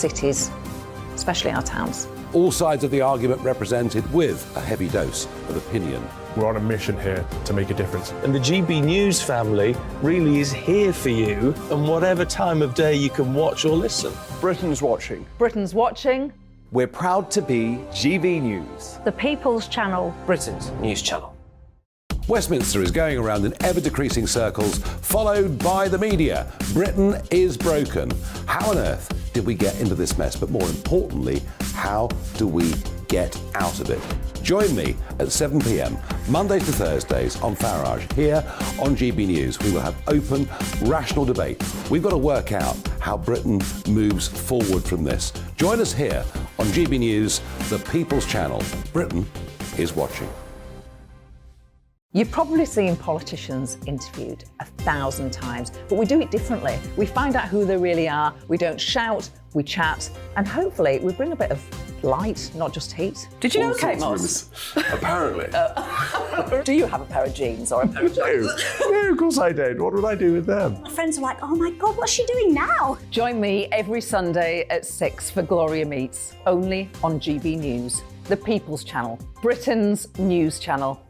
cities, especially our towns. All sides of the argument represented with a heavy dose of opinion. We're on a mission here to make a difference. And the GB News family really is here for you, and whatever time of day you can watch or listen. Britain's watching. Britain's watching. We're proud to be GB News. The People's Channel. Britain's news channel. Westminster is going around in ever-decreasing circles, followed by the media. Britain is broken. How on earth did we get into this mess? But more importantly, how do we get out of it? Join me at 7 p.m, Mondays to Thursdays on Farage, here on GB News. We will have open, rational debate. We've got to work out how Britain moves forward from this. Join us here on GB News, the People's Channel. Britain is watching. You've probably seen politicians interviewed 1,000 times, but we do it differently. We find out who they really are, we don't shout, we chat, and hopefully we bring a bit of light, not just heat. Did you know Kate Moss? Apparently. Do you have a pair of jeans or a pair of jeans? No, of course I don't. What would I do with them? My friends are like, oh my God, what's she doing now? Join me every Sunday at 6 for Gloria Meets, only on GB News, the People's Channel, Britain's news channel.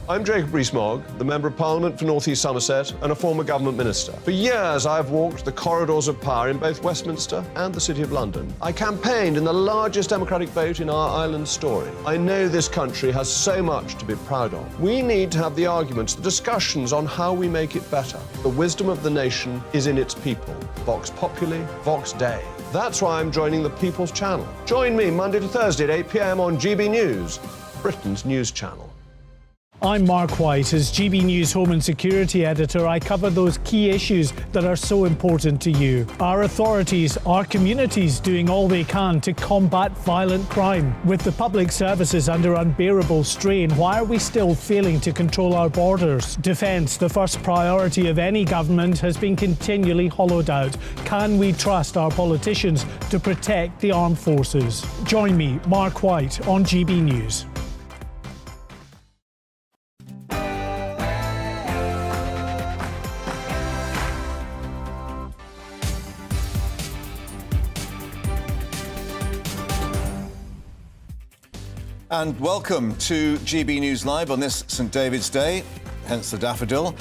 I'm Jacob Rees-Mogg, the Member of Parliament for North East Somerset and a former government minister. For years, I've walked the corridors of power in both Westminster and the City of London. I campaigned in the largest democratic vote in our island's story. I know this country has so much to be proud of. We need to have the arguments, the discussions on how we make it better. The wisdom of the nation is in its people. Vox Populi, Vox Dei. That's why I'm joining the People's Channel. Join me Monday to Thursday at 8 p.m. on GB News, Britain's news channel. I'm Mark White. As GB News Home and Security Editor, I cover those key issues that are so important to you. Our authorities, our communities doing all they can to combat violent crime. With the public services under unbearable strain, why are we still failing to control our borders? Defence, the first priority of any government, has been continually hollowed out. Can we trust our politicians to protect the armed forces? Join me, Mark White, on GB News. And welcome to GB News Live on this St David's Day, hence the daffodil.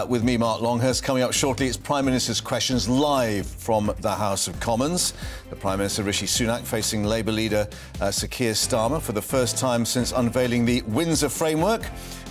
With me, Mark Longhurst. Coming up shortly, it's Prime Minister's Questions live from the House of Commons. The Prime Minister, Rishi Sunak, facing Labour leader Sir Keir Starmer for the first time since unveiling the Windsor Framework,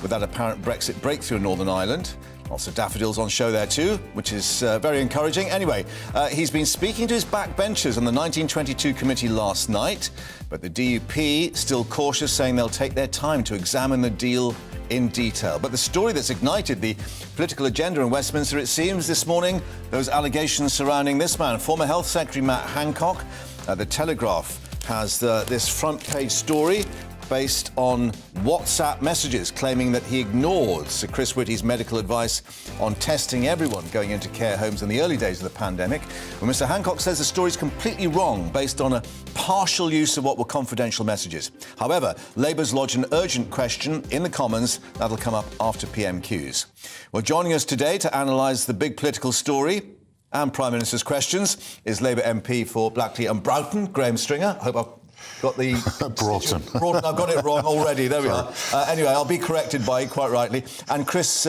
with that apparent Brexit breakthrough in Northern Ireland. Lots of daffodils on show there too, which is very encouraging. Anyway, he's been speaking to his backbenchers on the 1922 committee last night, but the DUP still cautious, saying they'll take their time to examine the deal in detail. But the story that's ignited the political agenda in Westminster, it seems, this morning, those allegations surrounding this man, former Health Secretary Matt Hancock. The Telegraph has this front-page story based on WhatsApp messages claiming that he ignored Sir Chris Whitty's medical advice on testing everyone going into care homes in the early days of the pandemic. Well, Mr Hancock says the story's completely wrong based on a partial use of what were confidential messages. However, Labour's lodged an urgent question in the Commons that'll come up after PMQs. Well, joining us today to analyse the big political story and Prime Minister's Questions is Labour MP for Blackley and Brighton, Graham Stringer. I hope I've got the... Broughton. I've got it wrong already. There we are. Anyway, I'll be corrected by you, quite rightly. And Chris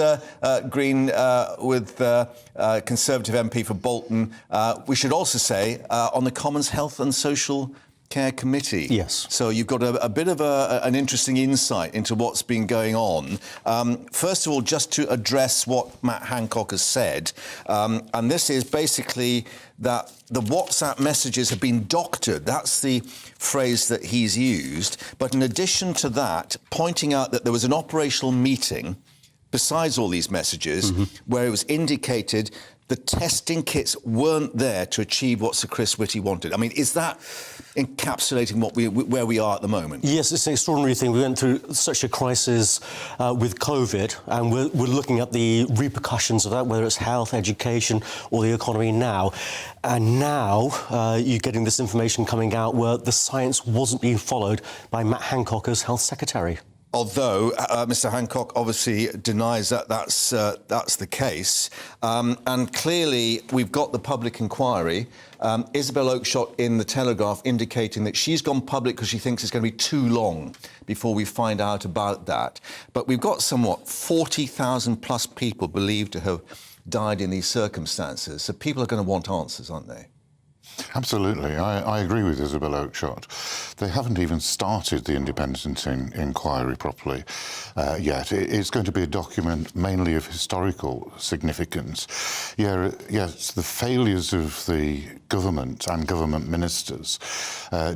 Green with Conservative MP for Bolton. We should also say on the Commons Health and Social Care Committee. Yes. So you've got a bit of an interesting insight into what's been going on. First of all, just to address what Matt Hancock has said, and this is basically that the WhatsApp messages have been doctored. That's the phrase that he's used. But in addition to that, pointing out that there was an operational meeting, besides all these messages, where it was indicated the testing kits weren't there to achieve what Sir Chris Whitty wanted. I mean, is that encapsulating where we are at the moment? Yes, it's an extraordinary thing. We went through such a crisis with COVID, and we're looking at the repercussions of that, whether it's health, education, or the economy now. And now you're getting this information coming out where the science wasn't being followed by Matt Hancock as Health Secretary. Although Mr. Hancock obviously denies that that's the case. And clearly we've got the public inquiry. Isabel Oakeshott in the Telegraph indicating that she's gone public because she thinks it's going to be too long before we find out about that. But we've got somewhat 40,000 plus people believed to have died in these circumstances. So people are going to want answers, aren't they? Absolutely. I agree with Isabel Oakeshott. They haven't even started the independent inquiry properly yet. It's going to be a document mainly of historical significance. Yes, the failures of the government and government ministers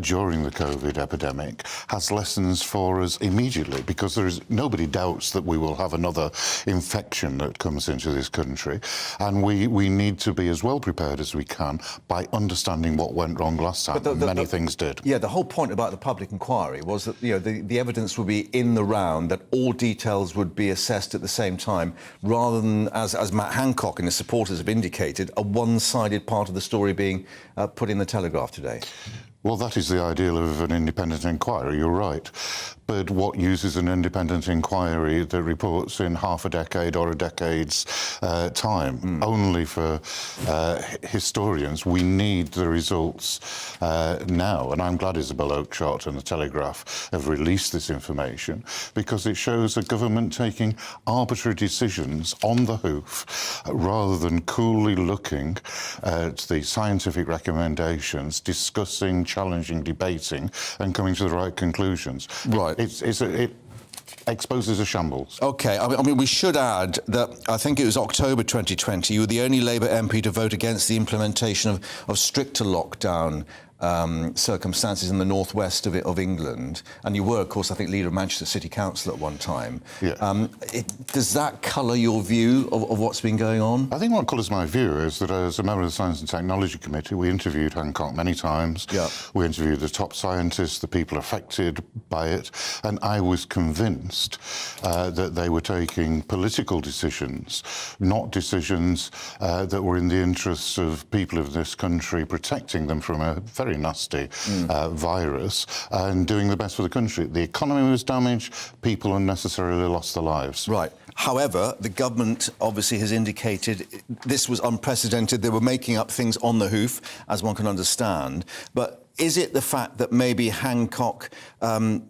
during the COVID epidemic has lessons for us immediately, because nobody doubts that we will have another infection that comes into this country, and we need to be as well prepared as we can by understanding what went wrong last time. Many things did. Yeah, the whole point about the public inquiry was that the evidence would be in the round, that all details would be assessed at the same time, rather than, as Matt Hancock and his supporters have indicated, a one-sided part of the story being put in the Telegraph today. Well, that is the ideal of an independent inquiry, you're right. But what use is an independent inquiry that reports in half a decade or a decade's time? Only for historians. We need the results now. And I'm glad Isabel Oakeshott and the Telegraph have released this information, because it shows a government taking arbitrary decisions on the hoof rather than coolly looking at the scientific recommendations, discussing, challenging, debating, and coming to the right conclusions. Right. It exposes a shambles. OK, I mean, we should add that I think it was October 2020, you were the only Labour MP to vote against the implementation of stricter lockdown circumstances in the northwest of England, and you were, of course, I think, leader of Manchester City Council at one time. Yeah. Does that colour your view of what's been going on? I think what colours my view is that as a member of the Science and Technology Committee, we interviewed Hancock many times. Yeah. We interviewed the top scientists, the people affected by it, and I was convinced that they were taking political decisions, not decisions that were in the interests of people of this country, protecting them from a very nasty virus, and doing the best for the country. The economy was damaged, people unnecessarily lost their lives. Right. However, the government obviously has indicated this was unprecedented. They were making up things on the hoof, as one can understand. But is it the fact that maybe Hancock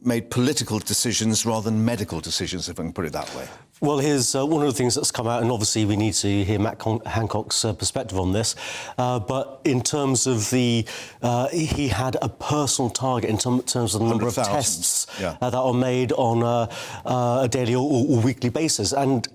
made political decisions rather than medical decisions, if I can put it that way? Well, here's one of the things that's come out, and obviously we need to hear Matt Hancock's perspective on this, but in terms of he had a personal target in terms of the number of tests that are made on a daily or weekly basis, and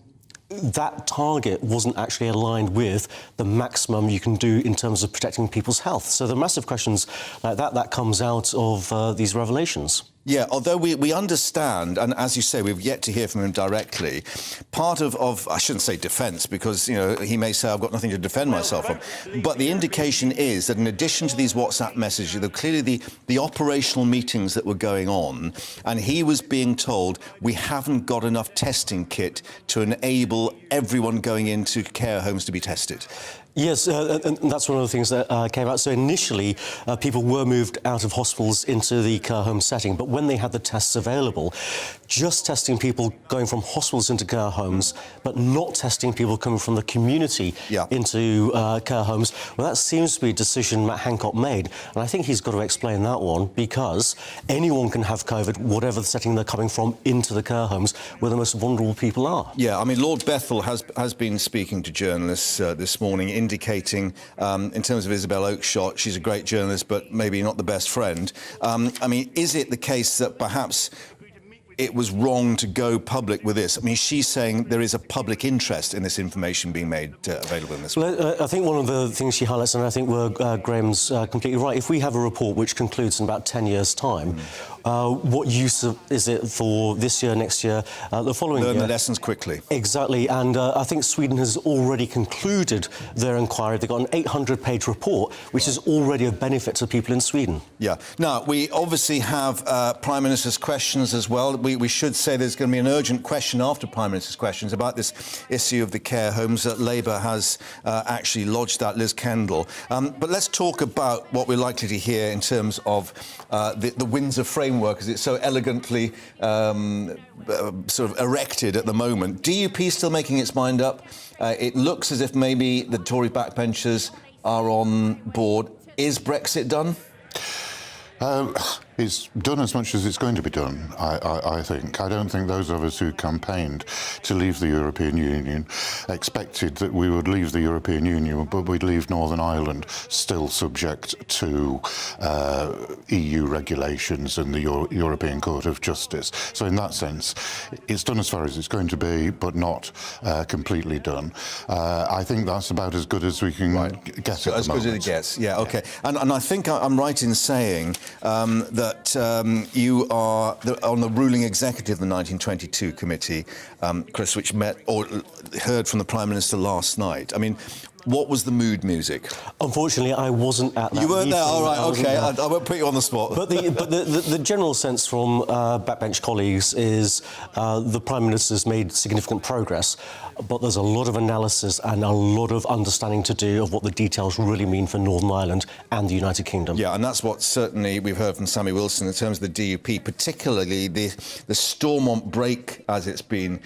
that target wasn't actually aligned with the maximum you can do in terms of protecting people's health. So the massive questions like that comes out of these revelations. Yeah, although we understand, and as you say, we've yet to hear from him directly, part of I shouldn't say defence, because, he may say I've got nothing to defend myself from, but the indication is that in addition to these WhatsApp messages, there were clearly the operational meetings that were going on, and he was being told, we haven't got enough testing kit to enable everyone going into care homes to be tested. Yes, and that's one of the things that came out. So initially, people were moved out of hospitals into the care home setting, but when they had the tests available, just testing people going from hospitals into care homes, but not testing people coming from the community into care homes, well, that seems to be a decision Matt Hancock made. And I think he's got to explain that one, because anyone can have COVID, whatever the setting they're coming from, into the care homes where the most vulnerable people are. Yeah, I mean, Lord Bethell has been speaking to journalists this morning, indicating, in terms of Isabel Oakeshott, she's a great journalist, but maybe not the best friend. I mean, is it the case that perhaps it was wrong to go public with this? I mean, she's saying there is a public interest in this information being made available in this way. Well, I think one of the things she highlights, and I think Graham's completely right, if we have a report which concludes in about 10 years' time, what use is it for this year, next year, the following year? Learn the lessons quickly. Exactly, and I think Sweden has already concluded their inquiry. They've got an 800-page report, which is already of benefit to people in Sweden. Yeah. Now, we obviously have Prime Minister's questions as well. We should say there's going to be an urgent question after Prime Minister's questions about this issue of the care homes. Labour has actually lodged that, Liz Kendall. But let's talk about what we're likely to hear in terms of the Windsor framework framework, as it's so elegantly sort of erected at the moment. DUP still making its mind up. It looks as if maybe the Tory backbenchers are on board. Is Brexit done? It's done as much as it's going to be done, I think. I don't think those of us who campaigned to leave the European Union expected that we would leave the European Union, but we'd leave Northern Ireland still subject to EU regulations and the European Court of Justice. So in that sense, it's done as far as it's going to be, but not completely done. I think that's about as good as we can get so at the moment. As good as it gets, yeah, OK. And I think I'm right in saying that you are on the ruling executive of the 1922 committee, Chris, which met or heard from the Prime Minister last night. I mean, what was the mood music? Unfortunately, I wasn't at that. You weren't meeting. there, all right, OK. I won't put you on the spot. But the general sense from backbench colleagues is the Prime Minister's made significant progress, but there's a lot of analysis and a lot of understanding to do of what the details really mean for Northern Ireland and the United Kingdom. Yeah, and that's what certainly we've heard from Sammy Wilson in terms of the DUP, particularly the Stormont break, as it's been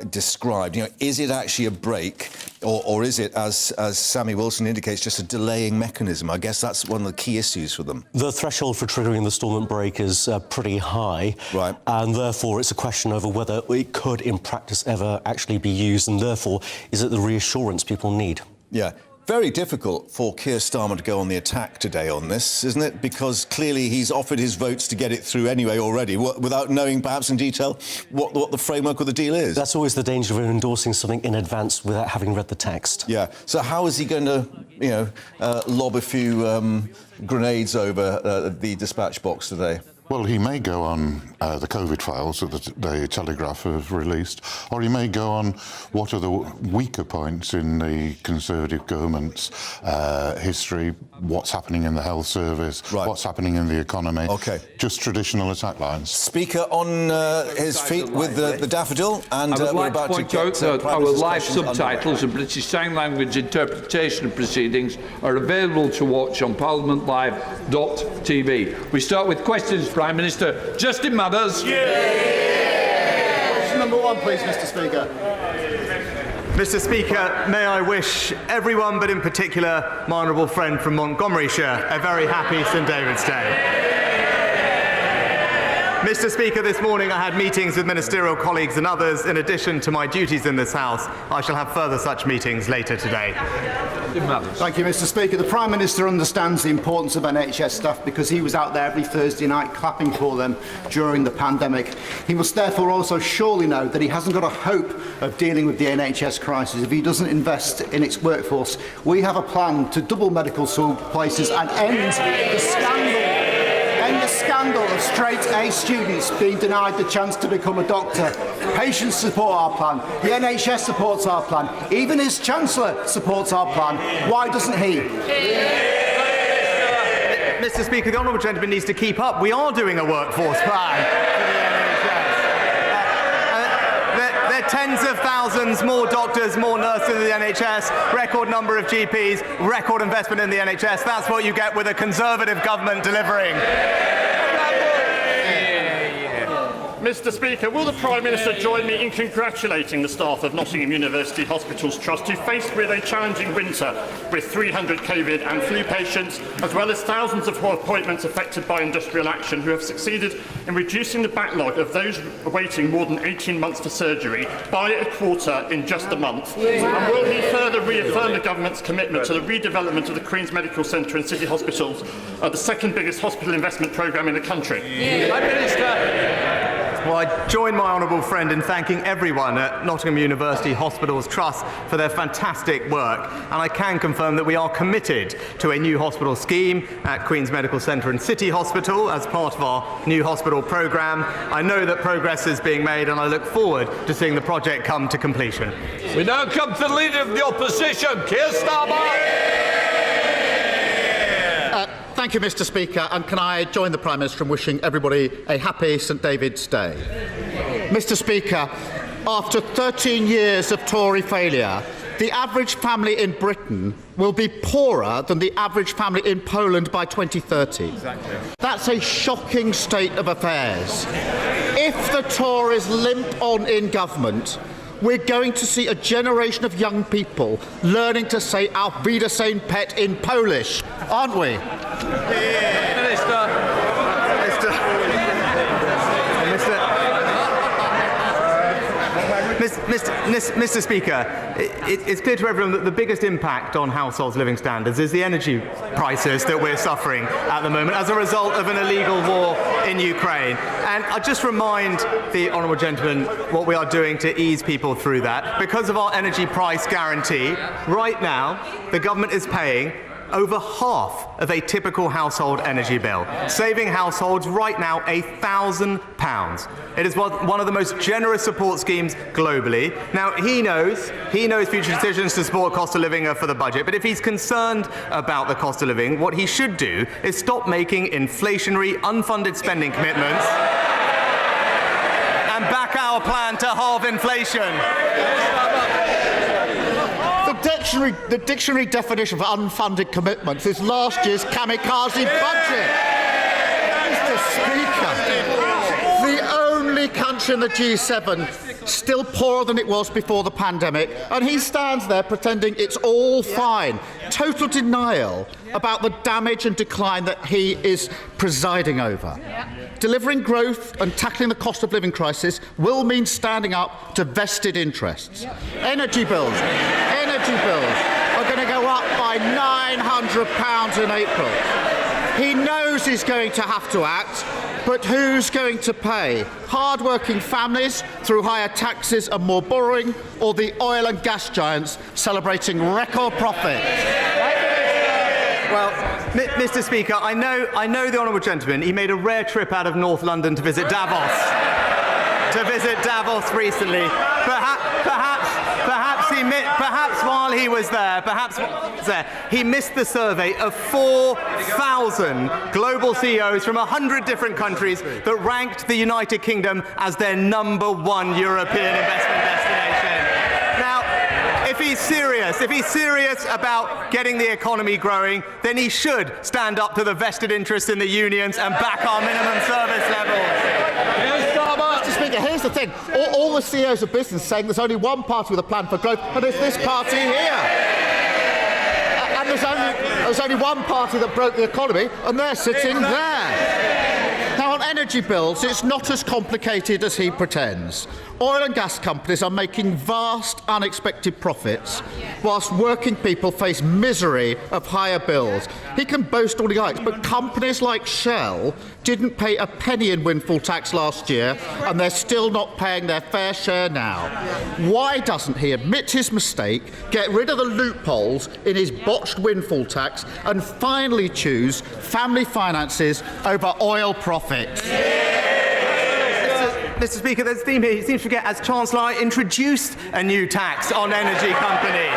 described. You know, is it actually a break, or is it, as Sammy Wilson indicates, just a delaying mechanism? I guess that's one of the key issues for them. The threshold for triggering the Stormont break is pretty high, right? And therefore it's a question over whether it could, in practice, ever actually be used, and therefore is it the reassurance people need? Yeah. Very difficult for Keir Starmer to go on the attack today on this, isn't it? Because clearly he's offered his votes to get it through anyway already, without knowing perhaps in detail what the framework of the deal is. That's always the danger of endorsing something in advance without having read the text. Yeah. So how is he going to, lob a few grenades over the dispatch box today? Well, he may go on the COVID files that the Telegraph have released, or he may go on what are the weaker points in the Conservative government's history, what's happening in the health service, what's happening in the economy. OK. Just traditional attack lines. Speaker on his feet with the daffodil, and I would we're like about to to point get out that our live subtitles underway. and British Sign Language interpretation proceedings are available to watch on parliamentlive.tv. We start with questions, Prime Minister. Justin Mathers. Question number one, please, Mr. Speaker. Mr. Speaker, may I wish everyone, but in particular my honourable friend from Montgomeryshire, a very happy St David's Day. Mr. Speaker, this morning I had meetings with ministerial colleagues and others. In addition to my duties in this House, I shall have further such meetings later today. Thank you, Mr. Speaker. The Prime Minister understands the importance of NHS staff because he was out there every Thursday night clapping for them during the pandemic. He must therefore also surely know that he hasn't got a hope of dealing with the NHS crisis if he doesn't invest in its workforce. We have a plan to double medical school places and end the scandal of straight A students being denied the chance to become a doctor. Patients support our plan. The NHS supports our plan. Even his Chancellor supports our plan. Why doesn't he? Mr. Speaker, the honourable gentleman needs to keep up. We are doing a workforce plan for the NHS. There are tens of thousands more doctors, more nurses in the NHS, record number of GPs, record investment in the NHS. That's what you get with a Conservative government delivering. Mr. Speaker, will the Prime Minister join me in congratulating the staff of Nottingham University Hospitals Trust, who, faced with a challenging winter with 300 COVID and flu patients, as well as thousands of appointments affected by industrial action, who have succeeded in reducing the backlog of those waiting more than 18 months for surgery by a quarter in just a month? And will he further reaffirm the Government's commitment to the redevelopment of the Queen's Medical Centre and City Hospitals, the second biggest hospital investment programme in the country? Prime Minister. Well, I join my honourable friend in thanking everyone at Nottingham University Hospitals Trust for their fantastic work, and I can confirm that we are committed to a new hospital scheme at Queen's Medical Centre and City Hospital as part of our new hospital programme. I know that progress is being made, and I look forward to seeing the project come to completion. We now come to the Leader of the Opposition, Keir Starmer. Thank you, Mr. Speaker, and can I join the Prime Minister in wishing everybody a happy St David's Day. Mr. Speaker, after 13 years of Tory failure, the average family in Britain will be poorer than the average family in Poland by 2030. Exactly. That's a shocking state of affairs. If the Tories limp on in government, we're going to see a generation of young people learning to say Auf Wiedersehen pet in Polish, aren't we? Mr. Speaker, it's clear to everyone that the biggest impact on households' living standards is the energy prices that we're suffering at the moment as a result of an illegal war in Ukraine. And I just remind the honourable gentleman what we are doing to ease people through that. Because of our energy price guarantee, right now the government is paying over half of a typical household energy bill, saving households right now £1,000. It is one of the most generous support schemes globally. Now, he knows future decisions to support cost of living are for the budget, but if he's concerned about the cost of living, what he should do is stop making inflationary, unfunded spending commitments and back our plan to halve inflation. The dictionary definition of unfunded commitments is last year's kamikaze budget. Mr. Speaker, the only country in the G7 still poorer than it was before the pandemic, and he stands there pretending it's all fine. Total denial about the damage and decline that he is presiding over. Delivering growth and tackling the cost of living crisis will mean standing up to vested interests. Energy bills are going to go up by £900 in April. He knows he's going to have to act, but who's going to pay? Hard-working families through higher taxes and more borrowing, or the oil and gas giants celebrating record profits? Well, Mr. Speaker, I know the honourable gentleman. He made a rare trip out of North London to visit Davos. Recently. Perhaps while he was there, he missed the survey of 4,000 global CEOs from 100 different countries that ranked the United Kingdom as their #1 European investment destination. Now, if he's serious about getting the economy growing, then he should stand up to the vested interests in the unions and back our minimum service levels. Mr. Speaker, here's the thing. All the CEOs of business saying there's only one party with a plan for growth, and it's this party here. And there's only one party that broke the economy, and they're sitting there. Now, on energy bills, it's not as complicated as he pretends. Oil and gas companies are making vast, unexpected profits, whilst working people face misery of higher bills. He can boast all he likes, but companies like Shell didn't pay a penny in windfall tax last year, and they're still not paying their fair share now. Why doesn't he admit his mistake, get rid of the loopholes in his botched windfall tax, and finally choose family finances over oil profits? Mr. Speaker, there's a theme here. He seems to forget, as Chancellor, I introduced a new tax on energy companies.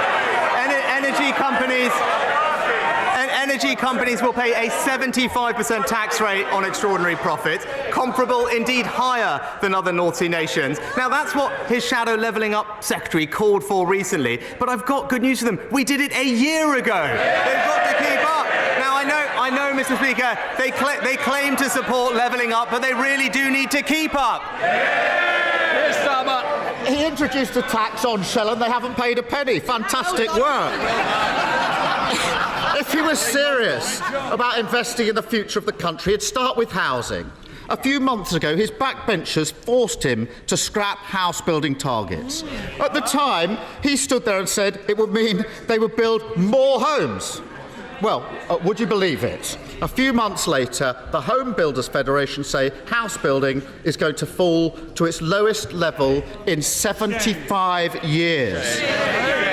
Energy companies will pay a 75% tax rate on extraordinary profits, comparable, indeed higher than other North Sea nations. Now, that's what his shadow levelling up secretary called for recently. But I've got good news for them. We did it a year ago. They've got to keep up. Now, I know, Mr. Speaker, they claim to support levelling up, but they really do need to keep up. He introduced a tax on Shell and they haven't paid a penny. Fantastic work. If he was serious about investing in the future of the country, he'd start with housing. A few months ago, his backbenchers forced him to scrap house building targets. At the time, he stood there and said it would mean they would build more homes. Well, would you believe it? A few months later, the Home Builders Federation say house building is going to fall to its lowest level in 75 years.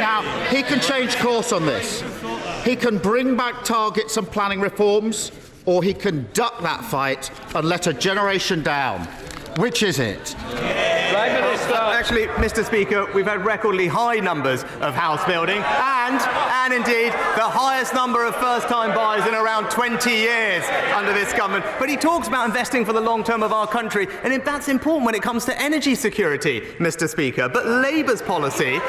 Now, he can change course on this. He can bring back targets and planning reforms, or he can duck that fight and let a generation down. Which is it? Actually, Mr. Speaker, we've had recordly high numbers of house building, and indeed the highest number of first-time buyers in around 20 years under this government. But he talks about investing for the long term of our country, and that's important when it comes to energy security, Mr. Speaker. But Labour's policy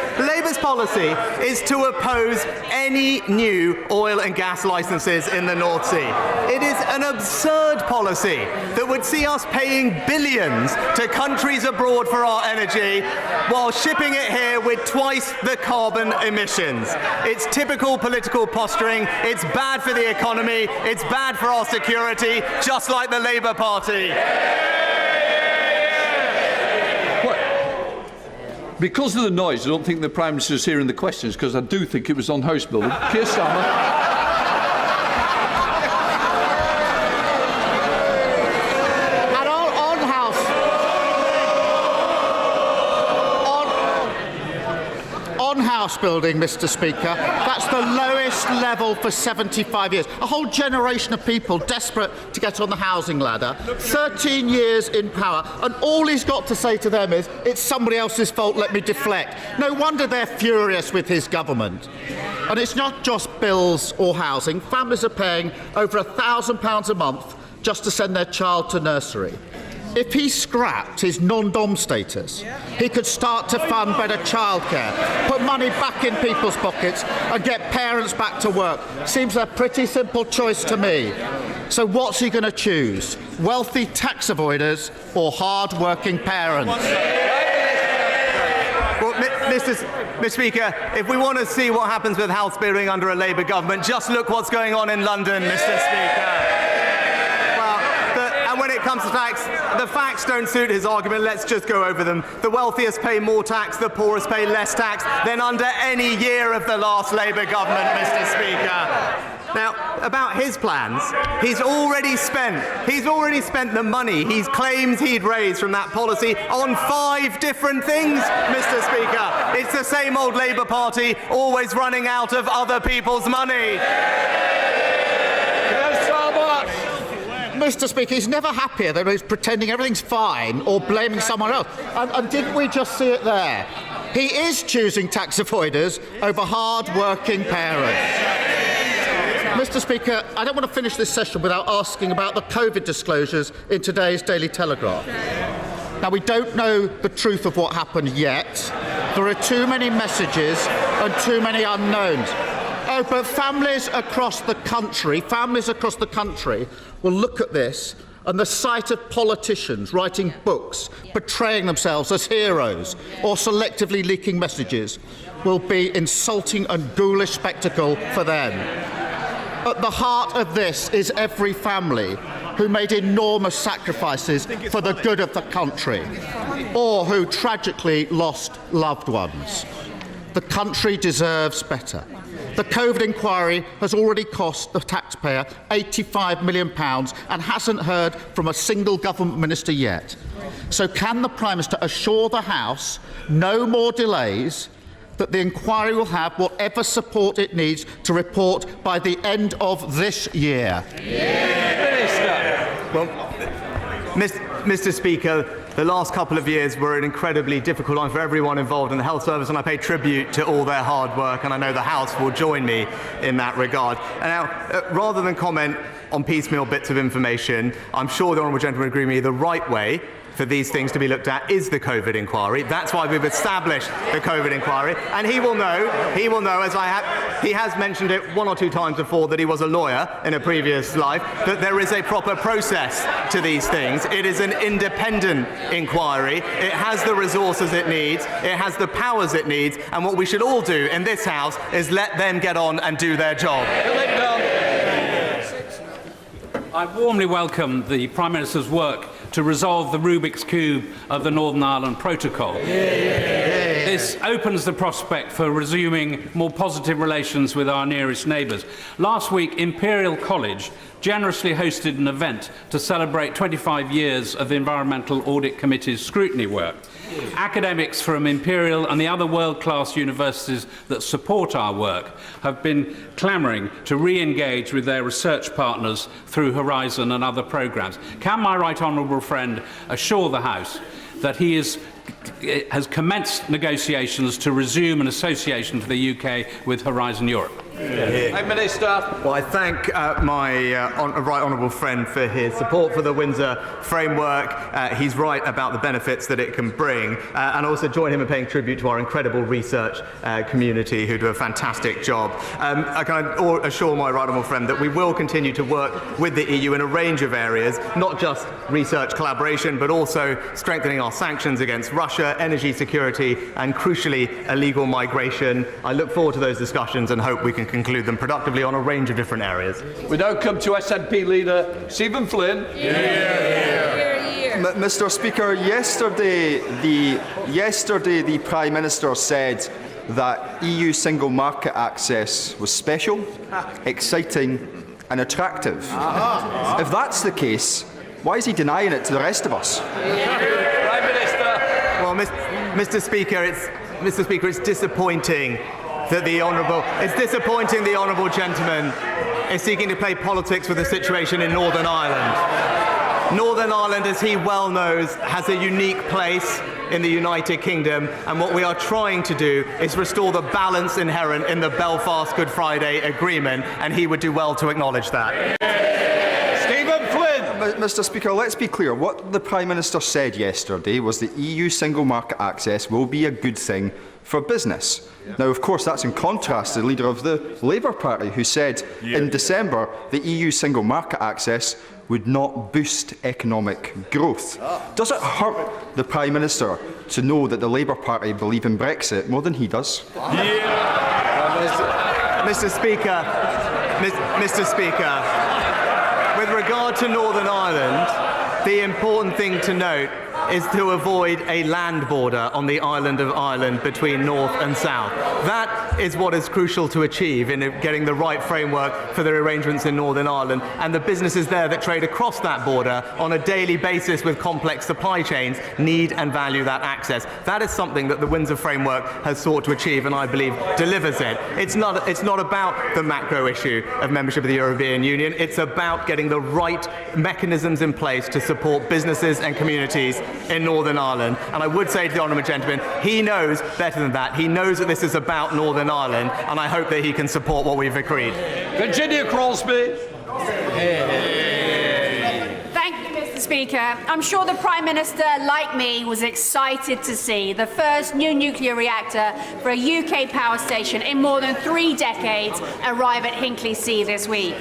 is to oppose any new oil and gas licences in the North Sea. It is an absurd policy that would see us paying billions to countries abroad for our energy while shipping it here with twice the carbon emissions. It's typical political posturing. It's bad for the economy. It's bad for our security, just like the Labour Party. Because of the noise, I don't think the Prime Minister is hearing the questions, because I do think it was on house building. Keir Starmer. House building, Mr. Speaker. That's the lowest level for 75 years. A whole generation of people desperate to get on the housing ladder. 13 years in power, and all he's got to say to them is, it's somebody else's fault, let me deflect. No wonder they're furious with his government. And it's not just bills or housing. Families are paying over £1,000 a month just to send their child to nursery. If he scrapped his non-dom status, he could start to fund better childcare, put money back in people's pockets and get parents back to work. Seems a pretty simple choice to me. So what's he going to choose? Wealthy tax avoiders or hard-working parents? Well, Mr. Speaker, if we want to see what happens with house building under a Labour government, just look what's going on in London, Mr. Speaker. And when it comes to tax, the facts don't suit his argument. Let's just go over them. The wealthiest pay more tax, the poorest pay less tax than under any year of the last Labour government, Mr. Speaker. Now, about his plans, he's already spent the money he claims he'd raised from that policy on 5 different things, Mr. Speaker. It's the same old Labour Party, always running out of other people's money. Mr. Speaker, he's never happier than he's pretending everything's fine or blaming someone else. And didn't we just see it there? He is choosing tax avoiders over hard-working parents. Mr. Speaker, I don't want to finish this session without asking about the COVID disclosures in today's Daily Telegraph. Now, we don't know the truth of what happened yet. There are too many messages and too many unknowns. Oh, but families across the country will look at this, and the sight of politicians writing books, portraying themselves as heroes, or selectively leaking messages will be insulting and ghoulish spectacle for them. At the heart of this is every family who made enormous sacrifices for the good of the country, or who tragically lost loved ones. The country deserves better. The COVID inquiry has already cost the taxpayer £85 million and hasn't heard from a single government minister yet. So can the Prime Minister assure the House no more delays, that the inquiry will have whatever support it needs to report by the end of this year? Well, Mr. Speaker, the last couple of years were an incredibly difficult time for everyone involved in the health service, and I pay tribute to all their hard work, and I know the House will join me in that regard. And now, rather than comment on piecemeal bits of information, I'm sure the honourable gentleman will agree with me the right way for these things to be looked at is the COVID inquiry. That's why we've established the COVID inquiry. And he will know, as he has mentioned it 1 or 2 times before, that he was a lawyer in a previous life, that there is a proper process to these things. It is an independent inquiry. It has the resources it needs. It has the powers it needs. And what we should all do in this House is let them get on and do their job. I warmly welcome the Prime Minister's work to resolve the Rubik's Cube of the Northern Ireland Protocol. This opens the prospect for resuming more positive relations with our nearest neighbours. Last week, Imperial College generously hosted an event to celebrate 25 years of the Environmental Audit Committee's scrutiny work. Academics from Imperial and the other world-class universities that support our work have been clamouring to re-engage with their research partners through Horizon and other programmes. Can my right honourable friend assure the House that he has commenced negotiations to resume an association for the UK with Horizon Europe. Prime Minister. Well, I thank my right honourable friend for his support for the Windsor framework. He's right about the benefits that it can bring, and also join him in paying tribute to our incredible research community who do a fantastic job. I can assure my right honourable friend that we will continue to work with the EU in a range of areas, not just research collaboration, but also strengthening our sanctions against Russia, energy security, and crucially, illegal migration. I look forward to those discussions and hope we can conclude them productively on a range of different areas. We now come to SNP leader Stephen Flynn. Mr. Speaker, yesterday the Prime Minister said that EU single market access was special, exciting and attractive. If that's the case, why is he denying it to the rest of us? Prime Minister. Well, Mr. Speaker, it's disappointing that the honourable gentleman is seeking to play politics with the situation in Northern Ireland. Northern Ireland, as he well knows, has a unique place in the United Kingdom, and what we are trying to do is restore the balance inherent in the Belfast Good Friday Agreement, and he would do well to acknowledge that. Stephen Flynn. Mr. Speaker, let's be clear. What the Prime Minister said yesterday was that EU single market access will be a good thing for business. Now, of course, that's in contrast to the leader of the Labour Party, who said in December the EU single market access would not boost economic growth. Does it hurt the Prime Minister to know that the Labour Party believe in Brexit more than he does? Mr. Speaker, with regard to Northern Ireland, the important thing to note is to avoid a land border on the island of Ireland between North and South. That is what is crucial to achieve in getting the right framework for the arrangements in Northern Ireland, and the businesses there that trade across that border on a daily basis with complex supply chains need and value that access. That is something that the Windsor framework has sought to achieve, and I believe delivers it. It's not about the macro issue of membership of the European Union. It's about getting the right mechanisms in place to support businesses and communities in Northern Ireland. And I would say to the honourable gentleman, he knows better than that. He knows that this is about Northern Ireland, and I hope that he can support what we've agreed. Virginia Crosby. Thank you, Mr. Speaker. I'm sure the Prime Minister, like me, was excited to see the first new nuclear reactor for a UK power station in more than 3 decades arrive at Hinkley-C this week.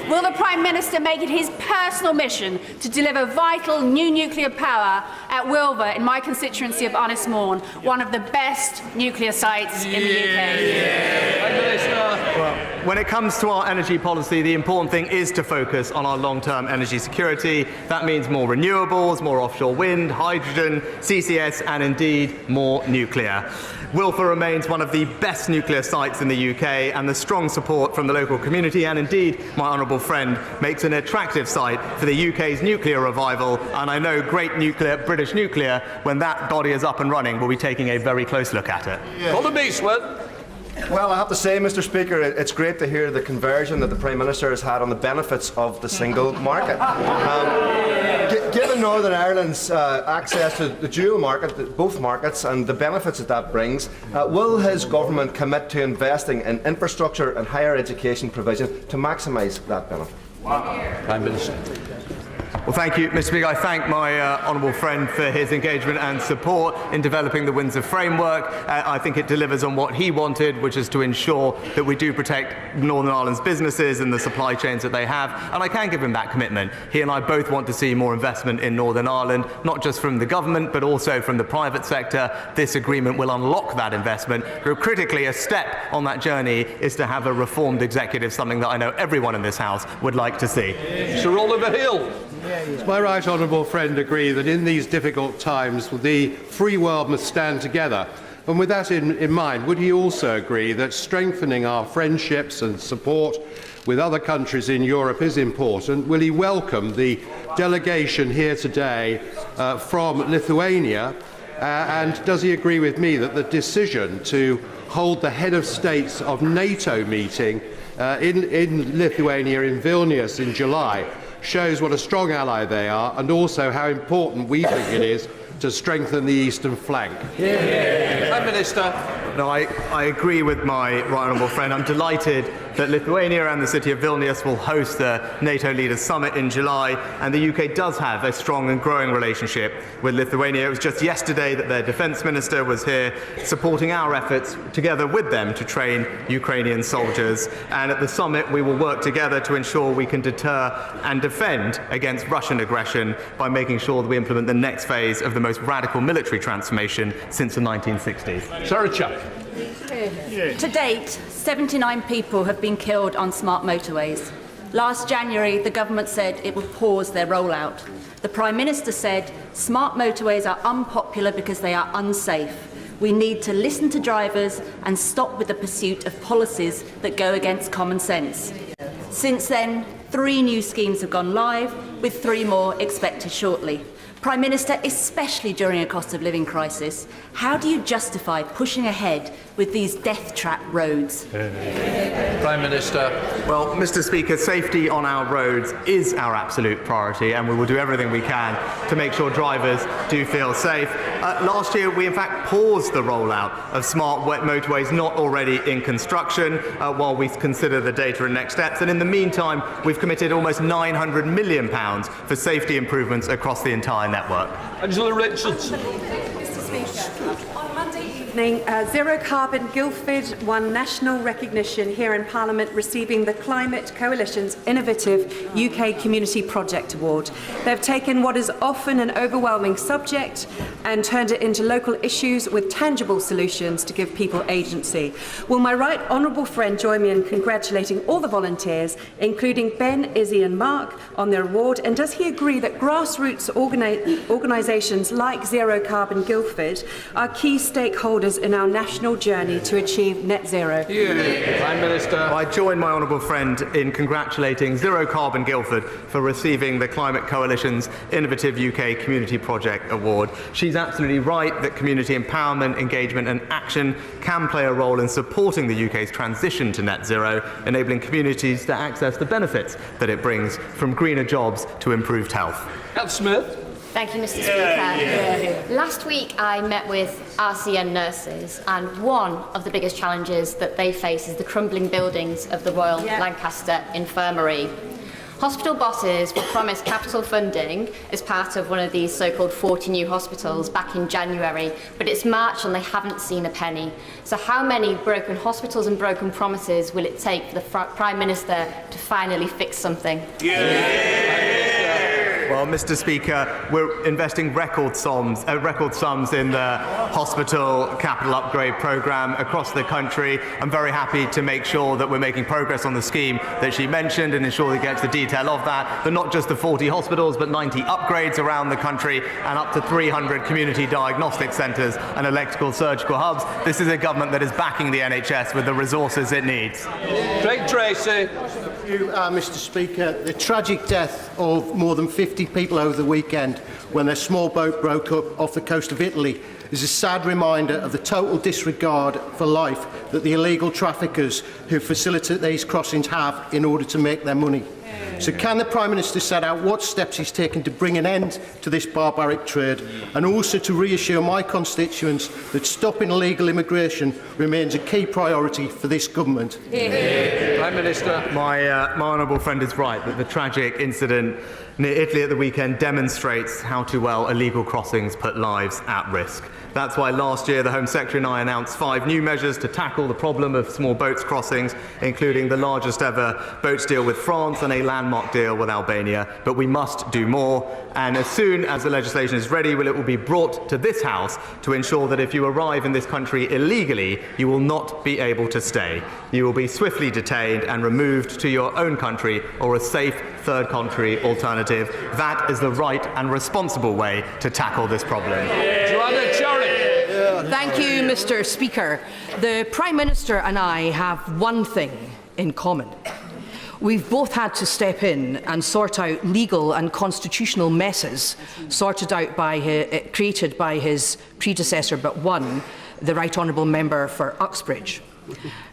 Will the Prime Minister make it his personal mission to deliver vital new nuclear power at Wilver in my constituency of Ynysmore, one of the best nuclear sites in the UK? Well, when it comes to our energy policy, the important thing is to focus on our long-term energy security. That means more renewables, more offshore wind, hydrogen, CCS, and indeed more nuclear. Wilfer remains one of the best nuclear sites in the UK, and the strong support from the local community and indeed my honourable friend makes an attractive site for the UK's nuclear revival, and I know great nuclear, British nuclear, when that body is up and running, will be taking a very close look at it. Well, I have to say, Mr. Speaker, it's great to hear the conversion that the Prime Minister has had on the benefits of the single market. Given Northern Ireland's access to the dual market, both markets, and the benefits that brings, will his government commit to investing in infrastructure and higher education provision to maximise that benefit? Prime Minister. Well, thank you, Mr. Speaker. I thank my honourable friend for his engagement and support in developing the Windsor framework. I think it delivers on what he wanted, which is to ensure that we do protect Northern Ireland's businesses and the supply chains that they have. And I can give him that commitment. He and I both want to see more investment in Northern Ireland, not just from the government, but also from the private sector. This agreement will unlock that investment. But critically, a step on that journey is to have a reformed executive, something that I know everyone in this House would like to see. Sir Oliver Hill. Does my right honourable friend agree that in these difficult times the free world must stand together? And with that in mind, would he also agree that strengthening our friendships and support with other countries in Europe is important? Will he welcome the delegation here today from Lithuania? And does he agree with me that the decision to hold the head of states of NATO meeting in Lithuania, in Vilnius in July, shows what a strong ally they are, and also how important we think it is to strengthen the eastern flank? Prime Minister. No, I agree with my right honourable friend. I'm delighted that Lithuania and the city of Vilnius will host the NATO Leaders Summit in July, and the UK does have a strong and growing relationship with Lithuania. It was just yesterday that their defence minister was here supporting our efforts together with them to train Ukrainian soldiers, and at the summit we will work together to ensure we can deter and defend against Russian aggression by making sure that we implement the next phase of the most radical military transformation since the 1960s. Sarachuk. To date, 79 people have been killed on smart motorways. Last January, the government said it would pause their rollout. The Prime Minister said smart motorways are unpopular because they are unsafe. We need to listen to drivers and stop with the pursuit of policies that go against common sense. Since then, 3 new schemes have gone live, with 3 more expected shortly. Prime Minister, especially during a cost of living crisis, how do you justify pushing ahead with these death trap roads? Prime Minister. Well, Mr. Speaker, safety on our roads is our absolute priority, and we will do everything we can to make sure drivers do feel safe. Last year, we in fact paused the rollout of smart motorways not already in construction while we consider the data and next steps. And in the meantime, we've committed almost £900 million for safety improvements across the entire network. Angela Richardson. On Monday evening, Zero Carbon Guildford won national recognition here in Parliament, receiving the Climate Coalition's Innovative UK Community Project Award. They've taken what is often an overwhelming subject and turned it into local issues with tangible solutions to give people agency. Will my right honourable friend join me in congratulating all the volunteers, including Ben, Izzy and Mark, on their award? And does he agree that grassroots organisations like Zero Carbon Guildford are key stakeholders in our national journey to achieve net zero? Prime Minister. I join my honourable friend in congratulating Zero Carbon Guildford for receiving the Climate Coalition's Innovative UK Community Project Award. She's absolutely right that community empowerment, engagement and action can play a role in supporting the UK's transition to net zero, enabling communities to access the benefits that it brings, from greener jobs to improved health. Al Smith. Thank you, Mr. Speaker. Last week I met with RCN nurses, and one of the biggest challenges that they face is the crumbling buildings of the Royal Lancaster Infirmary. Hospital bosses were promised capital funding as part of one of these so-called 40 new hospitals back in January, but it's March and they haven't seen a penny. So how many broken hospitals and broken promises will it take for the Prime Minister to finally fix something? Well, Mr. Speaker, we're investing record sums in the hospital capital upgrade programme across the country. I'm very happy to make sure that we're making progress on the scheme that she mentioned and ensure that gets the detail of that. But not just the 40 hospitals, but 90 upgrades around the country and up to 300 community diagnostic centres and electrical surgical hubs. This is a government that is backing the NHS with the resources it needs. Craig Tracy. Thank you, Mr. Speaker. The tragic death of more than 50 people over the weekend when their small boat broke up off the coast of Italy is a sad reminder of the total disregard for life that the illegal traffickers who facilitate these crossings have in order to make their money. So can the Prime Minister set out what steps he's taken to bring an end to this barbaric trade, and also to reassure my constituents that stopping illegal immigration remains a key priority for this government? Prime Minister. My honourable friend is right that the tragic incident near Italy at the weekend demonstrates how too well illegal crossings put lives at risk. That's why last year the Home Secretary and I announced 5 new measures to tackle the problem of small boats crossings, including the largest ever boats deal with France and a landmark deal with Albania. But we must do more, and as soon as the legislation is ready, it will be brought to this House to ensure that if you arrive in this country illegally, you will not be able to stay. You will be swiftly detained and removed to your own country or a safe third country alternative. That is the right and responsible way to tackle this problem. Joanna Cherry. Thank you, Mr. Speaker. The Prime Minister and I have one thing in common. We've both had to step in and sort out legal and constitutional messes created by his predecessor but one, the Right Honourable Member for Uxbridge.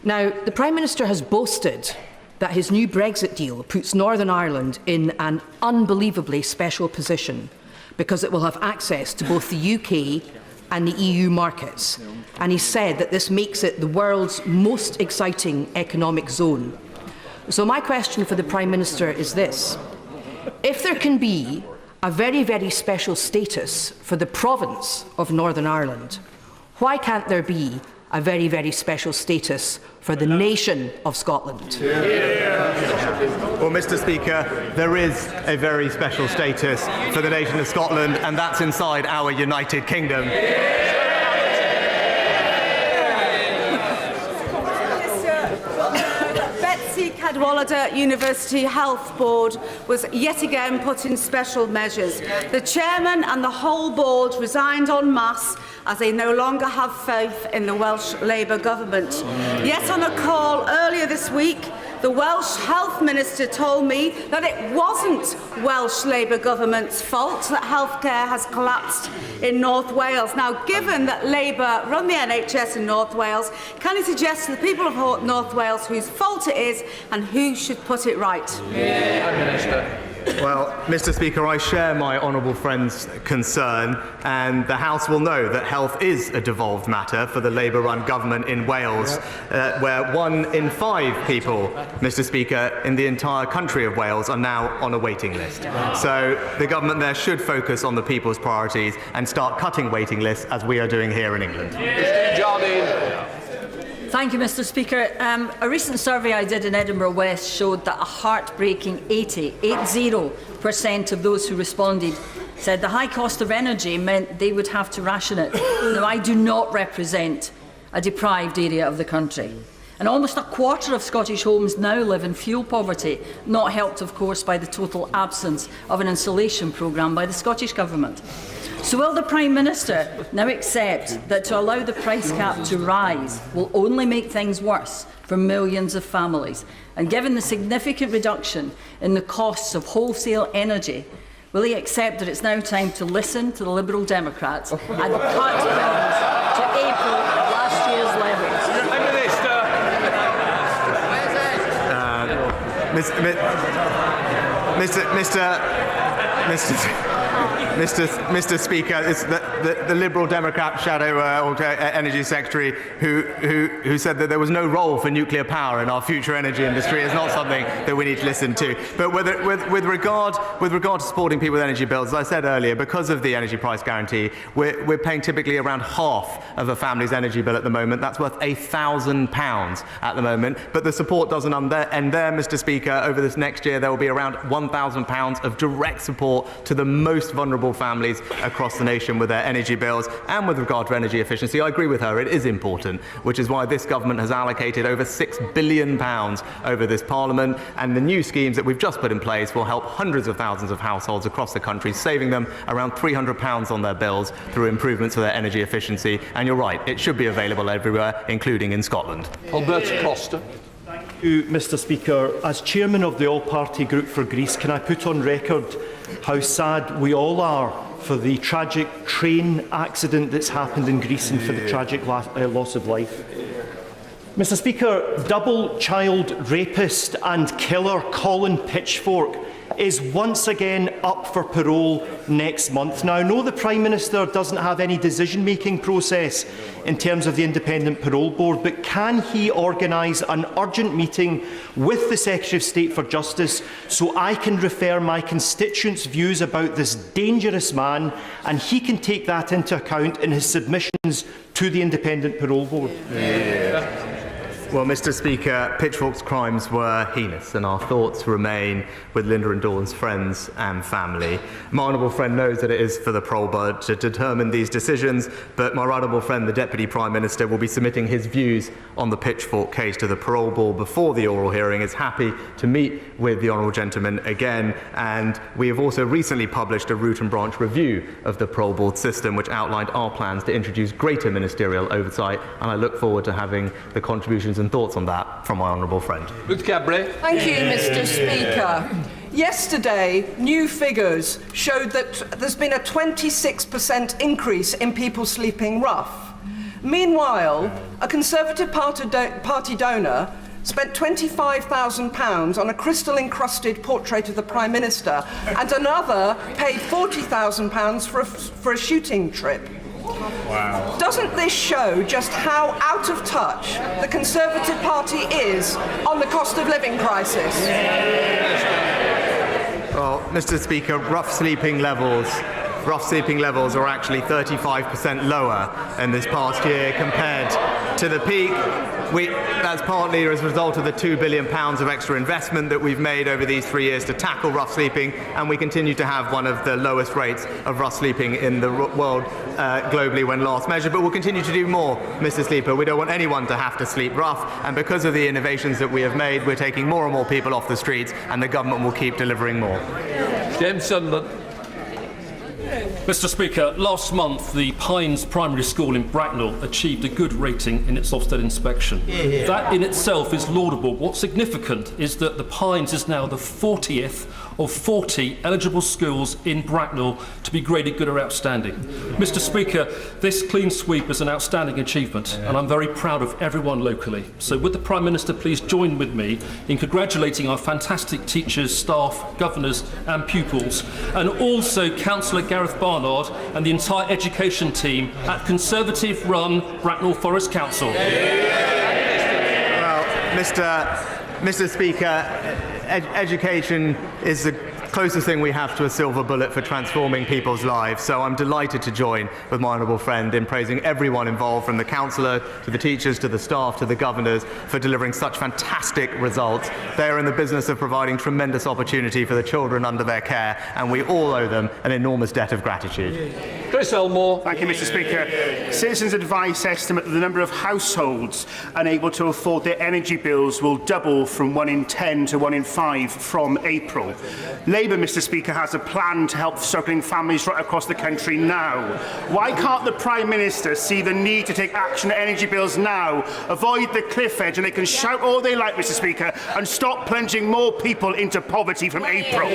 Now, the Prime Minister has boasted that his new Brexit deal puts Northern Ireland in an unbelievably special position. because it will have access to both the UK and the EU markets. And he said that this makes it the world's most exciting economic zone. So my question for the Prime Minister is this. If there can be a very, very special status for the province of Northern Ireland, why can't there be a very, very special status for the nation of Scotland? Well, Mr. Speaker, there is a very special status for the nation of Scotland, and that's inside our United Kingdom. Cadwallader University Health Board was yet again put in special measures. The chairman and the whole board resigned en masse as they no longer have faith in the Welsh Labour government. Yet on a call earlier this week, the Welsh Health Minister told me that it wasn't Welsh Labour government's fault that healthcare has collapsed in North Wales. Now, given that Labour run the NHS in North Wales, can you suggest to the people of North Wales whose fault it is and who should put it right? Prime Minister. Well, Mr. Speaker, I share my honourable friend's concern, and the House will know that health is a devolved matter for the Labour-run government in Wales, where 1 in 5 people, Mr. Speaker, in the entire country of Wales are now on a waiting list. So the government there should focus on the people's priorities and start cutting waiting lists, as we are doing here in England. Thank you, Mr. Speaker. A recent survey I did in Edinburgh West showed that a heartbreaking 80% of those who responded said the high cost of energy meant they would have to ration it. Now, I do not represent a deprived area of the country. And almost a quarter of Scottish homes now live in fuel poverty, not helped, of course, by the total absence of an insulation programme by the Scottish Government. So will the Prime Minister now accept that to allow the price cap to rise will only make things worse for millions of families? And given the significant reduction in the costs of wholesale energy, will he accept that it's now time to listen to the Liberal Democrats and cut bills to April of last year's levels? Mr. Speaker, it's the Liberal Democrat shadow energy secretary who said that there was no role for nuclear power in our future energy industry is not something that we need to listen to. But with regard to supporting people with energy bills, as I said earlier, because of the energy price guarantee, we're paying typically around half of a family's energy bill at the moment. That's worth £1,000 at the moment. But the support doesn't end there, Mr. Speaker. Over this next year, there will be around £1,000 of direct support to the most vulnerable families across the nation with their energy bills. And with regard to energy efficiency, I agree with her, it is important, which is why this government has allocated over £6 billion over this Parliament, and the new schemes that we've just put in place will help hundreds of thousands of households across the country, saving them around £300 on their bills through improvements to their energy efficiency. And you're right, it should be available everywhere, including in Scotland. Alberta Costa. Thank you, Mr. Speaker. As chairman of the All-Party Group for Greece, can I put on record how sad we all are for the tragic train accident that's happened in Greece and for the tragic loss of life? Mr. Speaker, double child rapist and killer Colin Pitchfork is once again up for parole next month. Now, I know the Prime Minister doesn't have any decision-making process in terms of the Independent Parole Board, but can he organise an urgent meeting with the Secretary of State for Justice so I can refer my constituents' views about this dangerous man and he can take that into account in his submissions to the Independent Parole Board? Well, Mr. Speaker, Pitchfork's crimes were heinous, and our thoughts remain with Linda and Dawn's friends and family. My honourable friend knows that it is for the Parole Board to determine these decisions, but my honourable friend, the Deputy Prime Minister, will be submitting his views on the Pitchfork case to the Parole Board before the oral hearing. Is happy to meet with the honourable gentleman again, and we have also recently published a root and branch review of the Parole Board system, which outlined our plans to introduce greater ministerial oversight, and I look forward to having the contributions and thoughts on that from my honourable friend. Ruth Cabret. Thank you, Mr. Speaker. Yesterday, new figures showed that there's been a 26% increase in people sleeping rough. Meanwhile, a Conservative Party donor spent £25,000 on a crystal-encrusted portrait of the Prime Minister, and another paid £40,000 for a shooting trip. Wow. Doesn't this show just how out of touch the Conservative Party is on the cost of living crisis? Well, Mr. Speaker, rough sleeping levels are actually 35% lower in this past year compared to the peak. That's partly as a result of the £2 billion of extra investment that we've made over these 3 years to tackle rough sleeping, and we continue to have one of the lowest rates of rough sleeping in the world globally when last measured. But we'll continue to do more, Mr. Speaker. We don't want anyone to have to sleep rough, and because of the innovations that we have made, we're taking more and more people off the streets, and the government will keep delivering more. James Sunderland. Mr. Speaker, last month the Pines Primary School in Bracknell achieved a good rating in its Ofsted inspection. Yeah. That in itself is laudable. What's significant is that the Pines is now the 40th of 40 eligible schools in Bracknell to be graded good or outstanding. Mr. Speaker, this clean sweep is an outstanding achievement, and I'm very proud of everyone locally. So would the Prime Minister please join with me in congratulating our fantastic teachers, staff, governors and pupils, and also Councillor Gareth Barnard and the entire education team at Conservative-run Bracknell Forest Council. Well, Mr. Speaker, education is the closest thing we have to a silver bullet for transforming people's lives, so I'm delighted to join with my honourable friend in praising everyone involved, from the councillor to the teachers to the staff to the governors, for delivering such fantastic results. They are in the business of providing tremendous opportunity for the children under their care, and we all owe them an enormous debt of gratitude. Chris Elmore. Thank you, Mr. Speaker. Citizens Advice estimate that the number of households unable to afford their energy bills will double from 1 in 10 to 1 in 5 from April. Labour, Mr. Speaker, has a plan to help struggling families right across the country now. Why can't the Prime Minister see the need to take action on energy bills now, avoid the cliff edge, and they can shout all they like, Mr. Speaker, and stop plunging more people into poverty from April?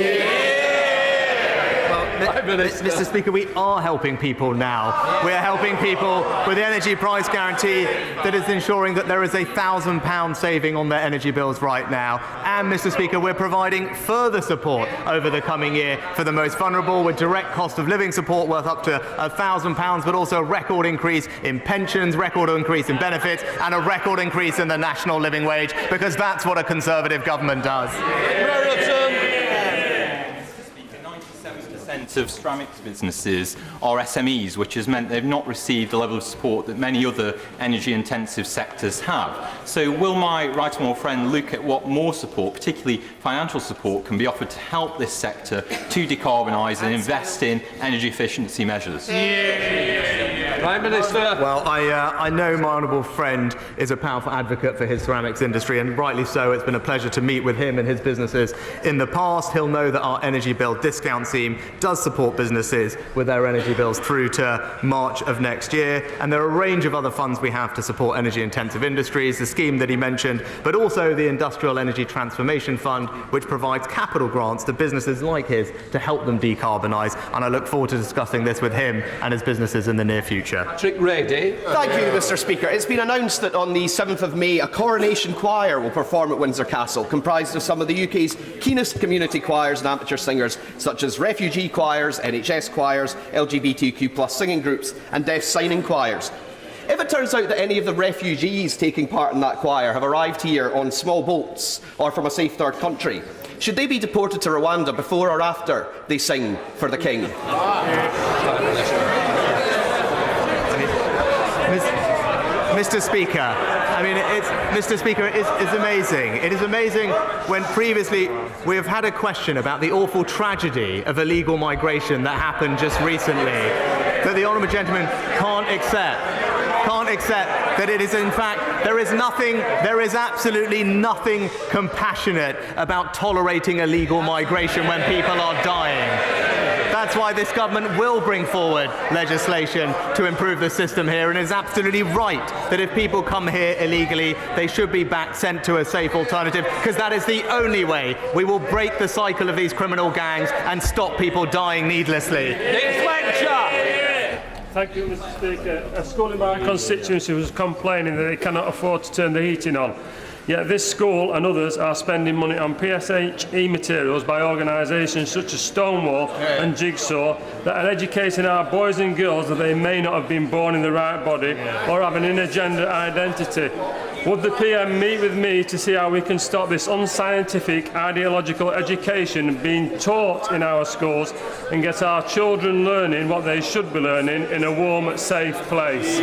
Mr. Speaker, we are helping people now. We are helping people with the energy price guarantee that is ensuring that there is a £1,000 saving on their energy bills right now. And, Mr. Speaker, we're providing further support over the coming year for the most vulnerable, with direct cost of living support worth up to £1,000, but also a record increase in pensions, record increase in benefits, and a record increase in the national living wage, because that's what a Conservative government does. Of ceramics businesses are SMEs, which has meant they've not received the level of support that many other energy-intensive sectors have. So will my right honourable friend look at what more support, particularly financial support, can be offered to help this sector to decarbonise and invest in energy efficiency measures? Prime Minister. Well, I know my honourable friend is a powerful advocate for his ceramics industry, and rightly so. It's been a pleasure to meet with him and his businesses in the past. He'll know that our energy bill discount scheme does support businesses with their energy bills through to March of next year, and there are a range of other funds we have to support energy-intensive industries, the scheme that he mentioned, but also the Industrial Energy Transformation Fund, which provides capital grants to businesses like his to help them decarbonise, and I look forward to discussing this with him and his businesses in the near future. Patrick Ready. Thank you, Mr. Speaker. It's been announced that on the 7th of May, a coronation choir will perform at Windsor Castle, comprised of some of the UK's keenest community choirs and amateur singers, such as refugee choirs, NHS choirs, LGBTQ+ singing groups, and deaf signing choirs. If it turns out that any of the refugees taking part in that choir have arrived here on small boats or from a safe third country, should they be deported to Rwanda before or after they sing for the King? Mr. Speaker, Mr. Speaker, it's amazing. It is amazing when previously we have had a question about the awful tragedy of illegal migration that happened just recently, that the honourable gentleman can't accept that it is, in fact, there is absolutely nothing compassionate about tolerating illegal migration when people are dying. That's why this government will bring forward legislation to improve the system here, and it is absolutely right that if people come here illegally, they should be sent to a safe alternative, because that is the only way we will break the cycle of these criminal gangs and stop people dying needlessly. Thank you, Mr. Speaker. A school in my constituency was complaining that they cannot afford to turn the heating on. Yet this school and others are spending money on PSHE materials by organisations such as Stonewall and Jigsaw that are educating our boys and girls that they may not have been born in the right body or have an inner gender identity. Would the PM meet with me to see how we can stop this unscientific, ideological education being taught in our schools and get our children learning what they should be learning in a warm, safe place?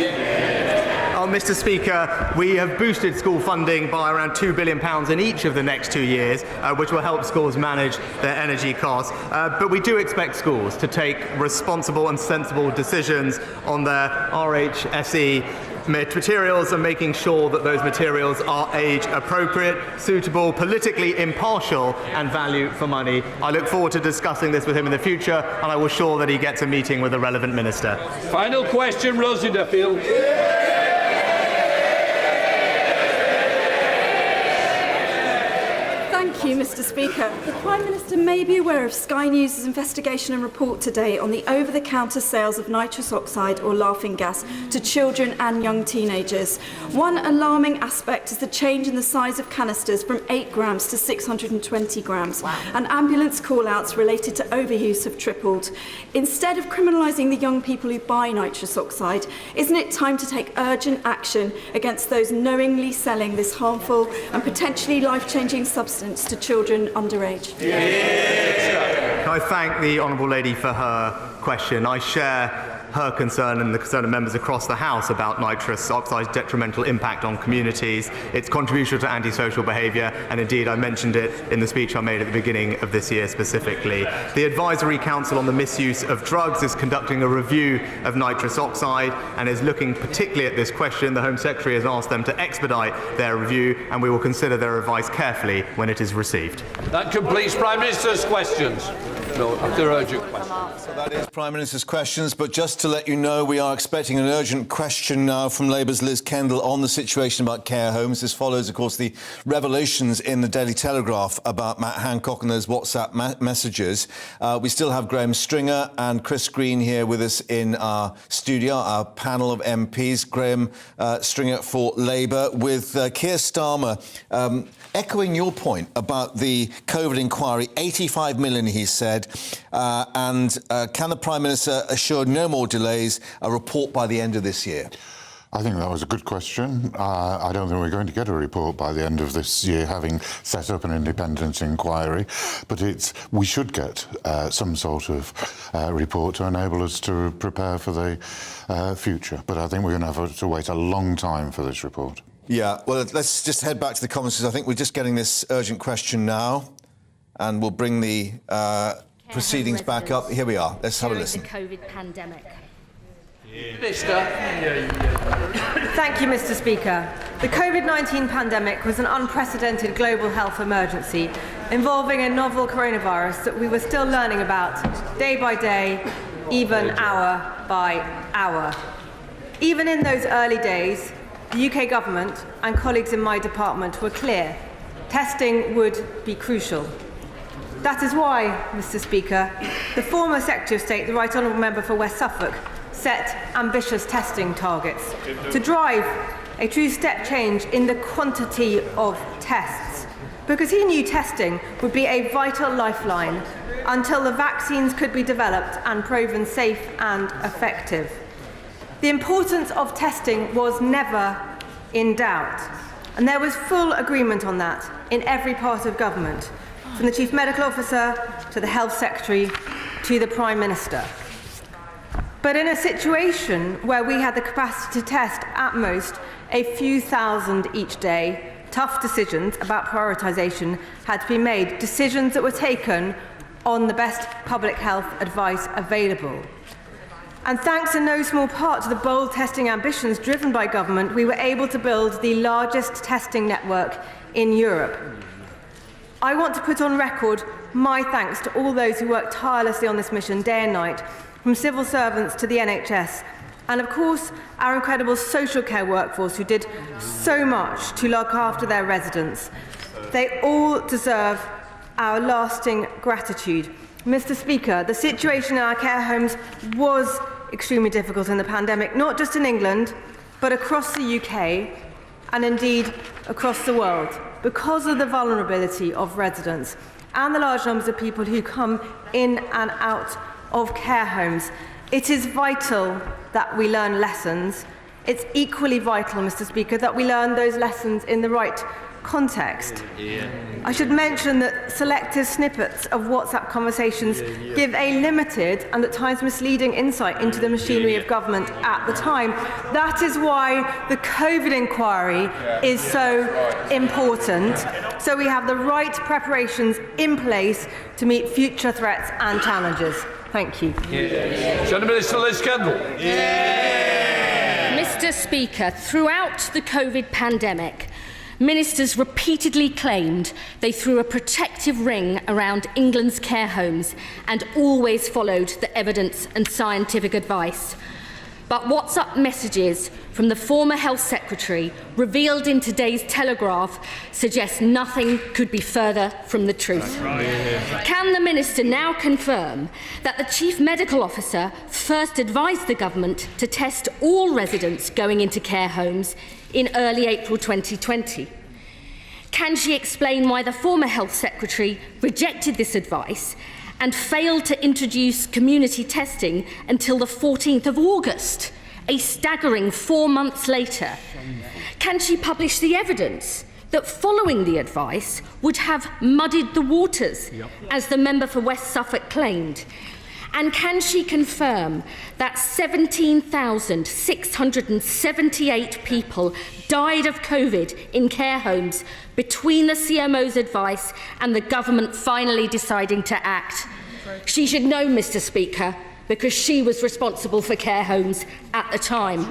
Oh, Mr. Speaker, we have boosted school funding by around £2 billion in each of the next 2 years, which will help schools manage their energy costs. But we do expect schools to take responsible and sensible decisions on their RHSE materials and making sure that those materials are age appropriate, suitable, politically impartial and value for money. I look forward to discussing this with him in the future, and I will ensure that he gets a meeting with the relevant minister. Final question, Rosie Duffield. Thank you, Mr. Speaker. The Prime Minister may be aware of Sky News' investigation and report today on the over-the-counter sales of nitrous oxide or laughing gas to children and young teenagers. One alarming aspect is the change in the size of canisters from 8 grams to 620 grams. Wow. And ambulance call-outs related to overuse have tripled. Instead of criminalising the young people who buy nitrous oxide, isn't it time to take urgent action against those knowingly selling this harmful and potentially life-changing substance to children underage? I thank the honourable lady for her question. I share her concern and the concern of members across the House about nitrous oxide's detrimental impact on communities, its contribution to antisocial behaviour, and indeed I mentioned it in the speech I made at the beginning of this year specifically. The Advisory Council on the Misuse of Drugs is conducting a review of nitrous oxide and is looking particularly at this question. The Home Secretary has asked them to expedite their review, and we will consider their advice carefully when it is received. That completes Prime Minister's questions. No, they're urgent questions. So that is Prime Minister's questions, but just to let you know, we are expecting an urgent question now from Labour's Liz Kendall on the situation about care homes. This follows, of course, the revelations in the Daily Telegraph about Matt Hancock and those WhatsApp messages. We still have Graham Stringer and Chris Green here with us in our studio, our panel of MPs. Graham Stringer for Labour, with Keir Starmer echoing your point about the COVID inquiry, 85 million, he said, and can the Prime Minister assure no more delays, a report by the end of this year? I think that was a good question. I don't think we're going to get a report by the end of this year, having set up an independent inquiry, but we should get some sort of report to enable us to prepare for the future. But I think we're going to have to wait a long time for this report. Yeah, well, let's just head back to the Commons. I think we're just getting this urgent question now, and we'll bring the proceedings back up. Here we are. Let's have a listen. The COVID pandemic. Minister. Thank you, Mr. Speaker. The COVID-19 pandemic was an unprecedented global health emergency involving a novel coronavirus that we were still learning about day by day, even hour by hour. Even in those early days, the UK government and colleagues in my department were clear. Testing would be crucial. That is why, Mr. Speaker, the former Secretary of State, the Right Honourable Member for West Suffolk, set ambitious testing targets to drive a true step change in the quantity of tests, because he knew testing would be a vital lifeline until the vaccines could be developed and proven safe and effective. The importance of testing was never in doubt, and there was full agreement on that in every part of government, from the Chief Medical Officer to the Health Secretary to the Prime Minister. But in a situation where we had the capacity to test at most a few thousand each day, tough decisions about prioritisation had to be made, decisions that were taken on the best public health advice available. And thanks in no small part to the bold testing ambitions driven by government, we were able to build the largest testing network in Europe. I want to put on record my thanks to all those who worked tirelessly on this mission day and night, from civil servants to the NHS, and of course our incredible social care workforce who did so much to look after their residents. They all deserve our lasting gratitude. Mr. Speaker, the situation in our care homes was extremely difficult in the pandemic, not just in England, but across the UK and indeed across the world, because of the vulnerability of residents and the large numbers of people who come in and out of care homes. It is vital that we learn lessons. It's equally vital, Mr. Speaker, that we learn those lessons in the right context. I should mention that selective snippets of WhatsApp conversations give a limited and at times misleading insight into the machinery of government at the time. That is why the COVID inquiry is so important, so we have the right preparations in place to meet future threats and challenges. Thank you. Senator Minister Liz Kendall. Mr. Speaker, throughout the COVID pandemic, ministers repeatedly claimed they threw a protective ring around England's care homes and always followed the evidence and scientific advice. But WhatsApp messages from the former Health Secretary revealed in today's Telegraph suggest nothing could be further from the truth. Can the Minister now confirm that the Chief Medical Officer first advised the Government to test all residents going into care homes in early April 2020? Can she explain why the former Health Secretary rejected this advice and failed to introduce community testing until the 14th of August, a staggering 4 months later? Can she publish the evidence that following the advice would have muddied the waters, as the member for West Suffolk claimed? And can she confirm that 17,678 people died of COVID in care homes between the CMO's advice and the government finally deciding to act? She should know, Mr. Speaker, because she was responsible for care homes at the time.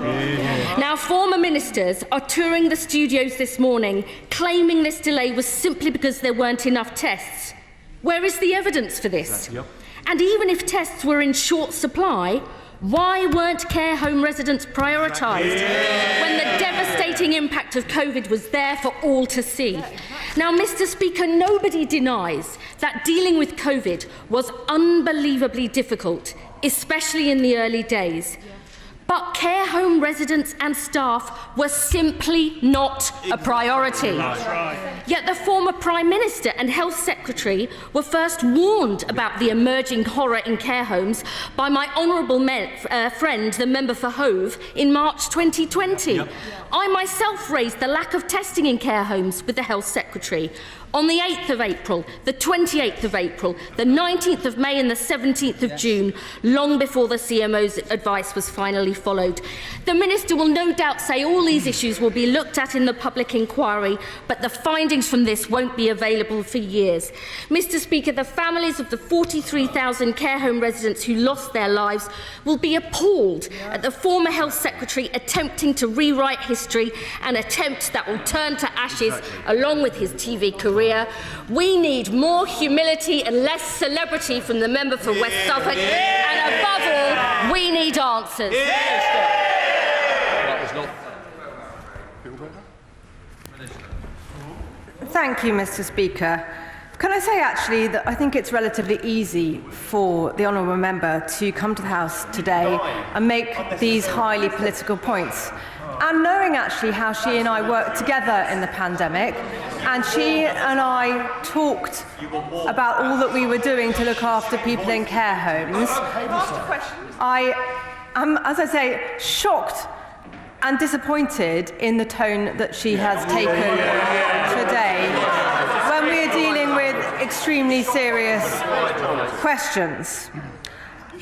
Now, former ministers are touring the studios this morning, claiming this delay was simply because there weren't enough tests. Where is the evidence for this? And even if tests were in short supply, why weren't care home residents prioritised when the devastating impact of COVID was there for all to see? Now, Mr. Speaker, nobody denies that dealing with COVID was unbelievably difficult, especially in the early days. But care home residents and staff were simply not a priority. Yet the former Prime Minister and Health Secretary were first warned about the emerging horror in care homes by my honourable friend, the member for Hove, in March 2020. I myself raised the lack of testing in care homes with the Health Secretary. On the 8th of April, the 28th of April, the 19th of May and the 17th of June, long before the CMO's advice was finally followed. The Minister will no doubt say all these issues will be looked at in the public inquiry, but the findings from this won't be available for years. Mr. Speaker, the families of the 43,000 care home residents who lost their lives will be appalled at the former Health Secretary attempting to rewrite history, an attempt that will turn to ashes along with his TV career. We need more humility and less celebrity from the member for West Suffolk, and above all, we need answers. Thank you, Mr. Speaker. Can I say actually that I think it's relatively easy for the honourable member to come to the House today and make these highly political points. And knowing actually how she and I worked together in the pandemic, and she and I talked about all that we were doing to look after people in care homes, I am, as I say, shocked and disappointed in the tone that she has taken today when we are dealing with extremely serious questions.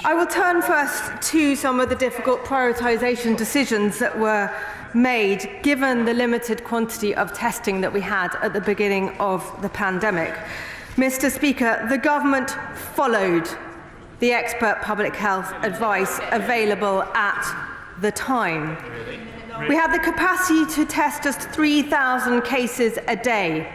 I will turn first to some of the difficult prioritisation decisions that were made given the limited quantity of testing that we had at the beginning of the pandemic. Mr. Speaker, the government followed the expert public health advice available at the time. We had the capacity to test just 3,000 cases a day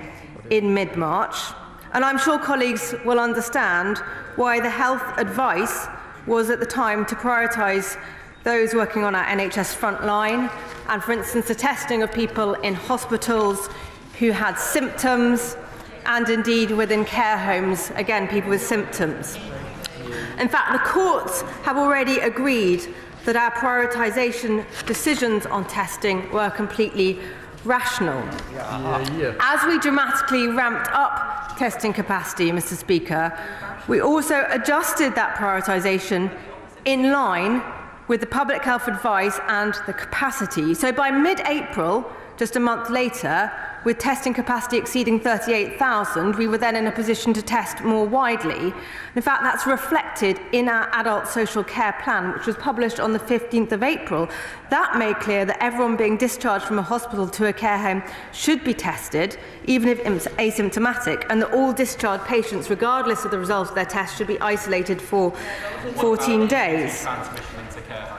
in mid-March, and I'm sure colleagues will understand why the health advice was at the time to prioritise those working on our NHS front line, and for instance the testing of people in hospitals who had symptoms, and indeed within care homes, again people with symptoms. In fact, the courts have already agreed that our prioritisation decisions on testing were completely rational. As we dramatically ramped up testing capacity, Mr. Speaker, we also adjusted that prioritisation in line with the public health advice and the capacity. So by mid-April, just a month later, with testing capacity exceeding 38,000, we were then in a position to test more widely. In fact, that's reflected in our adult social care plan, which was published on the 15th of April. That made clear that everyone being discharged from a hospital to a care home should be tested, even if asymptomatic, and that all discharged patients, regardless of the results of their test, should be isolated for 14 days.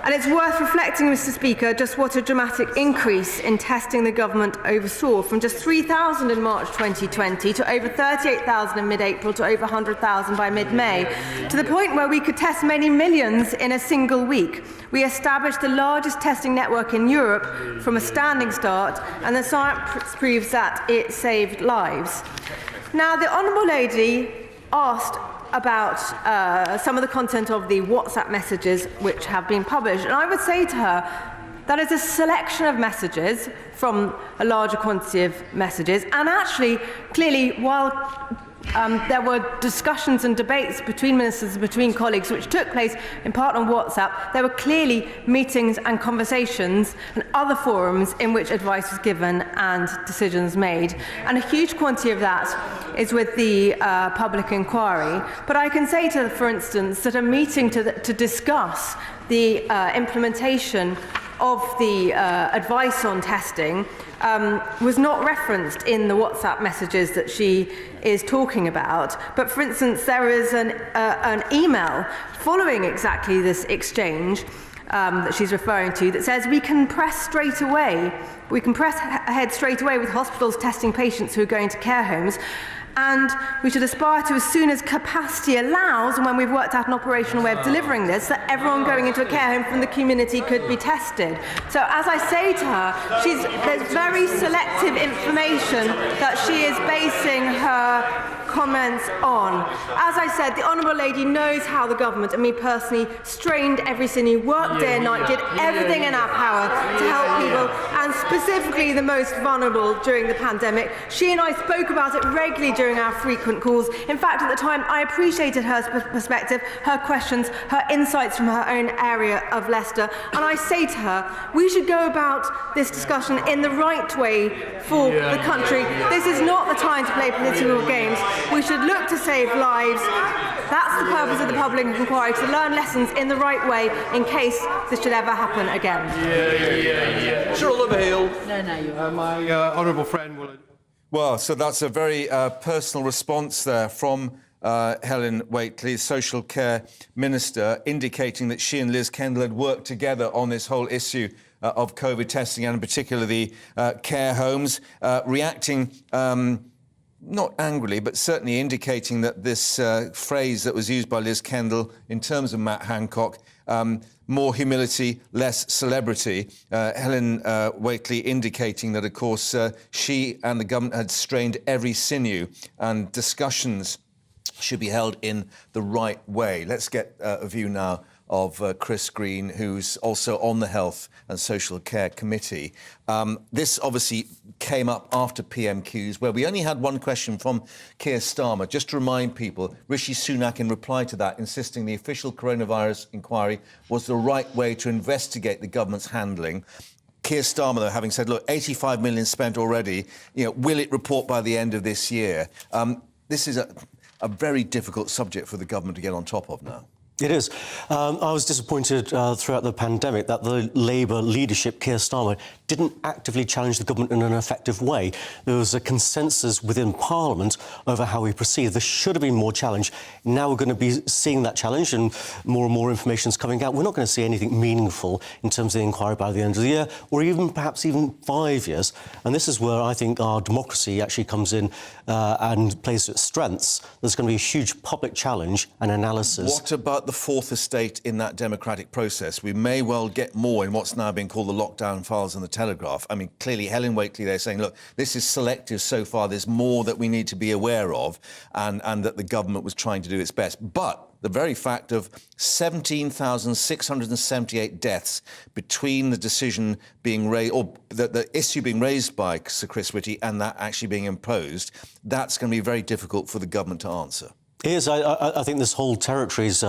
And it's worth reflecting, Mr. Speaker, just what a dramatic increase in testing the government oversaw, from just 3,000 in March 2020 to over 38,000 in mid-April to over 100,000 by mid-May, to the point where we could test many millions in a single week. We established the largest testing network in Europe from a standing start, and the science proves that it saved lives. Now, the Honourable Lady asked about some of the content of the WhatsApp messages which have been published. And I would say to her, that is a selection of messages from a larger quantity of messages. And actually, clearly, while there were discussions and debates between ministers and between colleagues which took place in part on WhatsApp, there were clearly meetings and conversations and other forums in which advice was given and decisions made. And a huge quantity of that is with the public inquiry. But I can say to her, for instance, that a meeting to discuss the implementation of the advice on testing was not referenced in the WhatsApp messages that she is talking about. But for instance, there is an email following exactly this exchange that she's referring to that says we can press ahead straight away with hospitals testing patients who are going to care homes. And we should aspire to, as soon as capacity allows, and when we've worked out an operational way of delivering this, that everyone going into a care home from the community could be tested. So as I say to her, there's very selective information that she is basing her comments on. As I said, the Honourable Lady knows how the government, and me personally, strained every single work day and night, did everything in our power to help people, and specifically the most vulnerable during the pandemic. She and I spoke about it regularly during our frequent calls. In fact, at the time, I appreciated her perspective, her questions, her insights from her own area of Leicester. And I say to her, we should go about this discussion in the right way for the country. This is not the time to play political games. We should look to save lives. That's the purpose of the public inquiry, to learn lessons in the right way in case this should ever happen again. Sir Oliver Hill. My honourable friend will... Well, so that's a very personal response there from Helen Whately, Social Care Minister, indicating that she and Liz Kendall had worked together on this whole issue of COVID testing, and in particular the care homes, reacting not angrily, but certainly indicating that this phrase that was used by Liz Kendall in terms of Matt Hancock, more humility, less celebrity. Helen Whately indicating that, of course, she and the government had strained every sinew, and discussions should be held in the right way. Let's get a view now of Chris Green, who's also on the Health and Social Care Committee. This obviously came up after PMQs, where we only had one question from Keir Starmer. Just to remind people, Rishi Sunak, in reply to that, insisting the official coronavirus inquiry was the right way to investigate the government's handling. Keir Starmer, though, having said, look, 85 million spent already, will it report by the end of this year? This is a very difficult subject for the government to get on top of now. It is. I was disappointed throughout the pandemic that the Labour leadership, Keir Starmer, didn't actively challenge the government in an effective way. There was a consensus within Parliament over how we proceed. There should have been more challenge. Now we're going to be seeing that challenge, and more information is coming out. We're not going to see anything meaningful in terms of the inquiry by the end of the year, or even perhaps even 5 years. And this is where I think our democracy actually comes in and plays its strengths. There's going to be a huge public challenge and analysis. What about the fourth estate in that democratic process? We may well get more in what's now being called the lockdown files and the Telegraph. I mean, clearly, Helen Waitley, they're saying, look, this is selective so far. There's more that we need to be aware of, and that the government was trying to do its best. But the very fact of 17,678 deaths between the decision being raised, or the issue being raised by Sir Chris Whitty and that actually being imposed, that's going to be very difficult for the government to answer. It is. I think this whole territory is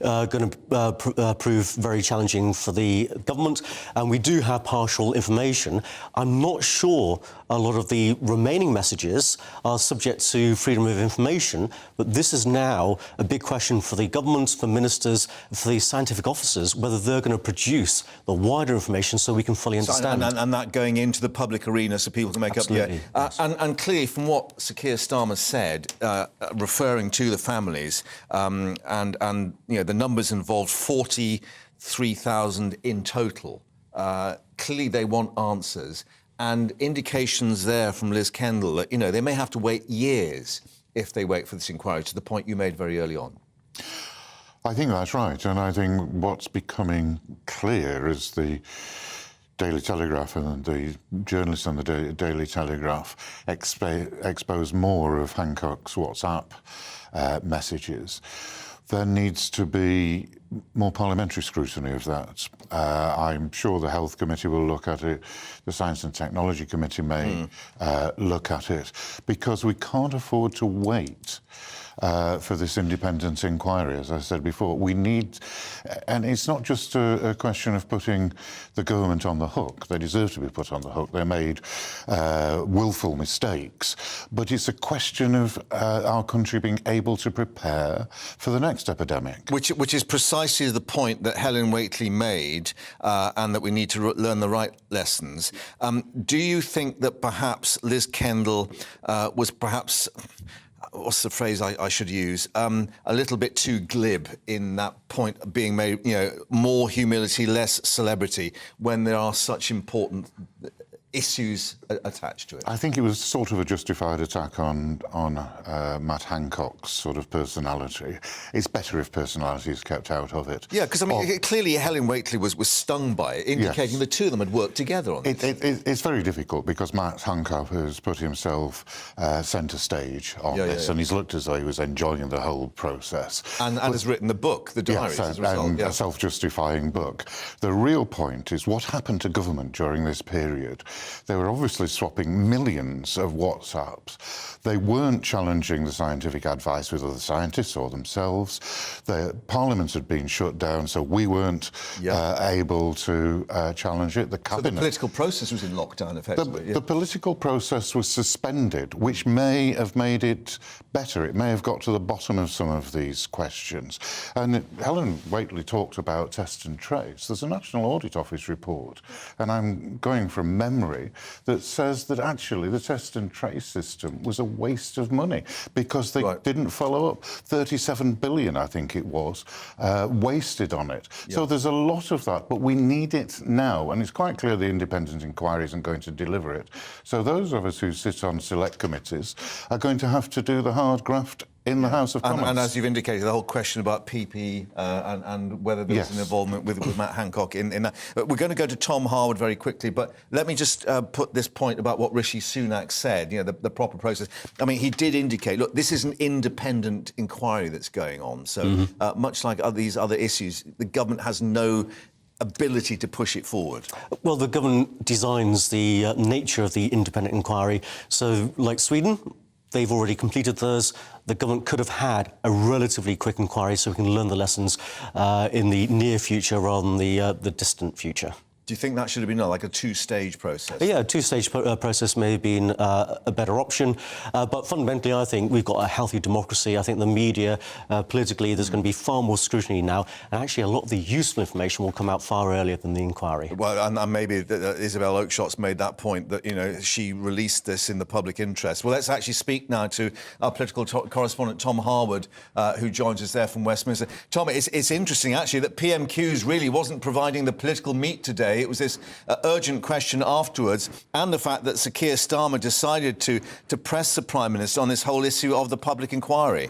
going to prove very challenging for the government, and we do have partial information. I'm not sure a lot of the remaining messages are subject to freedom of information, but this is now a big question for the government, for ministers, for the scientific officers, whether they're going to produce the wider information so we can fully understand. And that going into the public arena so people can make Absolutely. up... Yeah. And clearly, from what Sir Keir Starmer said, referring to the families, and you know, the numbers involved 43,000 in total. Clearly, they want answers. And indications there from Liz Kendall that, you know, they may have to wait years if they wait for this inquiry, to the point you made very early on. I think that's right, and I think what's becoming clear is the Daily Telegraph and the journalists on the Daily Telegraph expose more of Hancock's WhatsApp messages. There needs to be more parliamentary scrutiny of that. I'm sure the Health Committee will look at it. The Science and Technology Committee may look at it, because we can't afford to wait for this independent inquiry. As I said before, we need, and it's not just a question of putting the government on the hook. They deserve to be put on the hook. They made willful mistakes, but it's a question of our country being able to prepare for the next epidemic. Which is precisely the point that Helen Waitley made, and that we need to learn the right lessons. Do you think that perhaps Liz Kendall was perhaps... what's the phrase I should use? A little bit too glib in that point being made, you know, more humility, less celebrity, when there are such important issues attached to it? I think it was sort of a justified attack on Matt Hancock's sort of personality. It's better if personality is kept out of it. Yeah, because I mean, clearly Helen Waitley was stung by it, indicating Yes. the two of them had worked together on this. It's very difficult because Matt Hancock has put himself centre stage on this, and he's looked as though he was enjoying the whole process. And has written the book, the diaries, yes, as a result. and a self-justifying book. The real point is what happened to government during this period. They were obviously swapping millions of WhatsApps. They weren't challenging the scientific advice with other scientists or themselves. The Parliament had been shut down, so we weren't able to challenge it. The Cabinet... So the political process was in lockdown, effectively. The political process was suspended, which may have made it better. It may have got to the bottom of some of these questions. And Helen Waitley talked about test and trace. There's a National Audit Office report, and I'm going from memory, that says that actually the test and trace system was a waste of money because they didn't follow up. 37 billion, I think it was, wasted on it. So there's a lot of that, but we need it now, and it's quite clear the independent inquiry isn't going to deliver it. So those of us who sit on select committees are going to have to do the hard graft in the House of Commons. And as you've indicated, the whole question about PP and whether there's an involvement with Matt Hancock in that. We're going to go to Tom Harwood very quickly, but let me just put this point about what Rishi Sunak said, you know, the proper process. I mean, he did indicate, look, this is an independent inquiry that's going on, so much like these other issues, the government has no ability to push it forward. Well, the government designs the nature of the independent inquiry. So, like Sweden, they've already completed theirs. The government could have had a relatively quick inquiry so we can learn the lessons in the near future rather than the distant future. Do you think that should have been like a two-stage process? Yeah, a two-stage process may have been a better option. But fundamentally, I think we've got a healthy democracy. I think the media, politically, there's going to be far more scrutiny now. And actually, a lot of the useful information will come out far earlier than the inquiry. Well, and maybe Isabel Oakeshot's made that point that, you know, she released this in the public interest. Well, let's actually speak now to our political correspondent, Tom Harwood, who joins us there from Westminster. Tom, it's interesting, actually, that PMQs really wasn't providing the political meat today. It was this urgent question afterwards, and the fact that Sir Keir Starmer decided to press the Prime Minister on this whole issue of the public inquiry.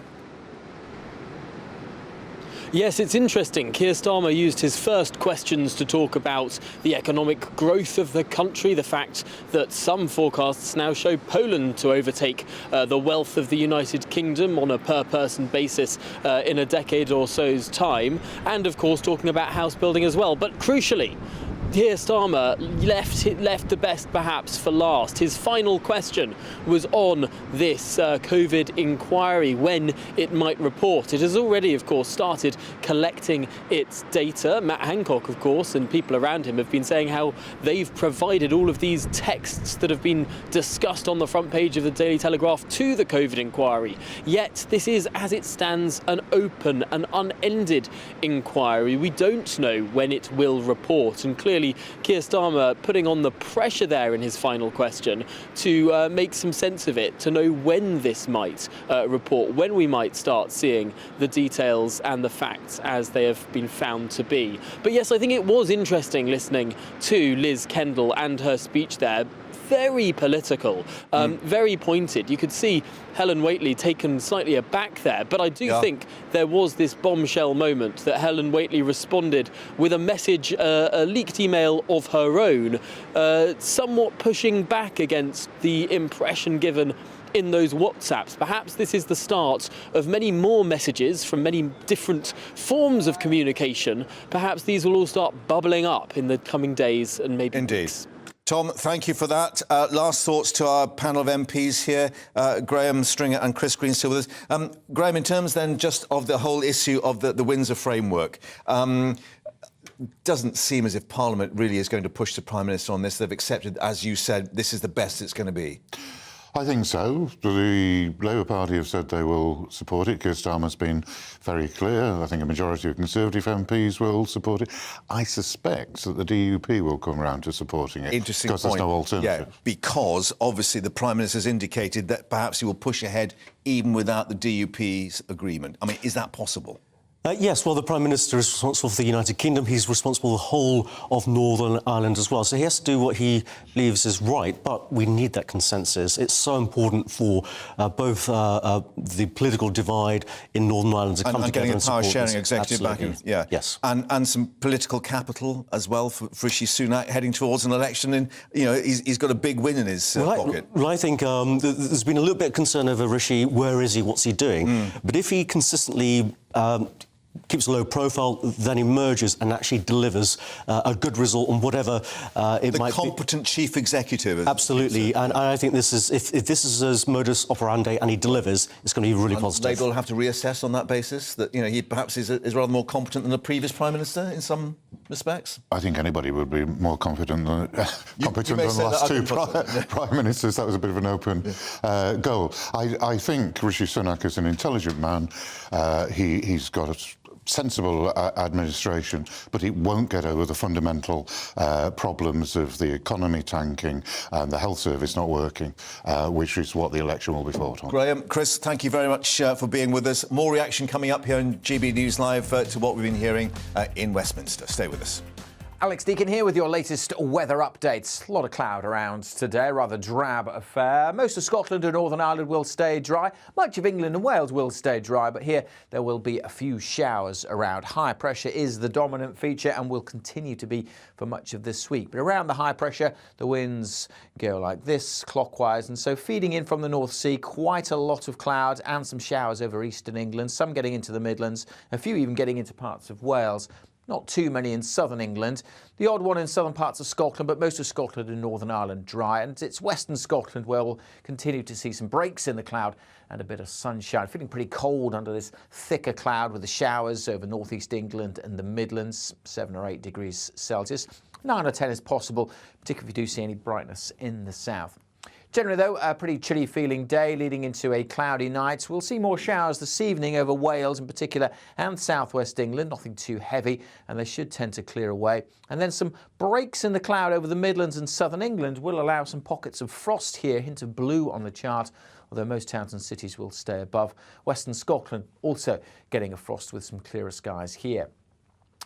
Yes, it's interesting. Keir Starmer used his first questions to talk about the economic growth of the country, the fact that some forecasts now show Poland to overtake the wealth of the United Kingdom on a per-person basis in a decade or so's time, and of course talking about house building as well. But crucially, Keir Starmer left the best perhaps for last. His final question was on this COVID inquiry, when it might report. It has already, of course, started collecting its data. Matt Hancock, of course, and people around him have been saying how they've provided all of these texts that have been discussed on the front page of the Daily Telegraph to the COVID inquiry. Yet this is, as it stands, an open and unended inquiry. We don't know when it will report, and clearly Keir Starmer putting on the pressure there in his final question to make some sense of it, to know when this might report, when we might start seeing the details and the facts as they have been found to be. But yes, I think it was interesting listening to Liz Kendall and her speech there. Very political, very pointed. You could see Helen Whately taken slightly aback there, but I do think there was this bombshell moment that Helen Whately responded with a message, a leaked email of her own, somewhat pushing back against the impression given in those WhatsApps. Perhaps this is the start of many more messages from many different forms of communication. Perhaps these will all start bubbling up in the coming days and maybe weeks. Tom, thank you for that. Last thoughts to our panel of MPs here, Graham Stringer and Chris Green still with us. Graham, in terms then just of the whole issue of the Windsor framework, doesn't seem as if Parliament really is going to push the Prime Minister on this. They've accepted, as you said, this is the best it's going to be. I think so. The Labour Party have said they will support it. Keir Starmer's been very clear. I think a majority of Conservative MPs will support it. I suspect that the DUP will come around to supporting it. Interesting because point. there's no alternative. Yeah, because obviously the Prime Minister's indicated that perhaps he will push ahead even without the DUP's agreement. I mean, is that possible? Yes, well, the Prime Minister is responsible for the United Kingdom. He's responsible for the whole of Northern Ireland as well. So he has to do what he believes is right, but we need that consensus. It's so important for both the political divide in Northern Ireland to come together getting a power-sharing this. executive back in. Yeah. Yes. And some political capital as well for Rishi Sunak heading towards an election. And, you know, he's got a big win in his pocket. Well, I think there's been a little bit of concern over Rishi. Where is he? What's he doing? But if he consistently keeps a low profile, then emerges and actually delivers a good result on whatever it might be. The competent chief executive. Absolutely, and I think this is, if this is his modus operandi and he delivers, it's going to be really positive. Labour will have to reassess on that basis, that, you know, he perhaps is rather more competent than the previous Prime Minister in some respects? I think anybody would be more confident than the last two Prime Ministers. That was a bit of an open goal. I think Rishi Sunak is an intelligent man. He's got a sensible administration, but it won't get over the fundamental problems of the economy tanking and the health service not working, which is what the election will be fought on. Graham, Chris, thank you very much for being with us. More reaction coming up here on GB News Live to what we've been hearing in Westminster. Stay with us. Alex Deakin here with your latest weather updates. A lot of cloud around today, rather drab affair. Most of Scotland and Northern Ireland will stay dry. Much of England and Wales will stay dry, but here there will be a few showers around. High pressure is the dominant feature and will continue to be for much of this week. But around the high pressure, the winds go like this, clockwise, and so feeding in from the North Sea, quite a lot of cloud and some showers over eastern England, some getting into the Midlands, a few even getting into parts of Wales. Not too many in southern England. The odd one in southern parts of Scotland, but most of Scotland and Northern Ireland dry. And it's western Scotland where we'll continue to see some breaks in the cloud and a bit of sunshine. Feeling pretty cold under this thicker cloud with the showers over northeast England and the Midlands, 7 or 8 degrees Celsius. 9 or 10 is possible, particularly if you do see any brightness in the south. Generally, though, a pretty chilly feeling day leading into a cloudy night. We'll see more showers this evening over Wales in particular and southwest England. Nothing too heavy, and they should tend to clear away. And then some breaks in the cloud over the Midlands and southern England will allow some pockets of frost here, hint of blue on the chart, although most towns and cities will stay above. Western Scotland also getting a frost with some clearer skies here.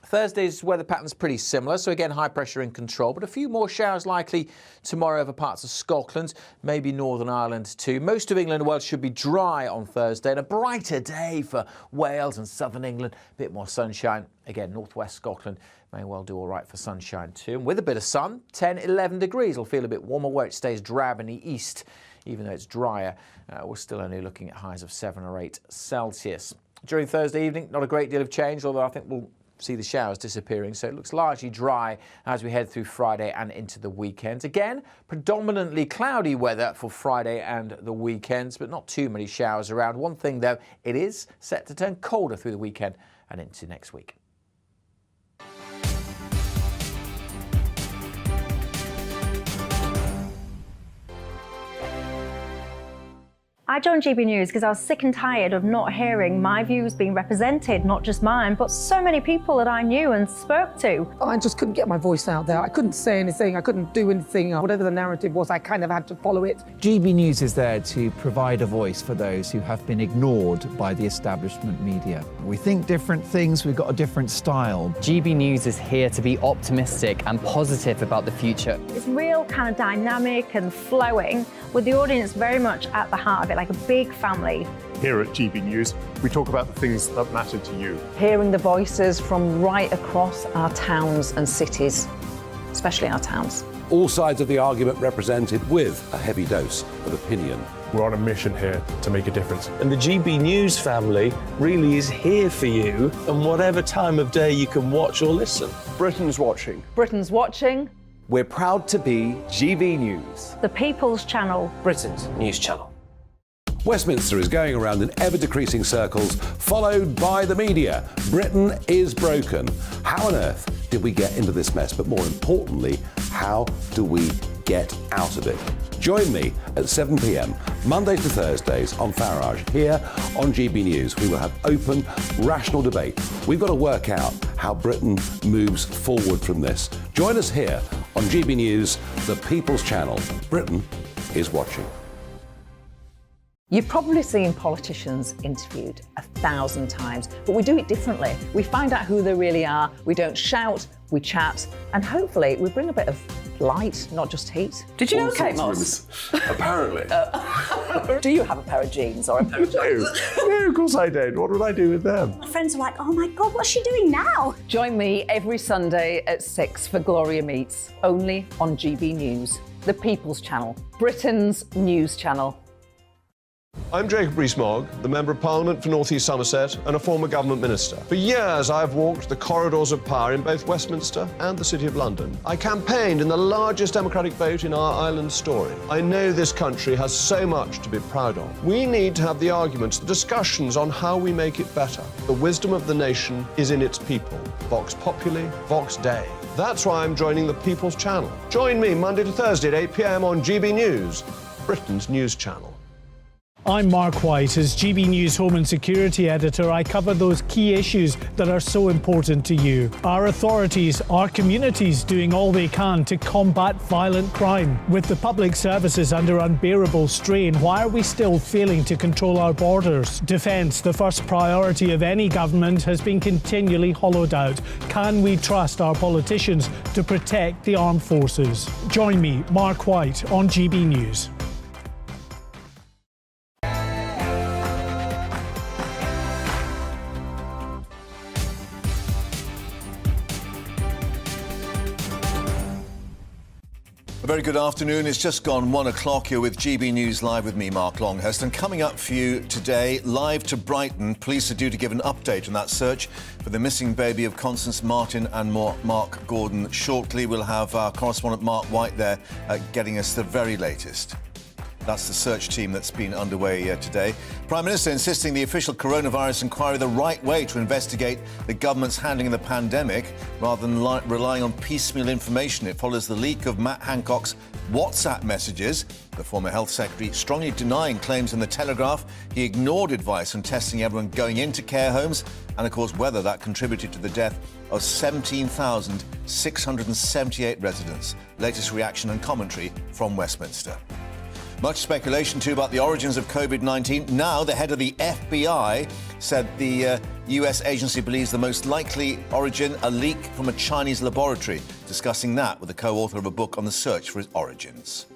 Thursday's weather pattern's pretty similar, so again, high pressure in control, but a few more showers likely tomorrow over parts of Scotland, maybe Northern Ireland too. Most of England and Wales should be dry on Thursday, and a brighter day for Wales and southern England. A bit more sunshine. Again, northwest Scotland may well do all right for sunshine too. And with a bit of sun, 10, 11 degrees. It'll feel a bit warmer where it stays drab in the east, even though it's drier. We're still only looking at highs of 7 or 8 Celsius. During Thursday evening, not a great deal of change, although I think we'll see the showers disappearing, so it looks largely dry as we head through Friday and into the weekend. Again, predominantly cloudy weather for Friday and the weekends, but not too many showers around. One thing though, it is set to turn colder through the weekend and into next week. I joined GB News because I was sick and tired of not hearing my views being represented, not just mine, but so many people that I knew and spoke to. I just couldn't get my voice out there. I couldn't say anything. I couldn't do anything. Whatever the narrative was, I kind of had to follow it. GB News is there to provide a voice for those who have been ignored by the establishment media. We think different things, we've got a different style. GB News is here to be optimistic and positive about the future. It's real kind of dynamic and flowing, with the audience very much at the heart of it, like a big family. Here at GB News, we talk about the things that matter to you. Hearing the voices from right across our towns and cities, especially our towns. All sides of the argument represented with a heavy dose of opinion. We're on a mission here to make a difference. And the GB News family really is here for you, and whatever time of day you can watch or listen. Britain's watching. Britain's watching. We're proud to be GB News. The People's Channel. Britain's news channel. Westminster is going around in ever-decreasing circles, followed by the media. Britain is broken. How on earth did we get into this mess? But more importantly, how do we get out of it? Join me at 7 p.m, Mondays to Thursdays on Farage, here on GB News. We will have open, rational debate. We've got to work out how Britain moves forward from this. Join us here on GB News, the People's Channel. Britain is watching. You've probably seen politicians interviewed 1,000 times, but we do it differently. We find out who they really are, we don't shout, we chat, and hopefully we bring a bit of light, not just heat. Did you know Kate Moss? Apparently. Do you have a pair of jeans or a pair of jeans? No, of course I don't. What would I do with them? My friends are like, oh my God, what's she doing now? Join me every Sunday at 6 for Gloria Meets, only on GB News, the People's Channel, Britain's news channel. I'm Jacob Rees-Mogg, the Member of Parliament for North East Somerset and a former government minister. For years I've walked the corridors of power in both Westminster and the City of London. I campaigned in the largest democratic vote in our island story. I know this country has so much to be proud of. We need to have the arguments, the discussions on how we make it better. The wisdom of the nation is in its people. Vox Populi, Vox Dei. That's why I'm joining the People's Channel. Join me Monday to Thursday at 8 p.m. on GB News, Britain's news channel. I'm Mark White. As GB News Home and Security Editor, I cover those key issues that are so important to you. Our authorities, our communities doing all they can to combat violent crime. With the public services under unbearable strain, why are we still failing to control our borders? Defence, the first priority of any government, has been continually hollowed out. Can we trust our politicians to protect the armed forces? Join me, Mark White, on GB News. A very good afternoon. It's just gone 1 o'clock. You're with GB News Live with me, Mark Longhurst. And coming up for you today, live to Brighton, police are due to give an update on that search for the missing baby of Constance Martin and Mark Gordon shortly. We'll have our correspondent Mark White there getting us the very latest. That's the search team that's been underway today. Prime Minister insisting the official coronavirus inquiry the right way to investigate the government's handling of the pandemic rather than relying on piecemeal information. It follows the leak of Matt Hancock's WhatsApp messages. The former Health Secretary strongly denying claims in the Telegraph. He ignored advice on testing everyone going into care homes and, of course, whether that contributed to the death of 17,678 residents. Latest reaction and commentary from Westminster. Much speculation too about the origins of COVID-19. Now the head of the FBI said the US agency believes the most likely origin a leak from a Chinese laboratory. Discussing that with the co-author of a book on the search for its origins.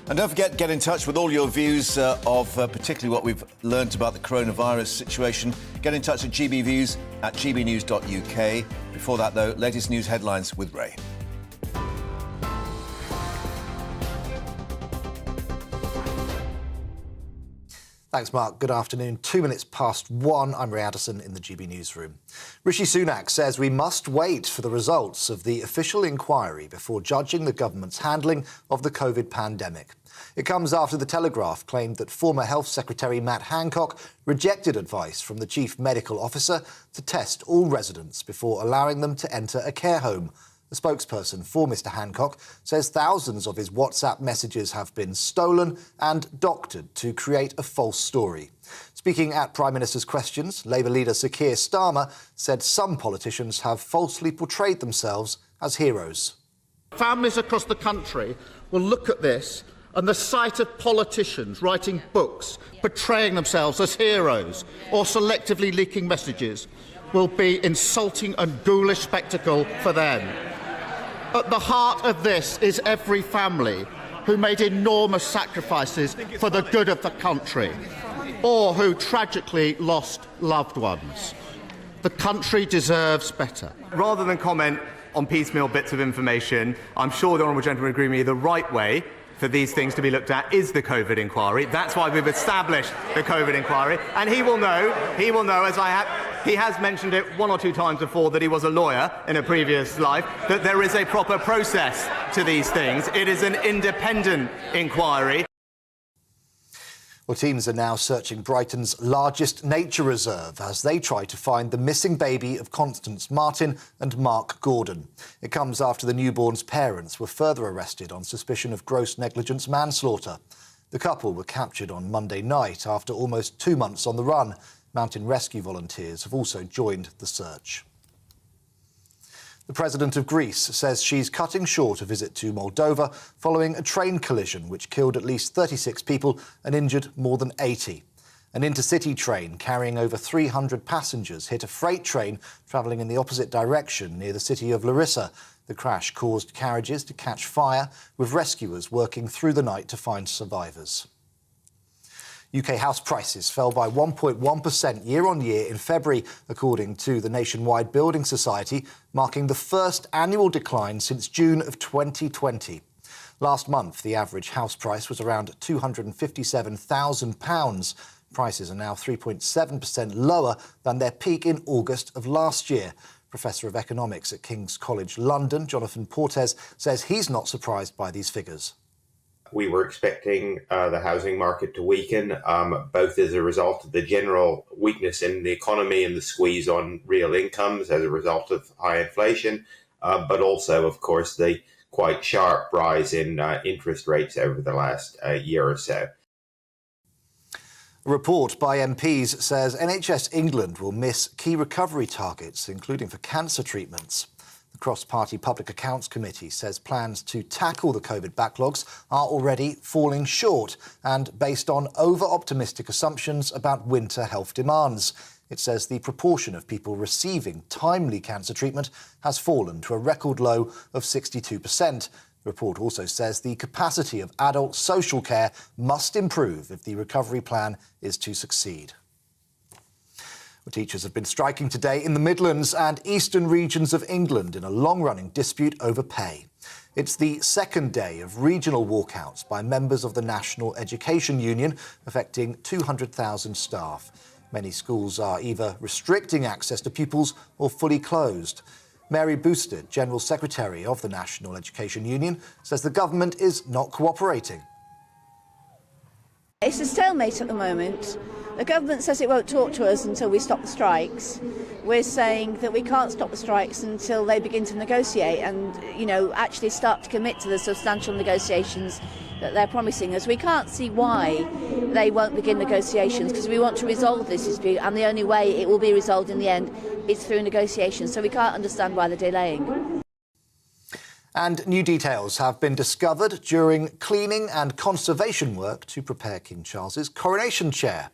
And don't forget, get in touch with all your views of particularly what we've learnt about the coronavirus situation. Get in touch at GBViews at gbnews.uk. Before that, though, latest news headlines with Ray. Thanks, Mark. Good afternoon. 2 minutes past 1. I'm Ray Addison in the GB Newsroom. Rishi Sunak says we must wait for the results of the official inquiry before judging the government's handling of the COVID pandemic. It comes after the Telegraph claimed that former Health Secretary Matt Hancock rejected advice from the Chief Medical Officer to test all residents before allowing them to enter a care home. The spokesperson for Mr Hancock says thousands of his WhatsApp messages have been stolen and doctored to create a false story. Speaking at Prime Minister's questions, Labour leader Sir Keir Starmer said some politicians have falsely portrayed themselves as heroes. Families across the country will look at this, and the sight of politicians writing books, portraying themselves as heroes or selectively leaking messages will be insulting and ghoulish spectacle for them. At the heart of this is every family who made enormous sacrifices for the good of the country, or who tragically lost loved ones. The country deserves better. Rather than comment on piecemeal bits of information, I'm sure the Honourable Gentleman agrees with me, the right way for these things to be looked at is the COVID inquiry. That's why we've established the COVID inquiry. And he will know, he has mentioned it 1 or 2 times before that he was a lawyer in a previous life, that there is a proper process to these things. It is an independent inquiry. Well, teams are now searching Brighton's largest nature reserve as they try to find the missing baby of Constance Martin and Mark Gordon. It comes after the newborn's parents were further arrested on suspicion of gross negligence manslaughter. The couple were captured on Monday night after almost 2 months on the run. Mountain rescue volunteers have also joined the search. The President of Greece says she's cutting short a visit to Moldova following a train collision which killed at least 36 people and injured more than 80. An intercity train carrying over 300 passengers hit a freight train travelling in the opposite direction near the city of Larissa. The crash caused carriages to catch fire, with rescuers working through the night to find survivors. UK house prices fell by 1.1% year-on-year in February, according to the Nationwide Building Society, marking the first annual decline since June of 2020. Last month, the average house price was around £257,000. Prices are now 3.7% lower than their peak in August of last year. Professor of Economics at King's College London, Jonathan Portes, says he's not surprised by these figures. We were expecting the housing market to weaken, both as a result of the general weakness in the economy and the squeeze on real incomes as a result of high inflation, but also, of course, the quite sharp rise in interest rates over the last year or so. A report by MPs says NHS England will miss key recovery targets, including for cancer treatments. The Cross-Party Public Accounts Committee says plans to tackle the COVID backlogs are already falling short and based on over-optimistic assumptions about winter health demands. It says the proportion of people receiving timely cancer treatment has fallen to a record low of 62%. The report also says the capacity of adult social care must improve if the recovery plan is to succeed. Teachers have been striking today in the Midlands and eastern regions of England in a long-running dispute over pay. It's the second day of regional walkouts by members of the National Education Union, affecting 200,000 staff. Many schools are either restricting access to pupils or fully closed. Mary Boosted, General Secretary of the National Education Union, says the government is not cooperating. It's a stalemate at the moment. The government says it won't talk to us until we stop the strikes. We're saying that we can't stop the strikes until they begin to negotiate and, actually start to commit to the substantial negotiations that they're promising us. We can't see why they won't begin negotiations, because we want to resolve this dispute, and the only way it will be resolved in the end is through negotiations. So we can't understand why they're delaying. And new details have been discovered during cleaning and conservation work to prepare King Charles's coronation chair.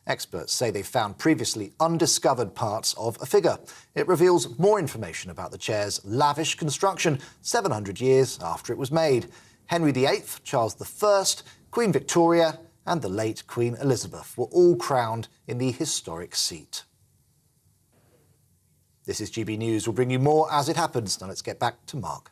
Experts say they found previously undiscovered parts of a figure. It reveals more information about the chair's lavish construction 700 years after it was made. Henry VIII, Charles I, Queen Victoria and the late Queen Elizabeth were all crowned in the historic seat. This is GB News. We'll bring you more as it happens. Now let's get back to Mark.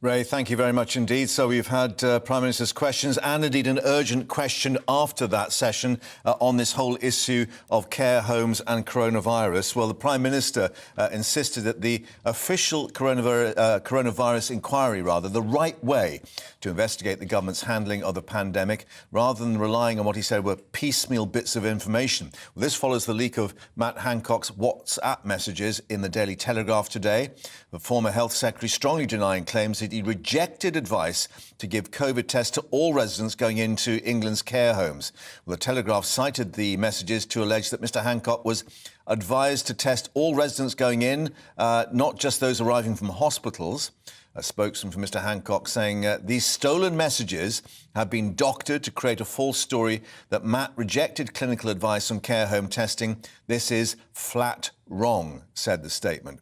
Ray, thank you very much indeed. So we've had Prime Minister's questions and indeed an urgent question after that session on this whole issue of care homes and coronavirus. Well, the Prime Minister insisted that the official coronavirus inquiry, the right way to investigate the government's handling of the pandemic, rather than relying on what he said were piecemeal bits of information. Well, this follows the leak of Matt Hancock's WhatsApp messages in the Daily Telegraph today. The former Health Secretary strongly denying claims that he rejected advice to give COVID tests to all residents going into England's care homes. Well, the Telegraph cited the messages to allege that Mr Hancock was advised to test all residents going in, not just those arriving from hospitals. A spokesman for Mr Hancock saying these stolen messages have been doctored to create a false story that Matt rejected clinical advice on care home testing. This is flat wrong, said the statement.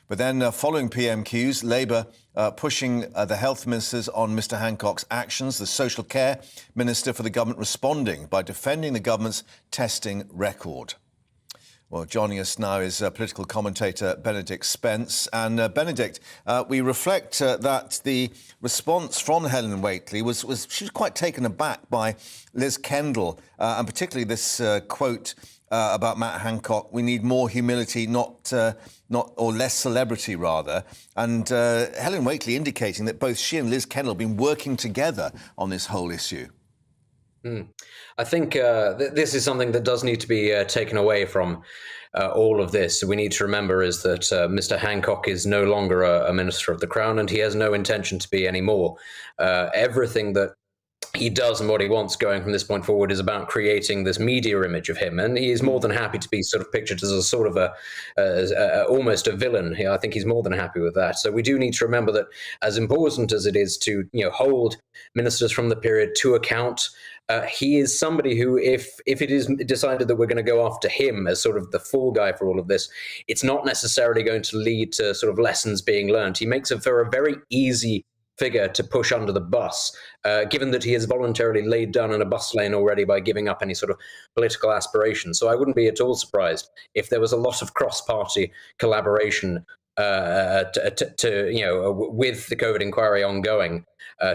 But then following PMQs, Labour pushing the health ministers on Mr Hancock's actions, the social care minister for the government responding by defending the government's testing record. Well, joining us now is political commentator Benedict Spence. And Benedict, we reflect that the response from Helen Whately was she was quite taken aback by Liz Kendall, and particularly this quote about Matt Hancock: "We need more humility, not or less celebrity, rather." And Helen Whately indicating that both she and Liz Kendall have been working together on this whole issue. I think this is something that does need to be taken away from all of this. We need to remember is that Mr Hancock is no longer a Minister of the Crown, and he has no intention to be anymore. Everything that he does and what he wants going from this point forward is about creating this media image of him, and he is more than happy to be sort of pictured as a sort of almost a villain. I think he's more than happy with that. So we do need to remember that, as important as it is to hold ministers from the period to account, he is somebody who, if it is decided that we're going to go after him as sort of the fall guy for all of this, it's not necessarily going to lead to sort of lessons being learned. He makes it for a very easy figure to push under the bus, given that he has voluntarily laid down in a bus lane already by giving up any sort of political aspirations. So I wouldn't be at all surprised if there was a lot of cross-party collaboration with the COVID inquiry ongoing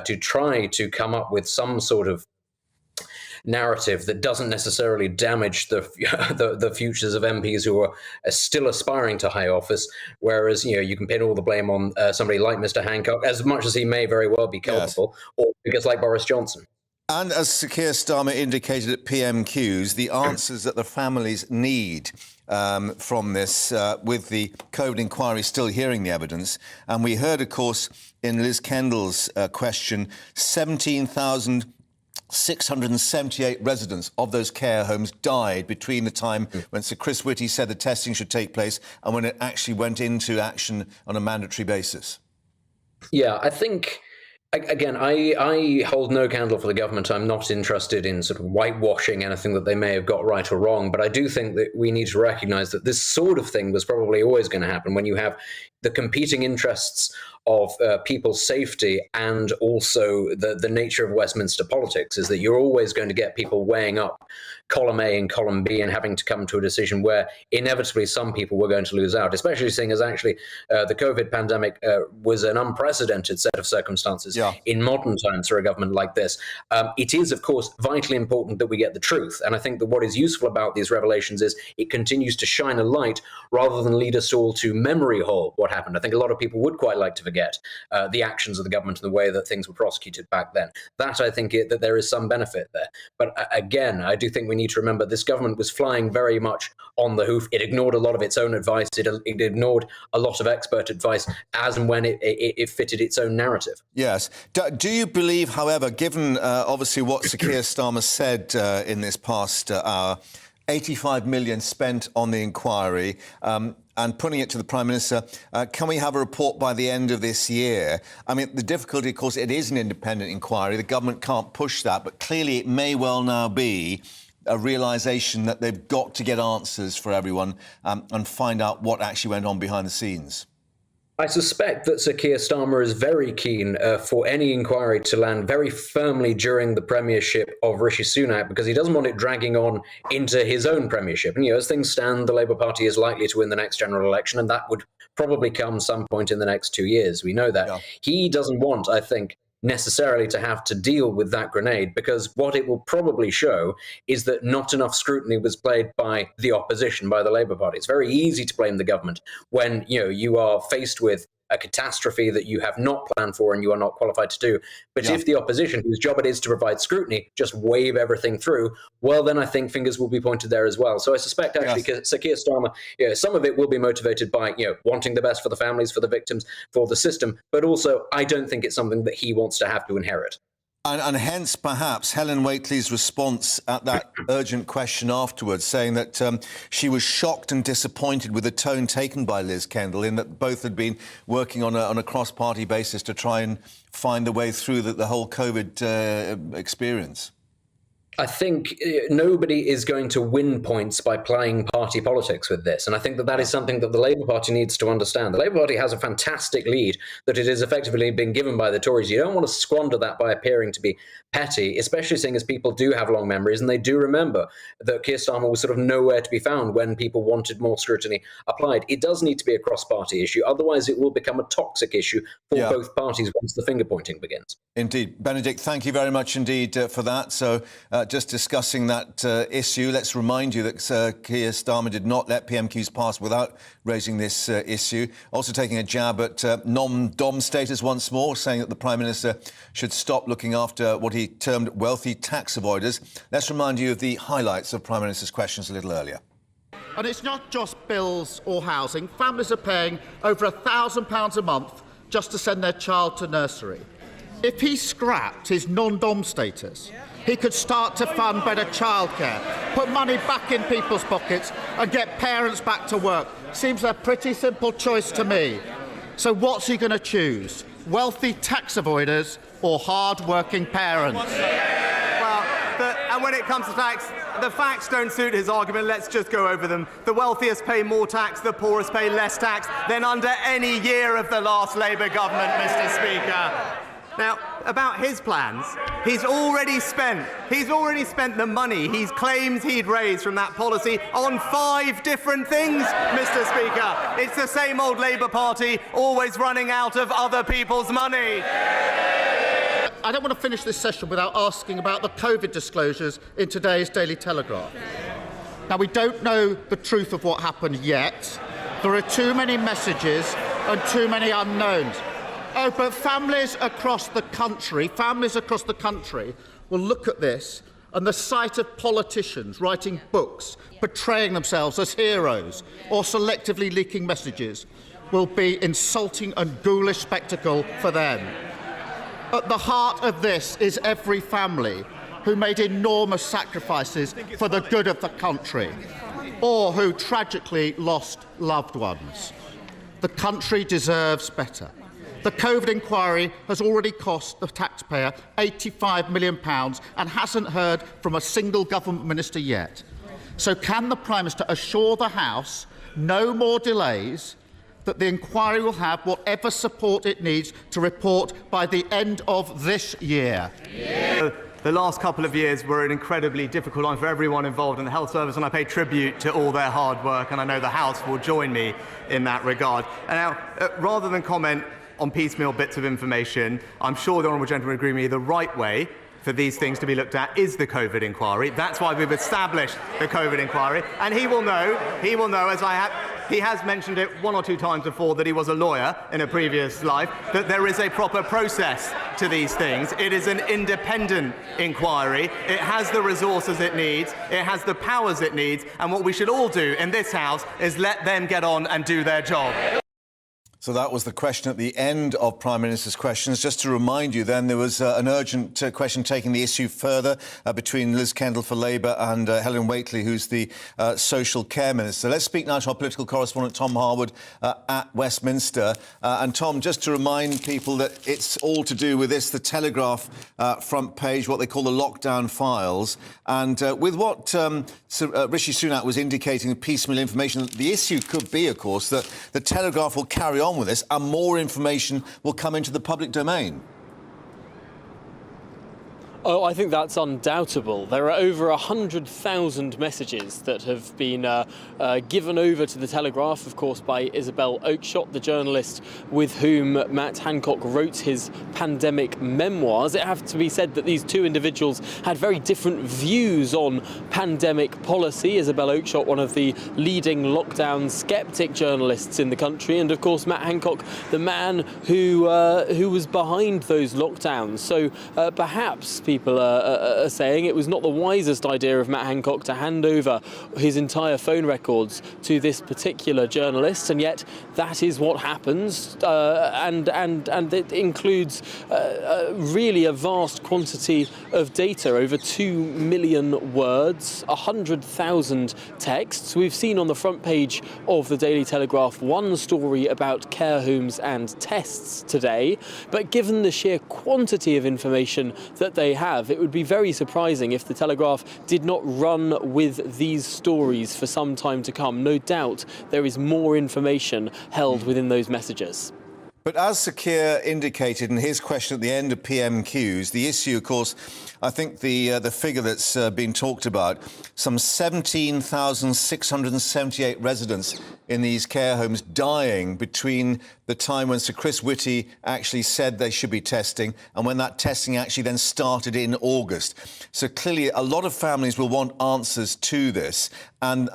to try to come up with some sort of narrative that doesn't necessarily damage the futures of MPs who are still aspiring to high office, whereas you can pin all the blame on somebody like Mr Hancock, as much as he may very well be culpable, or because like Boris Johnson. And as Sir Keir Starmer indicated at PMQs, the answers that the families need from this, with the COVID inquiry still hearing the evidence. And we heard, of course, in Liz Kendall's question, 17,678 residents of those care homes died between the time when Sir Chris Whitty said the testing should take place and when it actually went into action on a mandatory basis. Yeah, I think, again, I hold no candle for the government. I'm not interested in sort of whitewashing anything that they may have got right or wrong, but I do think that we need to recognise that this sort of thing was probably always going to happen when you have the competing interests of people's safety and also the nature of Westminster politics, is that you're always going to get people weighing up column A and column B and having to come to a decision where inevitably some people were going to lose out, especially seeing as actually the COVID pandemic was an unprecedented set of circumstances in modern times for a government like this. It is, of course, vitally important that we get the truth. And I think that what is useful about these revelations is it continues to shine a light rather than lead us all to memory hole what happened. I think a lot of people would quite like to forget the actions of the government and the way that things were prosecuted back then. That I think that there is some benefit there. But again, I do think we need to remember this government was flying very much on the hoof. It ignored a lot of its own advice. It ignored a lot of expert advice as and when it fitted its own narrative. Yes. Yes. Do you believe, however, given obviously what Sir Keir Starmer said in this past hour, 85 million spent on the inquiry and putting it to the Prime Minister, can we have a report by the end of this year? I mean, the difficulty, of course, it is an independent inquiry. The government can't push that, but clearly it may well now be a realisation that they've got to get answers for everyone and find out what actually went on behind the scenes. I suspect that Sir Keir Starmer is very keen for any inquiry to land very firmly during the premiership of Rishi Sunak, because he doesn't want it dragging on into his own premiership. And, as things stand, the Labour Party is likely to win the next general election, and that would probably come some point in the next 2 years. We know that. Yeah. He doesn't want, I think, necessarily to have to deal with that grenade, because what it will probably show is that not enough scrutiny was played by the opposition, by the Labour Party. It's very easy to blame the government when you are faced with a catastrophe that you have not planned for and you are not qualified to do. But if the opposition, whose job it is to provide scrutiny, just wave everything through, well, then I think fingers will be pointed there as well. So I suspect actually Sir Keir Starmer, some of it will be motivated by wanting the best for the families, for the victims, for the system. But also, I don't think it's something that he wants to have to inherit. And hence, perhaps, Helen Whately's response at that urgent question afterwards, saying that she was shocked and disappointed with the tone taken by Liz Kendall, in that both had been working on a cross-party basis to try and find the way through the whole COVID experience. I think nobody is going to win points by playing party politics with this. And I think that is something that the Labour Party needs to understand. The Labour Party has a fantastic lead that it is effectively being given by the Tories. You don't want to squander that by appearing to be petty, especially seeing as people do have long memories and they do remember that Keir Starmer was sort of nowhere to be found when people wanted more scrutiny applied. It does need to be a cross-party issue. Otherwise, it will become a toxic issue for both parties once the finger-pointing begins. Indeed. Benedict, thank you very much indeed for that. So just discussing that issue, let's remind you that Keir Starmer did not let PMQs pass without raising this issue. Also taking a jab at non-dom status once more, saying that the Prime Minister should stop looking after what he termed wealthy tax avoiders. Let's remind you of the highlights of Prime Minister's questions a little earlier. And it's not just bills or housing. Families are paying over £1,000 a month just to send their child to nursery. If he scrapped his non-dom status, he could start to fund better childcare, put money back in people's pockets and get parents back to work. Seems a pretty simple choice to me. So what's he going to choose? Wealthy tax avoiders or hard-working parents? And when it comes to tax, the facts don't suit his argument. Let's just go over them. The wealthiest pay more tax, the poorest pay less tax than under any year of the last Labour government, Mr. Speaker. Now, about his plans, he's already spent the money he claims he'd raised from that policy on 5 different things, Mr. Speaker. It's the same old Labour Party, always running out of other people's money. I don't want to finish this session without asking about the COVID disclosures in today's Daily Telegraph. Now, we don't know the truth of what happened yet. There are too many messages and too many unknowns. Oh, but families across the country will look at this, and the sight of politicians writing books, portraying themselves as heroes or selectively leaking messages will be insulting and ghoulish spectacle for them. At the heart of this is every family who made enormous sacrifices for the good of the country, or who tragically lost loved ones. The country deserves better. The COVID inquiry has already cost the taxpayer £85 million and hasn't heard from a single government minister yet. So can the Prime Minister assure the House no more delays, that the inquiry will have whatever support it needs to report by the end of this year? The last couple of years were an incredibly difficult time for everyone involved in the health service, and I pay tribute to all their hard work, and I know the House will join me in that regard. And now, rather than comment on piecemeal bits of information, I'm sure the honourable gentleman would agree with me the right way for these things to be looked at is the COVID inquiry. That's why we've established the COVID inquiry, and he will know, as he has mentioned it 1 or 2 times before, that he was a lawyer in a previous life, that there is a proper process to these things. It is an independent inquiry. It has the resources it needs. It has the powers it needs. And what we should all do in this House is let them get on and do their job. So that was the question at the end of Prime Minister's questions. Just to remind you, then, there was an urgent question taking the issue further between Liz Kendall for Labour and Helen Whately, who's the Social Care Minister. Let's speak now to our political correspondent, Tom Harwood, at Westminster. And, Tom, just to remind people that it's all to do with this, the Telegraph front page, what they call the lockdown files. And with what Rishi Sunak was indicating, piecemeal information, the issue could be, of course, that the Telegraph will carry on with this and more information will come into the public domain. Oh, I think that's undoubtable. There are over 100,000 messages that have been given over to the Telegraph, of course, by Isabel Oakeshott, the journalist with whom Matt Hancock wrote his pandemic memoirs. It has to be said that these two individuals had very different views on pandemic policy. Isabel Oakeshott, one of the leading lockdown skeptic journalists in the country, and of course Matt Hancock, the man who was behind those lockdowns. So perhaps people are saying it was not the wisest idea of Matt Hancock to hand over his entire phone records to this particular journalist, and yet that is what happens, and it includes really a vast quantity of data, over 2 million words, 100,000 texts. We've seen on the front page of the Daily Telegraph one story about care homes and tests today, but given the sheer quantity of information that they have, it would be very surprising if the Telegraph did not run with these stories for some time to come. No doubt there is more information held within those messages. But as Sakir indicated in his question at the end of PMQs, the issue, of course, I think the figure that's been talked about, some 17,678 residents in these care homes dying between the time when Sir Chris Whitty actually said they should be testing and when that testing actually then started in August. So clearly a lot of families will want answers to this. And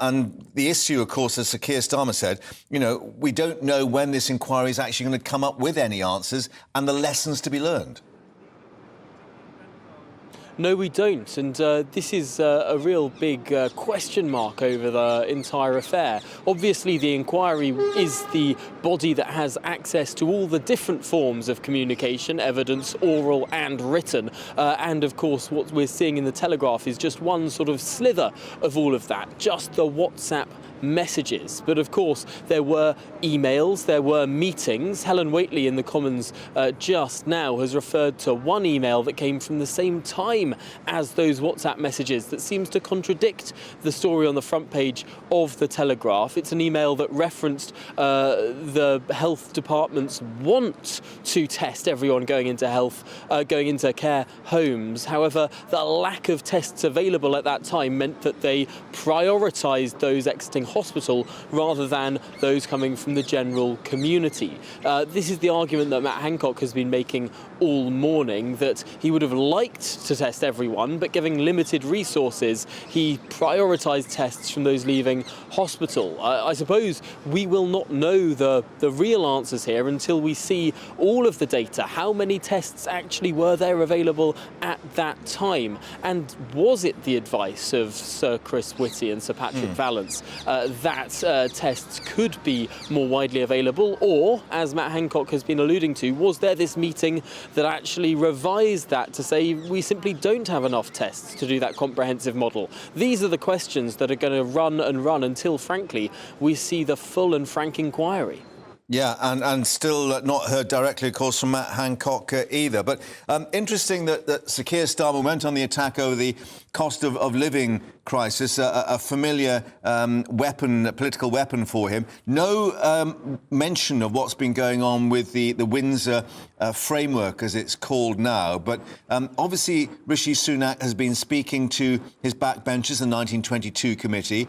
the issue, of course, as Sir Keir Starmer said, you know, we don't know when this inquiry is actually going to come up with any answers and the lessons to be learned. No, we don't, and this is a real big question mark over the entire affair. Obviously, the inquiry is the body that has access to all the different forms of communication, evidence, oral and written, and of course what we're seeing in the Telegraph is just one sort of slither of all of that, just the WhatsApp messages. But of course there were emails, there were meetings. Helen Whately in the Commons just now has referred to one email that came from the same time as those WhatsApp messages that seems to contradict the story on the front page of the Telegraph. It's an email that referenced the health department's want to test everyone going into care homes. However, the lack of tests available at that time meant that they prioritised those exiting hospital rather than those coming from the general community. This is the argument that Matt Hancock has been making all morning, that he would have liked to test everyone, but given limited resources, he prioritised tests from those leaving hospital. I suppose we will not know the real answers here until we see all of the data. How many tests actually were there available at that time? And was it the advice of Sir Chris Whitty and Sir Patrick Vallance that tests could be more widely available? Or, as Matt Hancock has been alluding to, was there this meeting that actually revised that to say we simply don't have enough tests to do that comprehensive model? These are the questions that are going to run and run until, frankly, we see the full and frank inquiry. Yeah, and still not heard directly, of course, from Matt Hancock either. But interesting that Sir Keir Starmer went on the attack over the cost of living crisis, a familiar political weapon for him. No mention of what's been going on with the Windsor framework, as it's called now. But obviously, Rishi Sunak has been speaking to his backbenchers, the 1922 committee.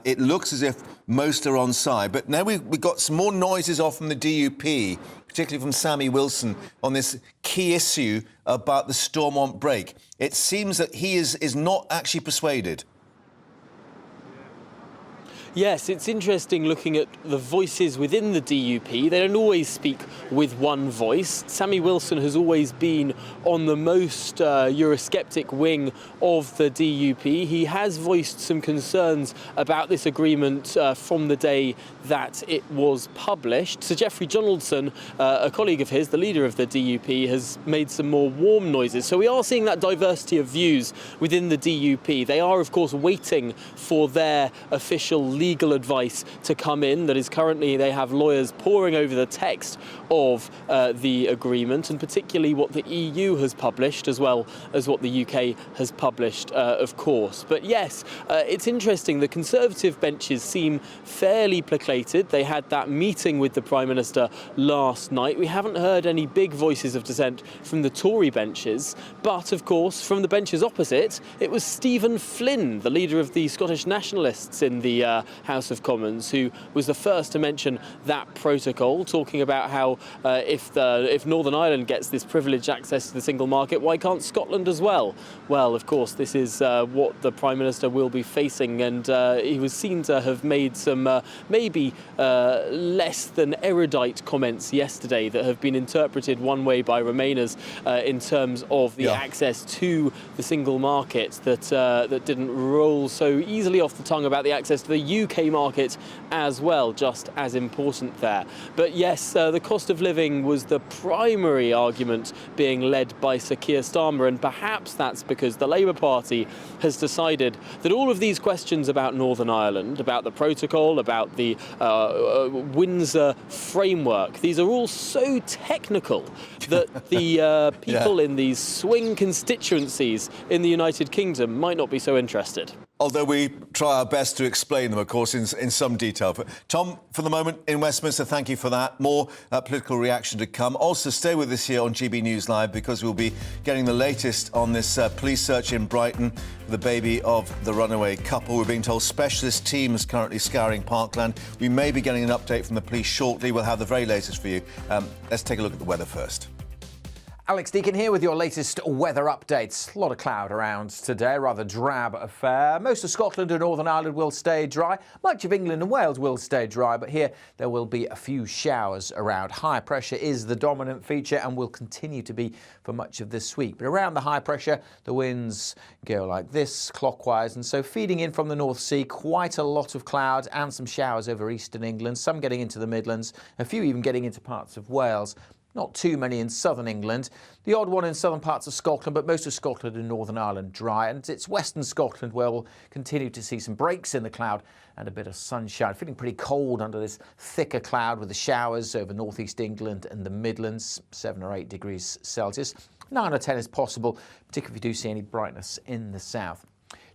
It looks as if most are on side. But now we've got some more noises off from the DUP, particularly from Sammy Wilson, on this key issue about the Stormont break. It seems that he is not actually persuaded. Yes, it's interesting looking at the voices within the DUP. They don't always speak with one voice. Sammy Wilson has always been on the most Eurosceptic wing of the DUP. He has voiced some concerns about this agreement from the day that it was published. Sir Geoffrey Donaldson, a colleague of his, the leader of the DUP, has made some more warm noises. So we are seeing that diversity of views within the DUP. They are, of course, waiting for their official legal advice to come in. That is currently, they have lawyers poring over the text of the agreement, and particularly what the EU has published, as well as what the UK has published, of course. But yes, it's interesting. The Conservative benches seem fairly placated. They had that meeting with the Prime Minister last night. We haven't heard any big voices of dissent from the Tory benches, but of course, from the benches opposite, it was Stephen Flynn, the leader of the Scottish Nationalists in the House of Commons, who was the first to mention that protocol, talking about how if Northern Ireland gets this privileged access to the single market, why can't Scotland as well? Well, of course, this is what the Prime Minister will be facing, and he was seen to have made some maybe less than erudite comments yesterday that have been interpreted one way by Remainers in terms of the access to the single market that didn't roll so easily off the tongue about the access to the UK market as well, just as important there. But yes, the cost of living was the primary argument being led by Sir Keir Starmer, and perhaps that's because the Labour Party has decided that all of these questions about Northern Ireland, about the protocol, about the Windsor framework, these are all so technical that the people in these swing constituencies in the United Kingdom might not be so interested. Although we try our best to explain them, of course, in some detail. But Tom, for the moment in Westminster, thank you for that. More political reaction to come. Also, stay with us here on GB News Live, because we'll be getting the latest on this police search in Brighton for the baby of the runaway couple. We're being told specialist teams currently scouring Parkland. We may be getting an update from the police shortly. We'll have the very latest for you. Let's take a look at the weather first. Alex Deakin here with your latest weather updates. A lot of cloud around today, rather drab affair. Most of Scotland and Northern Ireland will stay dry. Much of England and Wales will stay dry, but here there will be a few showers around. High pressure is the dominant feature and will continue to be for much of this week. But around the high pressure, the winds go like this, clockwise, and so feeding in from the North Sea, quite a lot of cloud and some showers over eastern England, some getting into the Midlands, a few even getting into parts of Wales. Not too many in southern England. The odd one in southern parts of Scotland, but most of Scotland and Northern Ireland dry. And it's western Scotland where we'll continue to see some breaks in the cloud and a bit of sunshine. Feeling pretty cold under this thicker cloud with the showers over northeast England and the Midlands, 7 or 8 degrees Celsius. 9 or 10 is possible, particularly if you do see any brightness in the south.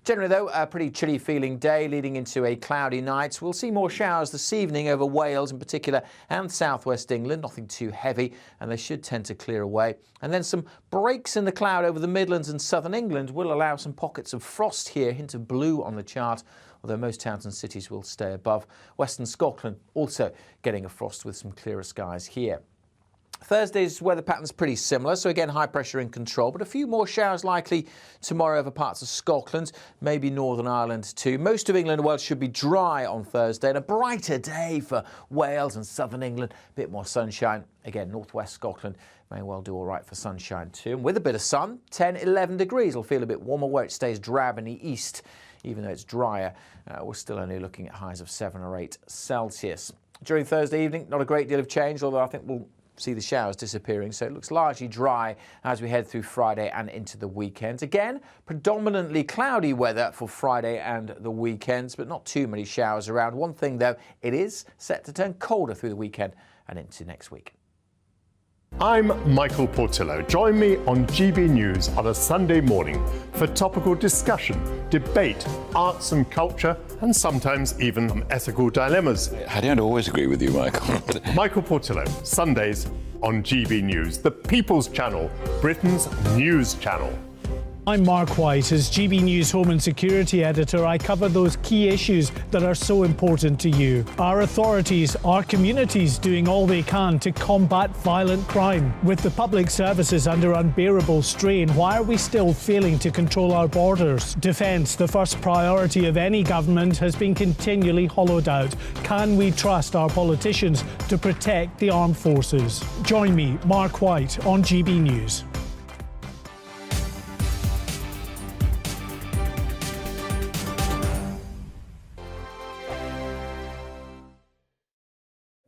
Generally, though, a pretty chilly feeling day leading into a cloudy night. We'll see more showers this evening over Wales in particular and southwest England. Nothing too heavy, and they should tend to clear away. And then some breaks in the cloud over the Midlands and southern England will allow some pockets of frost here, hint of blue on the chart, although most towns and cities will stay above. Western Scotland also getting a frost with some clearer skies here. Thursday's weather pattern's pretty similar, so again high pressure in control, but a few more showers likely tomorrow over parts of Scotland, maybe Northern Ireland too. Most of England and Wales should be dry on Thursday, and a brighter day for Wales and southern England. A bit more sunshine. Again, northwest Scotland may well do all right for sunshine too. And with a bit of sun, 10, 11 degrees. It'll feel a bit warmer where it stays drab in the east, even though it's drier. We're still only looking at highs of 7 or 8 Celsius. During Thursday evening, not a great deal of change, although I think we'll see the showers disappearing, so it looks largely dry as we head through Friday and into the weekend. Again, predominantly cloudy weather for Friday and the weekends, but not too many showers around. One thing though, it is set to turn colder through the weekend and into next week. I'm Michael Portillo. Join me on GB News on a Sunday morning for topical discussion, debate, arts and culture, and sometimes even ethical dilemmas. I don't always agree with you, Michael. Michael Portillo, Sundays on GB News, the People's Channel, Britain's news channel. I'm Mark White. As GB News Home and Security Editor, I cover those key issues that are so important to you. Our authorities, our communities doing all they can to combat violent crime. With the public services under unbearable strain, why are we still failing to control our borders? Defence, the first priority of any government, has been continually hollowed out. Can we trust our politicians to protect the armed forces? Join me, Mark White, on GB News.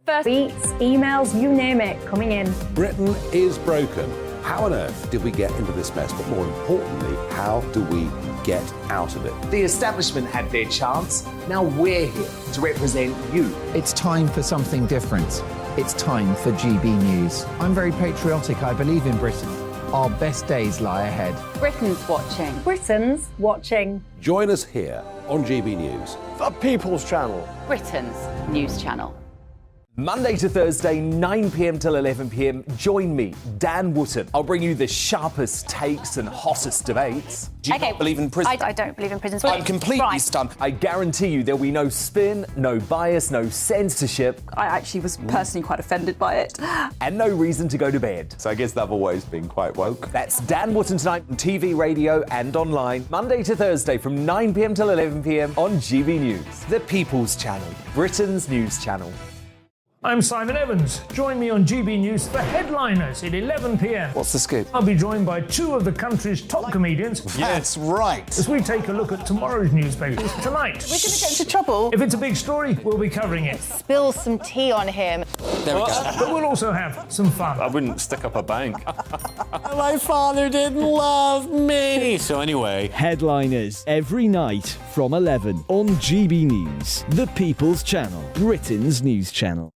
Tweets, emails, you name it, coming in. Britain is broken. How on earth did we get into this mess? But more importantly, how do we get out of it? The establishment had their chance. Now we're here to represent you. It's time for something different. It's time for GB News. I'm very patriotic. I believe in Britain. Our best days lie ahead. Britain's watching. Britain's watching. Join us here on GB News. The People's Channel. Britain's news channel. Monday to Thursday, 9 p.m. till 11 p.m. Join me, Dan Wootton. I'll bring you the sharpest takes and hottest debates. Do you not believe in prisons? I don't believe in prisons. I'm completely stunned. I guarantee you there'll be no spin, no bias, no censorship. I actually was personally quite offended by it. And no reason to go to bed. So I guess they've always been quite woke. That's Dan Wootton tonight on TV, radio and online. Monday to Thursday from 9 p.m. till 11 p.m. on GB News. The People's Channel, Britain's news channel. I'm Simon Evans. Join me on GB News for Headliners at 11 p.m. What's the scoop? I'll be joined by two of the country's top comedians. That's right. As we take a look at tomorrow's newspapers tonight. We're going to get into trouble. If it's a big story, we'll be covering it. Spill some tea on him. There we go. But we'll also have some fun. I wouldn't stick up a bank. My father didn't love me. So anyway. Headliners every night from 11 on GB News, the People's Channel, Britain's news channel.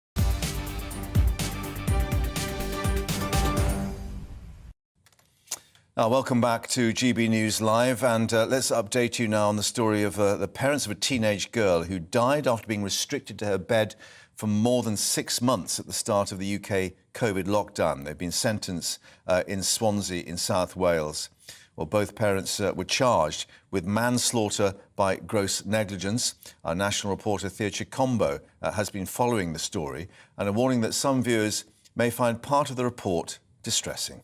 Welcome back to GB News Live, and let's update you now on the story of the parents of a teenage girl who died after being restricted to her bed for more than 6 months at the start of the UK COVID lockdown. They've been sentenced in Swansea in South Wales. Well, both parents were charged with manslaughter by gross negligence. Our national reporter Theo Chicombo has been following the story and a warning that some viewers may find part of the report distressing.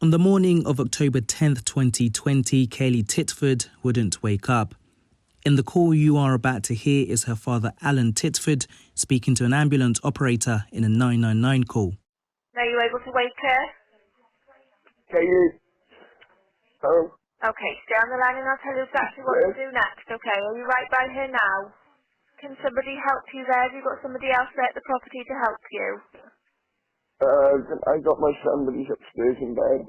On the morning of October 10th, 2020, Kaylee Titford wouldn't wake up. In the call you are about to hear is her father, Alan Titford, speaking to an ambulance operator in a 999 call. Are you able to wake her? Kaylee. Oh. Okay, stay on the line and I'll tell you exactly what to do next, okay? Are you right by her now? Can somebody help you there? Have you got somebody else there at the property to help you? I got my son, but he's upstairs in bed.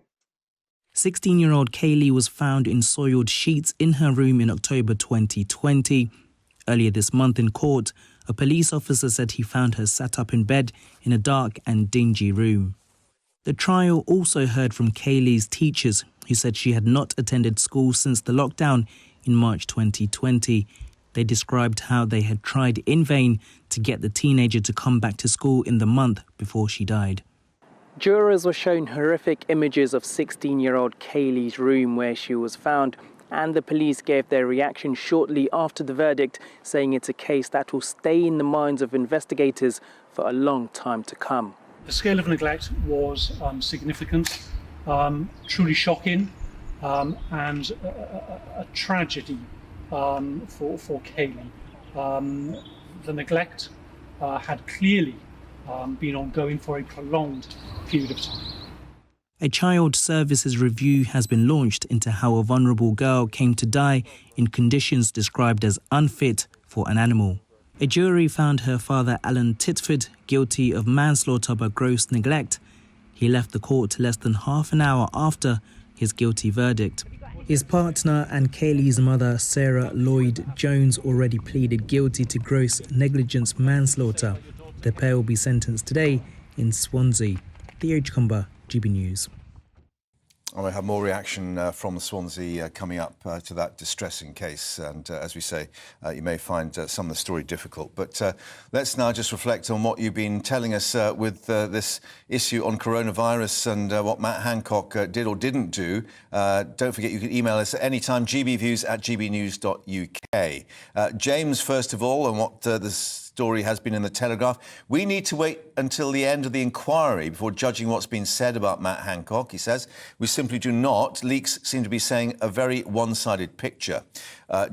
16-year-old Kaylee was found in soiled sheets in her room in October 2020. Earlier this month in court, a police officer said he found her sat up in bed in a dark and dingy room. The trial also heard from Kaylee's teachers, who said she had not attended school since the lockdown in March 2020. They described how they had tried in vain to get the teenager to come back to school in the month before she died. Jurors were shown horrific images of 16-year-old Kaylee's room where she was found, and the police gave their reaction shortly after the verdict, saying it's a case that will stay in the minds of investigators for a long time to come. The scale of neglect was significant, truly shocking, and a tragedy for Kaylee. The neglect had clearly been ongoing for a prolonged period of time. A child services review has been launched into how a vulnerable girl came to die in conditions described as unfit for an animal. A jury found her father, Alan Titford, guilty of manslaughter by gross neglect. He left the court less than half an hour after his guilty verdict. His partner and Kaylee's mother, Sarah Lloyd-Jones, already pleaded guilty to gross negligence manslaughter. The pair will be sentenced today in Swansea. Theo Chicombo, GB News. And we have more reaction from Swansea coming up to that distressing case. And as we say, you may find some of the story difficult. But let's now just reflect on what you've been telling us with this issue on coronavirus and what Matt Hancock did or didn't do. Don't forget, you can email us at any time, gbviews@gbnews.uk. James, first of all, and what the story has been in the Telegraph. We need to wait until the end of the inquiry before judging what's been said about Matt Hancock, he says. We simply do not. Leaks seem to be saying a very one-sided picture.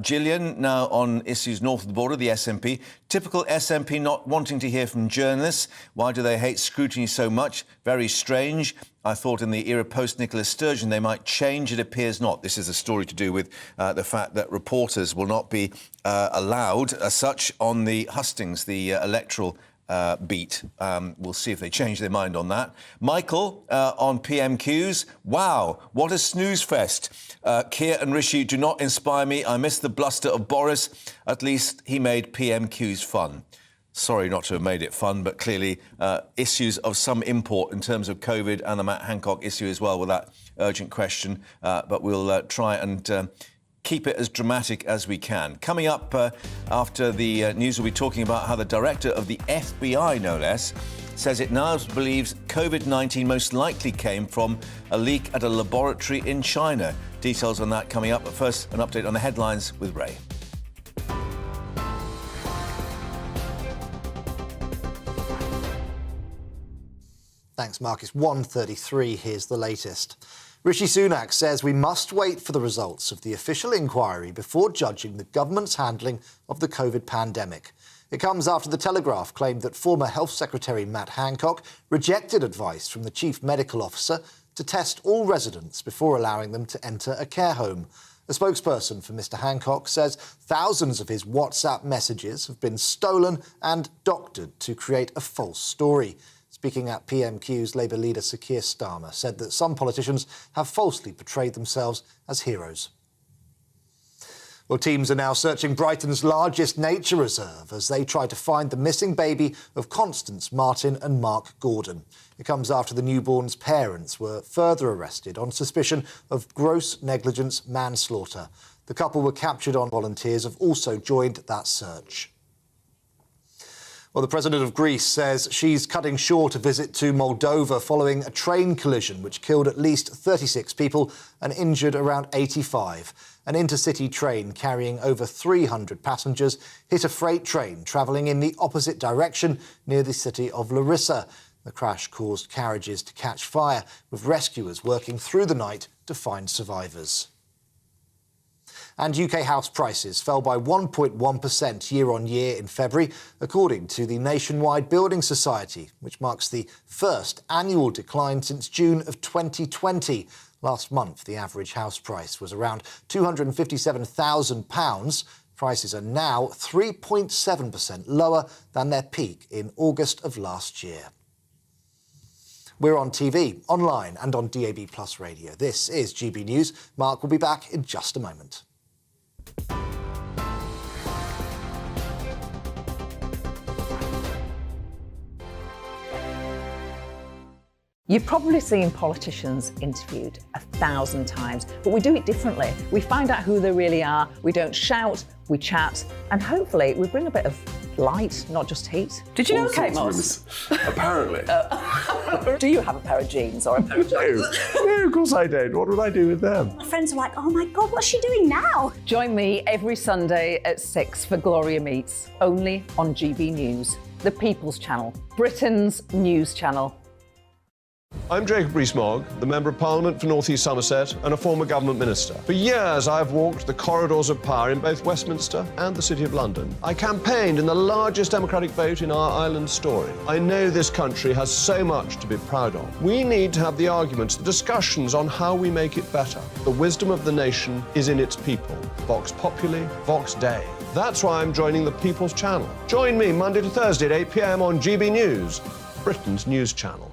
Gillian, now on issues north of the border, the SNP. Typical SNP not wanting to hear from journalists. Why do they hate scrutiny so much? Very strange. I thought in the era post-Nicola Sturgeon they might change. It appears not. This is a story to do with the fact that reporters will not be allowed as such on the hustings, the electoral beat. We'll see if they change their mind on that. Michael, on PMQs. Wow, what a snooze fest. Keir and Rishi do not inspire me. I miss the bluster of Boris. At least he made PMQs fun. Sorry not to have made it fun, but clearly issues of some import in terms of COVID and the Matt Hancock issue as well with that urgent question. But we'll try and keep it as dramatic as we can. Coming up after the news, we'll be talking about how the director of the FBI, no less, says it now believes COVID-19 most likely came from a leak at a laboratory in China. Details on that coming up. But first, an update on the headlines with Ray. Thanks, Mark. It's 1:33. Here's the latest. Rishi Sunak says we must wait for the results of the official inquiry before judging the government's handling of the COVID pandemic. It comes after the Telegraph claimed that former Health Secretary Matt Hancock rejected advice from the Chief Medical Officer to test all residents before allowing them to enter a care home. A spokesperson for Mr Hancock says thousands of his WhatsApp messages have been stolen and doctored to create a false story. Speaking at PMQs, Labour leader Sir Keir Starmer said that some politicians have falsely portrayed themselves as heroes. Well, teams are now searching Brighton's largest nature reserve as they try to find the missing baby of Constance Martin and Mark Gordon. It comes after the newborn's parents were further arrested on suspicion of gross negligence manslaughter. The couple were captured on. Volunteers have also joined that search. Well, the President of Greece says she's cutting short a visit to Moldova following a train collision which killed at least 36 people and injured around 85. An intercity train carrying over 300 passengers hit a freight train travelling in the opposite direction near the city of Larissa. The crash caused carriages to catch fire, with rescuers working through the night to find survivors. And UK house prices fell by 1.1% year-on-year in February, according to the Nationwide Building Society, which marks the first annual decline since June of 2020. Last month, the average house price was around £257,000. Prices are now 3.7% lower than their peak in August of last year. We're on TV, online and on DAB Plus radio. This is GB News. Mark will be back in just a moment. You've probably seen politicians interviewed 1,000 times, but we do it differently. We find out who they really are, we don't shout, we chat, and hopefully we bring a bit of light, not just heat. Did you know Kate Moss? Apparently. Do you have a pair of jeans or a pair of jeans? No, of course I don't. What would I do with them? My friends are like, oh my God, what's she doing now? Join me every Sunday at 6 for Gloria Meets, only on GB News, the People's Channel, Britain's news channel. I'm Jacob Rees-Mogg, the Member of Parliament for North East Somerset and a former government minister. For years, I've walked the corridors of power in both Westminster and the City of London. I campaigned in the largest democratic vote in our island story. I know this country has so much to be proud of. We need to have the arguments, the discussions on how we make it better. The wisdom of the nation is in its people. Vox Populi, Vox Dei. That's why I'm joining the People's Channel. Join me Monday to Thursday at 8 p.m. on GB News, Britain's news channel.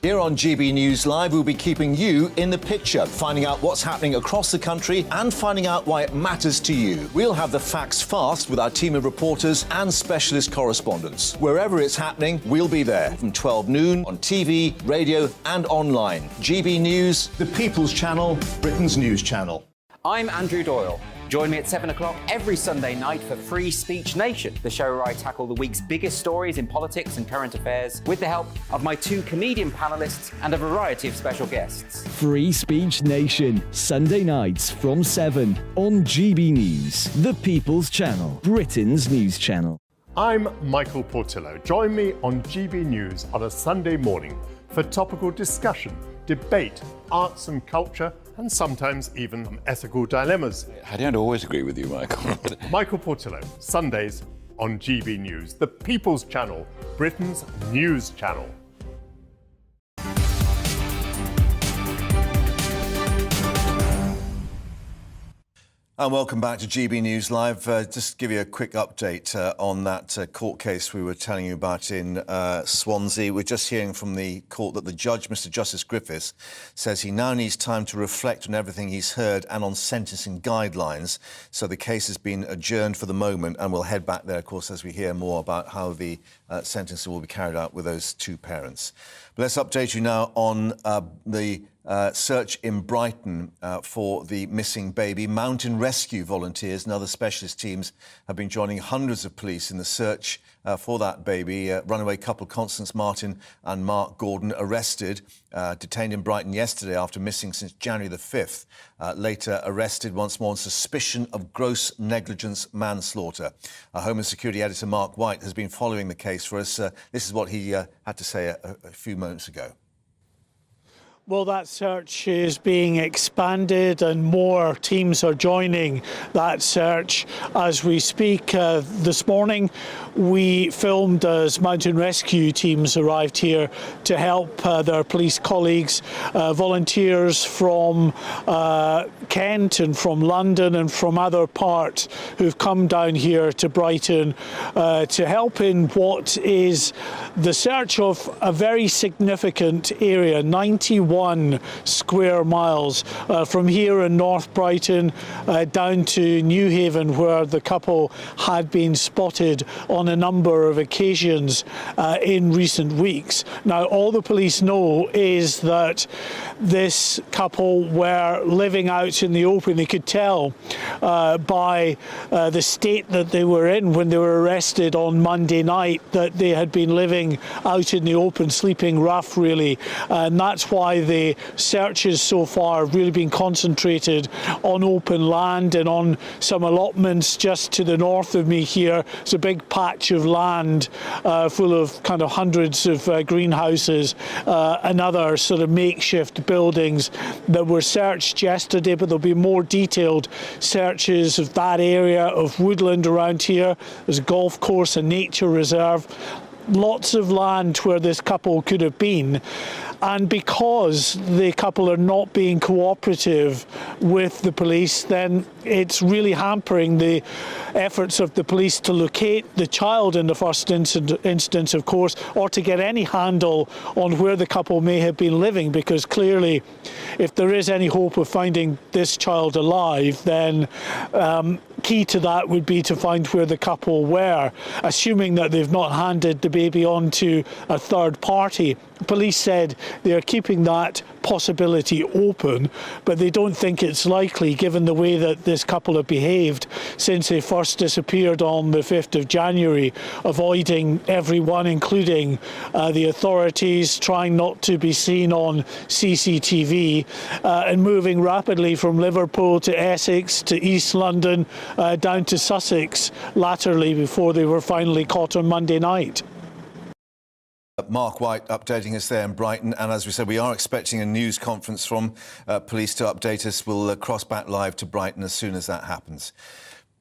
Here on GB News Live, we'll be keeping you in the picture, finding out what's happening across the country and finding out why it matters to you. We'll have the facts fast with our team of reporters and specialist correspondents. Wherever it's happening, we'll be there from 12 noon on TV, radio and online. GB News, the People's Channel, Britain's news channel. I'm Andrew Doyle. Join me at 7 o'clock every Sunday night for Free Speech Nation, the show where I tackle the week's biggest stories in politics and current affairs with the help of my 2 comedian panellists and a variety of special guests. Free Speech Nation, Sunday nights from 7 on GB News, the People's Channel, Britain's news channel. I'm Michael Portillo. Join me on GB News on a Sunday morning for topical discussion, debate, arts and culture, and sometimes even ethical dilemmas. I don't always agree with you, Michael. Michael Portillo, Sundays on GB News, the People's Channel, Britain's news channel. And welcome back to GB News Live. Just to give you a quick update on that court case we were telling you about in Swansea. We're just hearing from the court that the judge, Mr Justice Griffiths, says he now needs time to reflect on everything he's heard and on sentencing guidelines. So the case has been adjourned for the moment, and we'll head back there, of course, as we hear more about how the sentencing will be carried out with those 2 parents. But let's update you now on the search in Brighton for the missing baby. Mountain rescue volunteers and other specialist teams have been joining hundreds of police in the search for that baby. Runaway couple Constance Martin and Mark Gordon arrested, detained in Brighton yesterday after missing since January the 5th. Later arrested once more on suspicion of gross negligence manslaughter. Our Home and Security editor Mark White has been following the case for us. This is what he had to say a few moments ago. Well, that search is being expanded and more teams are joining that search as we speak. This morning we filmed as mountain rescue teams arrived here to help their police colleagues, volunteers from Kent and from London and from other parts who've come down here to Brighton to help in what is the search of a very significant area, 91 square miles from here in North Brighton down to Newhaven, where the couple had been spotted on a number of occasions in recent weeks. Now, all the police know is that this couple were living out in the open. They could tell by the state that they were in when they were arrested on Monday night that they had been living out in the open, sleeping rough, really. And that's why the searches so far have really been concentrated on open land and on some allotments just to the north of me here. It's a big patch of land full of kind of hundreds of greenhouses and other sort of makeshift buildings that were searched yesterday, but there'll be more detailed searches of that area of woodland around here. There's a golf course, a nature reserve, lots of land where this couple could have been. And because the couple are not being cooperative with the police, then it's really hampering the efforts of the police to locate the child in the first instance, of course, or to get any handle on where the couple may have been living, because clearly if there is any hope of finding this child alive, then key to that would be to find where the couple were, assuming that they've not handed the baby on to a third party. Police said they are keeping that possibility open, but they don't think it's likely given the way that this couple have behaved since they first disappeared on the 5th of January, avoiding everyone, including the authorities, trying not to be seen on CCTV, and moving rapidly from Liverpool to Essex to East London down to Sussex latterly before they were finally caught on Monday night. Mark White updating us there in Brighton, and as we said, we are expecting a news conference from police to update us. We'll cross back live to Brighton as soon as that happens.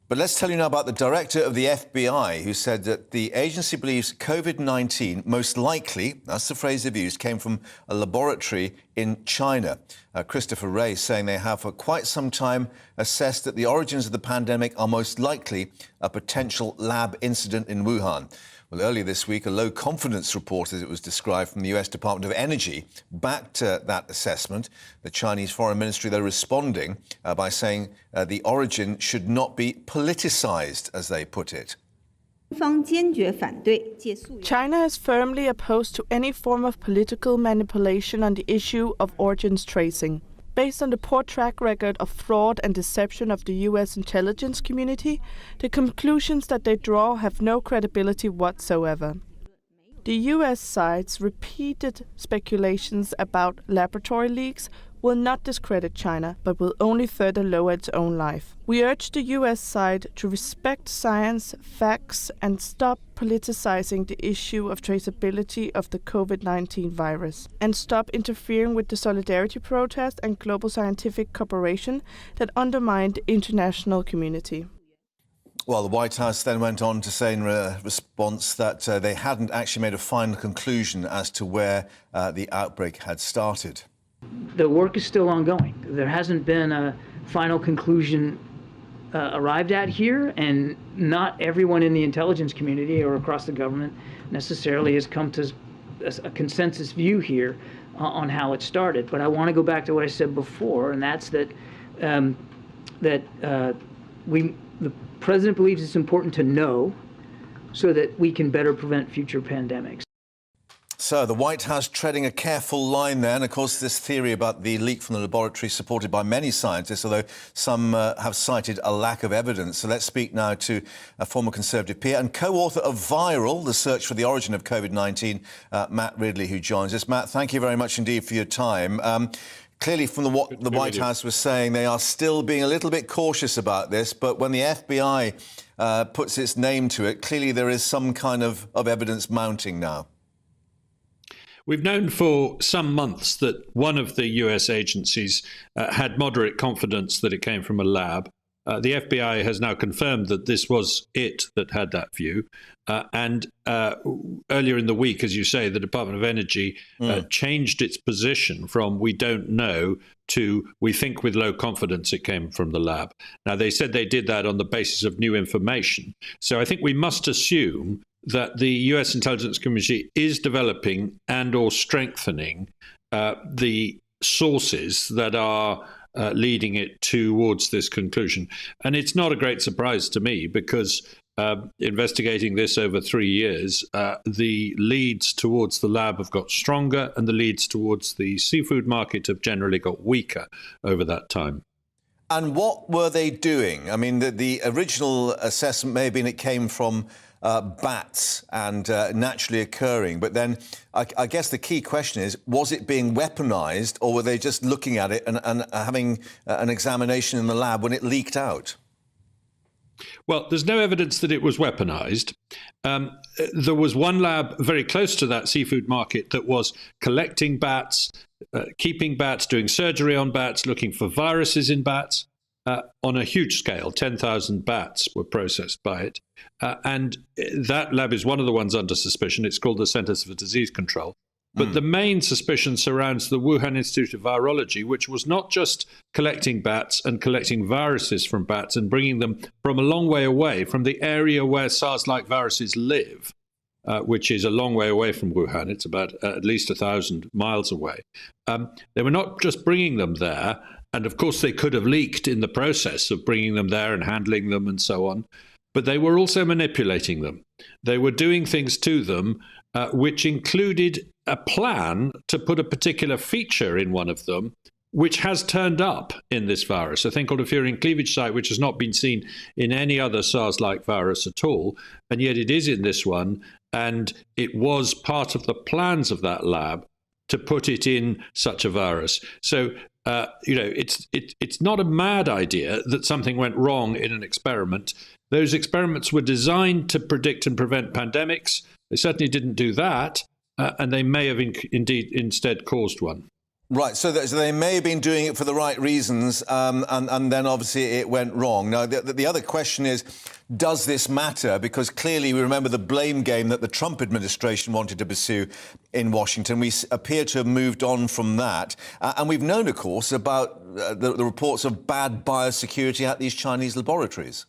But let's tell you now about the director of the FBI, who said that the agency believes COVID-19 most likely, that's the phrase they've used, came from a laboratory in China. Christopher Wray saying they have for quite some time assessed that the origins of the pandemic are most likely a potential lab incident in Wuhan. Well, Well, earlier this week, a low-confidence report, as it was described from the US Department of Energy, backed that assessment. The Chinese Foreign Ministry, though, responding by saying the origin should not be politicised, as they put it. China is firmly opposed to any form of political manipulation on the issue of origins tracing. Based on the poor track record of fraud and deception of the US intelligence community, the conclusions that they draw have no credibility whatsoever. The US side's repeated speculations about laboratory leaks will not discredit China, but will only further lower its own life. We urge the US side to respect science, facts, and stop politicizing the issue of traceability of the COVID-19 virus, and stop interfering with the solidarity protest and global scientific cooperation that undermine the international community. Well, the White House then went on to say in response that they hadn't actually made a final conclusion as to where the outbreak had started. The work is still ongoing. There hasn't been a final conclusion arrived at here, and not everyone in the intelligence community or across the government necessarily has come to a consensus view here on how it started. But I want to go back to what I said before, and that's that the president believes it's important to know so that we can better prevent future pandemics. So the White House treading a careful line there, and of course this theory about the leak from the laboratory supported by many scientists, although some have cited a lack of evidence. So let's speak now to a former Conservative peer and co-author of Viral, the search for the origin of COVID-19, Matt Ridley, who joins us. Matt, thank you very much indeed for your time. Clearly, from what the White House was saying, they are still being a little bit cautious about this, but when the FBI puts its name to it, clearly there is some kind of evidence mounting now. We've known for some months that one of the US agencies had moderate confidence that it came from a lab. The FBI has now confirmed that this was it that had that view. And earlier in the week, as you say, the Department of Energy changed its position from "we don't know" to "we think with low confidence it came from the lab." Now, they said they did that on the basis of new information. So I think we must assume that the US intelligence community is developing and or strengthening the sources that are leading it towards this conclusion. And it's not a great surprise to me because investigating this over 3 years, the leads towards the lab have got stronger and the leads towards the seafood market have generally got weaker over that time. And what were they doing? I mean, the original assessment may have been it came from bats and naturally occurring. But then I guess the key question is, was it being weaponized, or were they just looking at it and having an examination in the lab when it leaked out? Well, there's no evidence that it was weaponized. There was one lab very close to that seafood market that was collecting bats, keeping bats, doing surgery on bats, looking for viruses in bats. On a huge scale, 10,000 bats were processed by it. And that lab is one of the ones under suspicion. It's called the Centers for Disease Control. But the main suspicion surrounds the Wuhan Institute of Virology, which was not just collecting bats and collecting viruses from bats and bringing them from a long way away, from the area where SARS-like viruses live, which is a long way away from Wuhan. It's about at least 1,000 miles away. They were not just bringing them there, and of course they could have leaked in the process of bringing them there and handling them and so on, but they were also manipulating them. They were doing things to them which included a plan to put a particular feature in one of them, which has turned up in this virus, a thing called a furin cleavage site, which has not been seen in any other SARS-like virus at all, and yet it is in this one, and it was part of the plans of that lab to put it in such a virus. So, it's not a mad idea that something went wrong in an experiment. Those experiments were designed to predict and prevent pandemics. They certainly didn't do that, and they may have instead caused one. Right, so they may have been doing it for the right reasons, and then obviously it went wrong. Now, the other question is, does this matter? Because clearly we remember the blame game that the Trump administration wanted to pursue in Washington. We appear to have moved on from that. And we've known, of course, about the reports of bad biosecurity at these Chinese laboratories.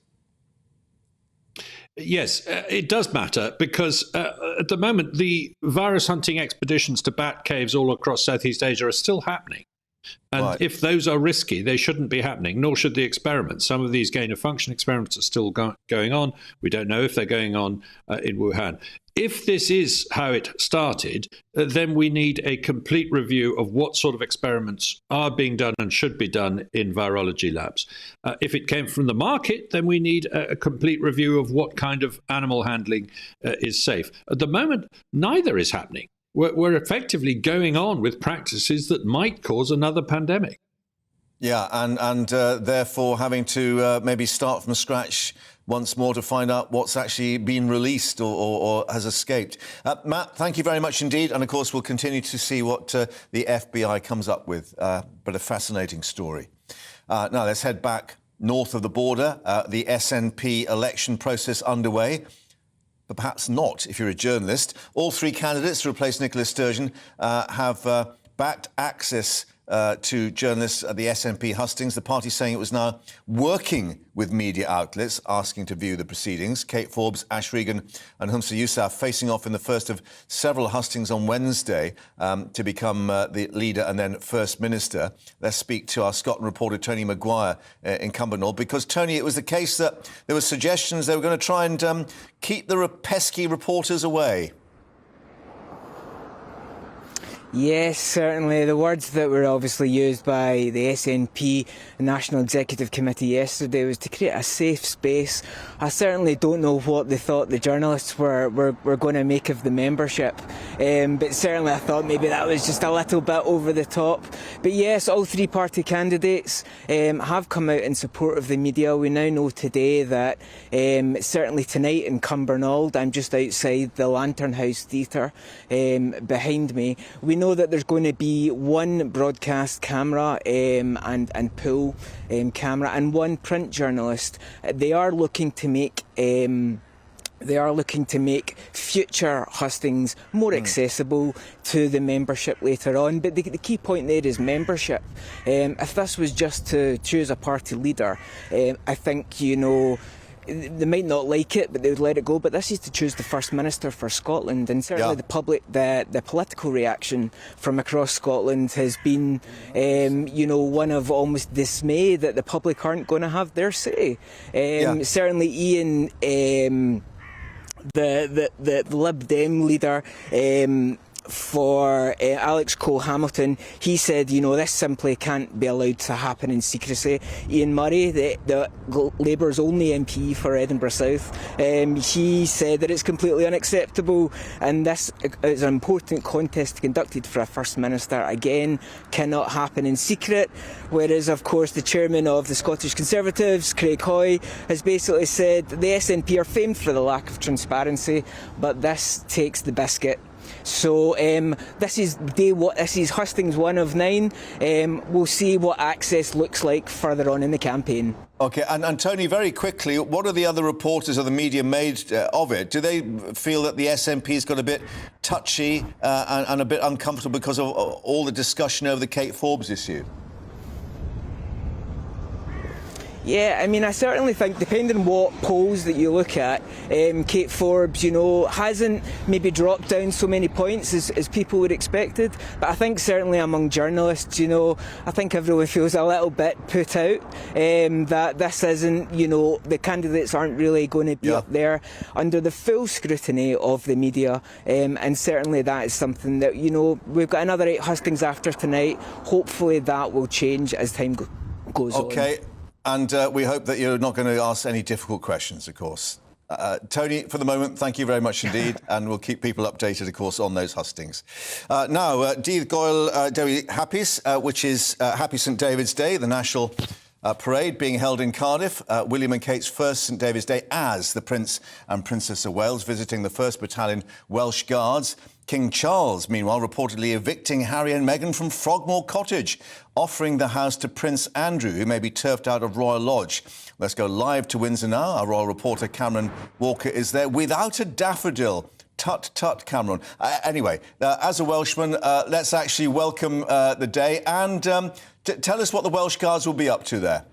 Yes, it does matter because at the moment the virus hunting expeditions to bat caves all across Southeast Asia are still happening. And if those are risky, they shouldn't be happening, nor should the experiments. Some of these gain-of-function experiments are still going on. We don't know if they're going on in Wuhan. If this is how it started, then we need a complete review of what sort of experiments are being done and should be done in virology labs. If it came from the market, then we need a complete review of what kind of animal handling is safe. At the moment, neither is happening. We're effectively going on with practices that might cause another pandemic. Yeah, and therefore having to maybe start from scratch once more to find out what's actually been released or has escaped. Matt, thank you very much indeed. And, of course, we'll continue to see what the FBI comes up with. But a fascinating story. Now, let's head back north of the border. The SNP election process underway. But perhaps not if you're a journalist. All three candidates to replace Nicola Sturgeon have backed access to journalists at the SNP hustings. The party saying it was now working with media outlets asking to view the proceedings. Kate Forbes, Ash Regan and Humza Yousaf facing off in the first of several hustings on Wednesday to become the leader and then First Minister. Let's speak to our Scotland reporter Tony Maguire in Cumbernauld, because, Tony, it was the case that there were suggestions they were going to try and keep the pesky reporters away. Yes, certainly. The words that were obviously used by the SNP National Executive Committee yesterday was to create a safe space. I certainly don't know what they thought the journalists were going to make of the membership, but certainly I thought maybe that was just a little bit over the top. But yes, all three party candidates have come out in support of the media. We now know today that certainly tonight in Cumbernauld, I'm just outside the Lantern House Theatre behind me, we know that there's going to be one broadcast camera and pool camera and one print journalist. They are looking to make future hustings more accessible to the membership later on. But the key point there is membership. If this was just to choose a party leader, I think, they might not like it, but they would let it go. But this is to choose the First Minister for Scotland, and certainly the political reaction from across Scotland has been, one of almost dismay that the public aren't going to have their say. Certainly, Ian, the Lib Dem leader, for Alex Cole-Hamilton, he said, this simply can't be allowed to happen in secrecy. Ian Murray, the Labour's only MP for Edinburgh South, he said that it's completely unacceptable, and this is an important contest conducted for a First Minister. Again, cannot happen in secret. Whereas, of course, the chairman of the Scottish Conservatives, Craig Hoy, has basically said the SNP are famed for the lack of transparency, but this takes the biscuit. So this is hustings 1 of 9. We'll see what access looks like further on in the campaign. OK, and Tony, very quickly, what are the other reporters or the media made of it? Do they feel that the SNP's got a bit touchy and a bit uncomfortable because of all the discussion over the Kate Forbes issue? Yeah, I mean, I certainly think, depending on what polls that you look at, Kate Forbes, hasn't maybe dropped down so many points as people would expected. But I think certainly among journalists, I think everyone feels a little bit put out that this isn't, the candidates aren't really going to be up there under the full scrutiny of the media. And certainly that is something that, we've got another 8 hustings after tonight. Hopefully that will change as time goes on. OK. And we hope that you're not going to ask any difficult questions, of course. Tony, for the moment, thank you very much indeed, and we'll keep people updated, of course, on those hustings. Now, Dydd Goel Dewi Hapus, which is Happy St David's Day, the national parade being held in Cardiff. William and Kate's first St David's Day as the Prince and Princess of Wales, visiting the 1st Battalion Welsh Guards. King Charles, meanwhile, reportedly evicting Harry and Meghan from Frogmore Cottage, offering the house to Prince Andrew, who may be turfed out of Royal Lodge. Let's go live to Windsor now. Our royal reporter Cameron Walker is there without a daffodil. Tut, tut, Cameron. Anyway, as a Welshman, let's actually welcome the day and tell us what the Welsh Guards will be up to there.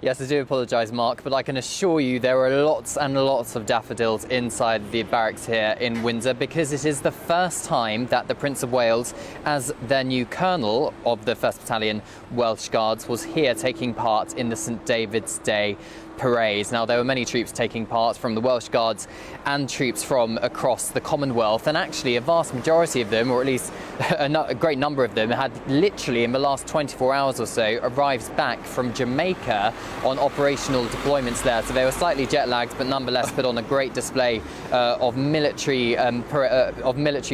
Yes, I do apologise, Mark, but I can assure you there are lots and lots of daffodils inside the barracks here in Windsor, because it is the first time that the Prince of Wales, as their new colonel of the 1st Battalion Welsh Guards, was here taking part in the St David's Day parade. Now, there were many troops taking part from the Welsh Guards and troops from across the Commonwealth, and actually a vast majority of them, or at least a great number of them, had literally in the last 24 hours or so arrived back from Jamaica on operational deployments there. So they were slightly jet lagged, but nonetheless put on a great display of military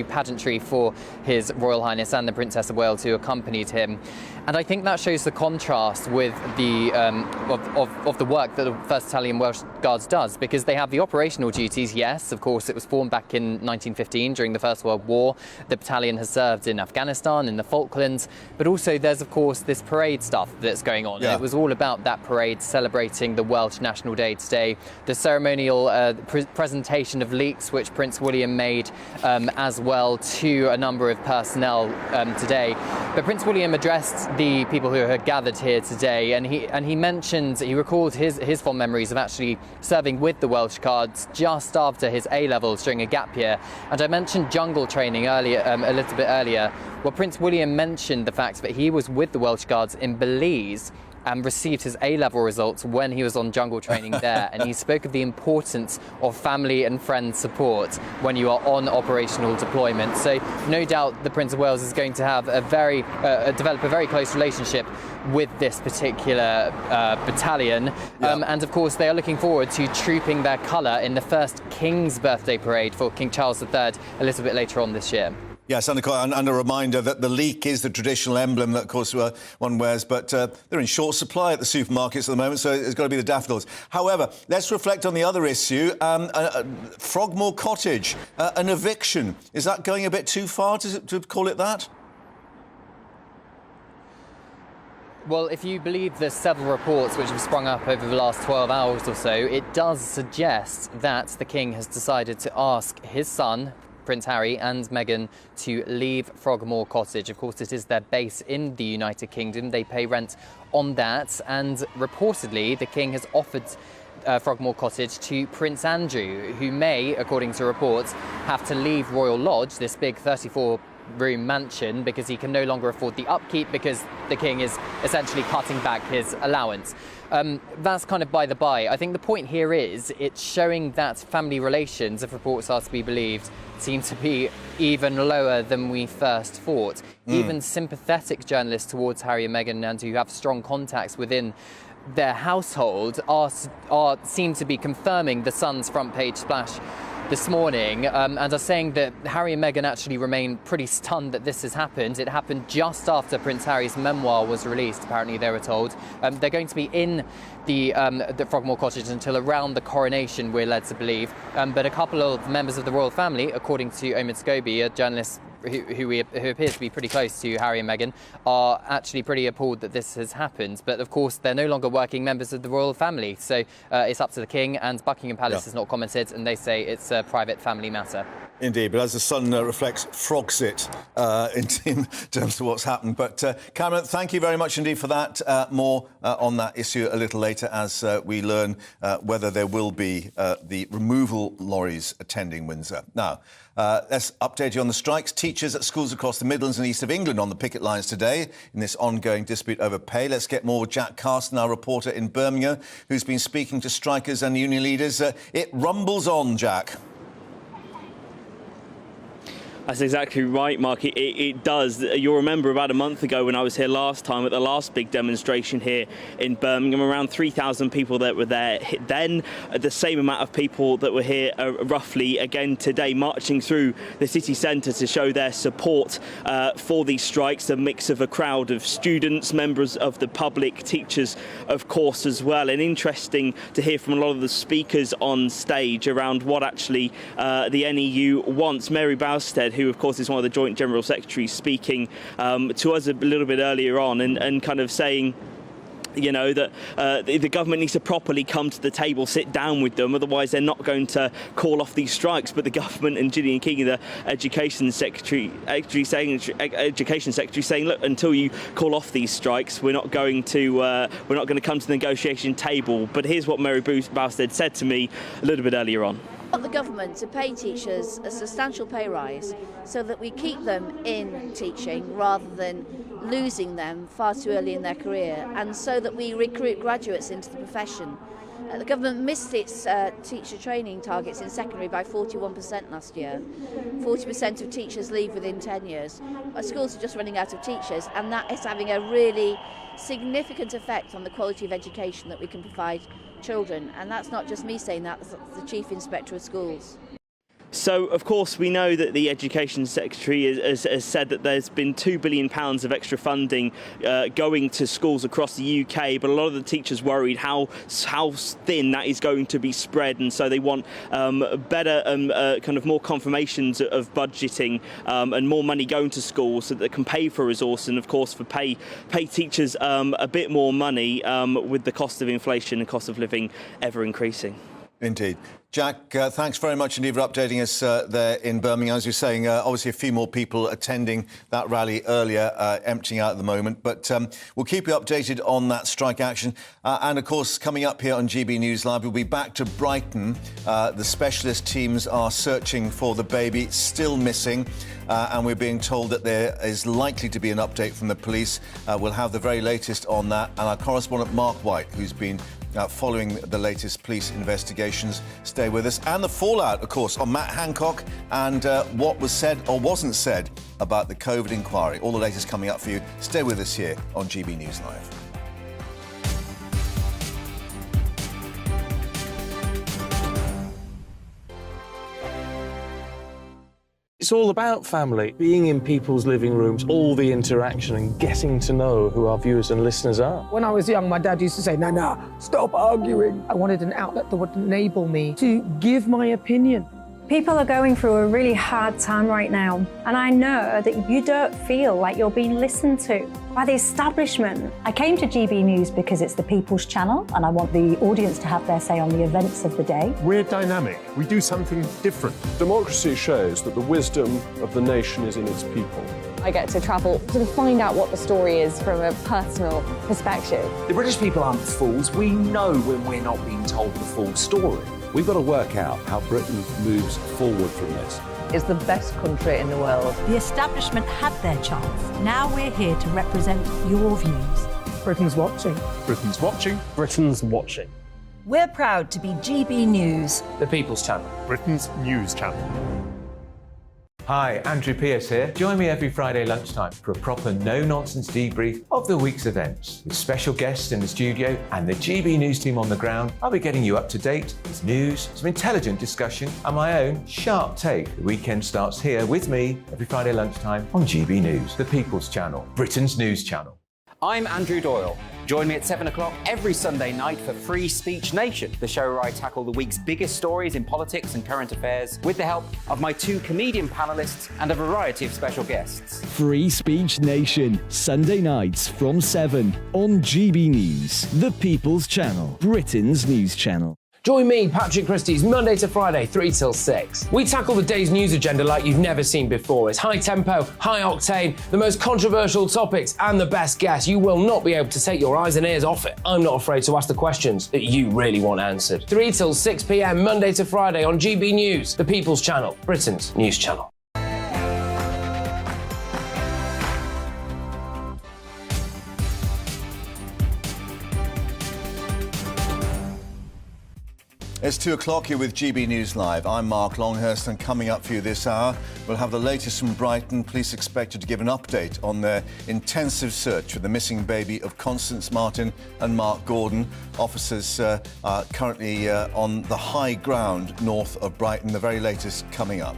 pageantry for His Royal Highness and the Princess of Wales, who accompanied him. And I think that shows the contrast with the of the work that the 1st Battalion Welsh Guards does, because they have the operational duties. Yes, of course, it was formed back in 1915 during the First World War. The battalion has served in Afghanistan, in the Falklands, but also there's, of course, this parade stuff that's going on. Yeah. And it was all about that parade celebrating the Welsh National Day today. The ceremonial presentation of leeks, which Prince William made as well to a number of personnel today. But Prince William addressed the people who had gathered here today, and he recalled his fond memories of actually serving with the Welsh Guards just after his A-levels during a gap year. And I mentioned jungle training earlier, a little bit earlier. Well, Prince William mentioned the fact that he was with the Welsh Guards in Belize and received his A-level results when he was on jungle training there. And he spoke of the importance of family and friend support when you are on operational deployment. So no doubt the Prince of Wales is going to have develop a very close relationship with this particular battalion. And of course, they are looking forward to trooping their colour in the first King's birthday parade for King Charles III a little bit later on this year. Yes, and a reminder that the leek is the traditional emblem that, of course, one wears, but they're in short supply at the supermarkets at the moment, so it's got to be the daffodils. However, let's reflect on the other issue, Frogmore Cottage, an eviction. Is that going a bit too far to call it that? Well, if you believe the several reports which have sprung up over the last 12 hours or so, it does suggest that the King has decided to ask his son, Prince Harry, and Meghan to leave Frogmore Cottage. Of course, it is their base in the United Kingdom. They pay rent on that, and reportedly the King has offered Frogmore Cottage to Prince Andrew, who may, according to reports, have to leave Royal Lodge, this big 34-room mansion, because he can no longer afford the upkeep, because the King is essentially cutting back his allowance. That's kind of by the by. I think the point here is it's showing that family relations, if reports are to be believed, seem to be even lower than we first thought. Even sympathetic journalists towards Harry and Meghan, and who have strong contacts within their household, seem to be confirming the Sun's front page splash this morning, and are saying that Harry and Meghan actually remain pretty stunned that this has happened. It happened just after Prince Harry's memoir was released, apparently they were told. They're going to be in the Frogmore Cottage until around the coronation, we're led to believe. But a couple of members of the royal family, according to Omid Scobie, a journalist who appears to be pretty close to Harry and Meghan, are actually pretty appalled that this has happened. But of course, they're no longer working members of the royal family, so it's up to the King, and Buckingham Palace has not commented, and they say it's a private family matter. Indeed, but as the Sun reflects, Frogsit in terms of what's happened. But Cameron, thank you very much indeed for that. More on that issue a little later as we learn whether there will be the removal lorries attending Windsor. Now, let's update you on the strikes. Teachers at schools across the Midlands and East of England on the picket lines today in this ongoing dispute over pay. Let's get more with Jack Carson, our reporter in Birmingham, who's been speaking to strikers and union leaders. It rumbles on, Jack. That's exactly right, Mark. It does. You'll remember about a month ago when I was here last time at the last big demonstration here in Birmingham, around 3,000 people that were there then, the same amount of people that were here roughly again today, marching through the city centre to show their support for these strikes, a mix of a crowd of students, members of the public, teachers, of course, as well. And interesting to hear from a lot of the speakers on stage around what actually the NEU wants. Mary Bowstead, who of course is one of the Joint General Secretaries, speaking to us a little bit earlier on and kind of saying that the government needs to properly come to the table, sit down with them, otherwise they're not going to call off these strikes. But the government and Gillian Keegan, the Education Secretary, saying, look, until you call off these strikes, we're not going to come to the negotiation table. But here's what Mary Bousted said to me a little bit earlier on. I want the government to pay teachers a substantial pay rise so that we keep them in teaching rather than losing them far too early in their career, and so that we recruit graduates into the profession. The government missed its teacher training targets in secondary by 41% last year. 40% of teachers leave within 10 years. Our schools are just running out of teachers, and that is having a really significant effect on the quality of education that we can provide children. And that's not just me saying that, that's the Chief Inspector of Schools. So, of course, we know that the Education Secretary has said that there's been £2 billion of extra funding going to schools across the UK, but a lot of the teachers worried how thin that is going to be spread, and so they want better, kind of more confirmations of budgeting and more money going to schools so that they can pay for resource and, of course, for pay teachers a bit more money with the cost of inflation and cost of living ever increasing. Indeed. Jack, thanks very much indeed for updating us there in Birmingham. As you're saying, obviously a few more people attending that rally earlier, emptying out at the moment. But we'll keep you updated on that strike action. And, of course, coming up here on GB News Live, we'll be back to Brighton. The specialist teams are searching for the baby, still missing. And we're being told that there is likely to be an update from the police. We'll have the very latest on that. And our correspondent, Mark White, who's been following the latest police investigations, stay with us. And the fallout, of course, on Matt Hancock and what was said or wasn't said about the COVID inquiry. All the latest coming up for you. Stay with us here on GB News Live. It's all about family, being in people's living rooms, all the interaction and getting to know who our viewers and listeners are. When I was young, my dad used to say, "Nana, stop arguing." I wanted an outlet that would enable me to give my opinion. People are going through a really hard time right now, and I know that you don't feel like you're being listened to by the establishment. I came to GB News because it's the People's Channel, and I want the audience to have their say on the events of the day. We're dynamic. We do something different. Democracy shows that the wisdom of the nation is in its people. I get to travel to find out what the story is from a personal perspective. The British people aren't fools. We know when we're not being told the full story. We've got to work out how Britain moves forward from this. It's the best country in the world. The establishment had their chance. Now we're here to represent your views. Britain's watching. Britain's watching. Britain's watching. We're proud to be GB News. The People's Channel. Britain's news channel. Hi, Andrew Pierce here. Join me every Friday lunchtime for a proper no-nonsense debrief of the week's events. With special guests in the studio and the GB News team on the ground, I'll be getting you up to date with news, some intelligent discussion and my own sharp take. The weekend starts here with me every Friday lunchtime on GB News, the People's Channel, Britain's news channel. I'm Andrew Doyle. Join me at 7 o'clock every Sunday night for Free Speech Nation, the show where I tackle the week's biggest stories in politics and current affairs with the help of my two comedian panellists and a variety of special guests. Free Speech Nation, Sunday nights from 7 on GB News, the People's Channel, Britain's news channel. Join me, Patrick Christie's, Monday to Friday, 3 till 6. We tackle the day's news agenda like you've never seen before. It's high tempo, high octane, the most controversial topics, and the best guests. You will not be able to take your eyes and ears off it. I'm not afraid to ask the questions that you really want answered. 3 till 6 p.m, Monday to Friday on GB News, the People's Channel, Britain's news channel. It's 2 o'clock here with GB News Live. I'm Mark Longhurst, and coming up for you this hour, we'll have the latest from Brighton. Police expected to give an update on their intensive search for the missing baby of Constance Martin and Mark Gordon. Officers are currently on the high ground north of Brighton. The very latest coming up.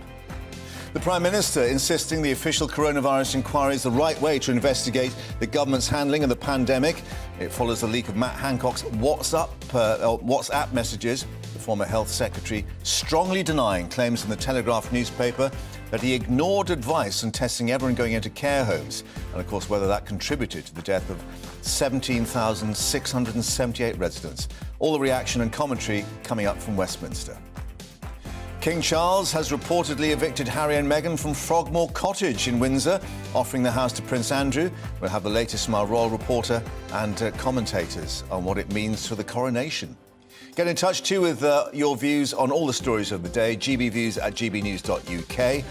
The Prime Minister insisting the official coronavirus inquiry is the right way to investigate the government's handling of the pandemic. It follows the leak of Matt Hancock's WhatsApp messages. The former Health Secretary strongly denying claims in the Telegraph newspaper that he ignored advice on testing everyone going into care homes, and of course whether that contributed to the death of 17,678 residents. All the reaction and commentary coming up from Westminster. King Charles has reportedly evicted Harry and Meghan from Frogmore Cottage in Windsor, offering the house to Prince Andrew. We'll have the latest from our royal reporter and commentators on what it means for the coronation. Get in touch too with your views on all the stories of the day, gbviews@gbnews.uk.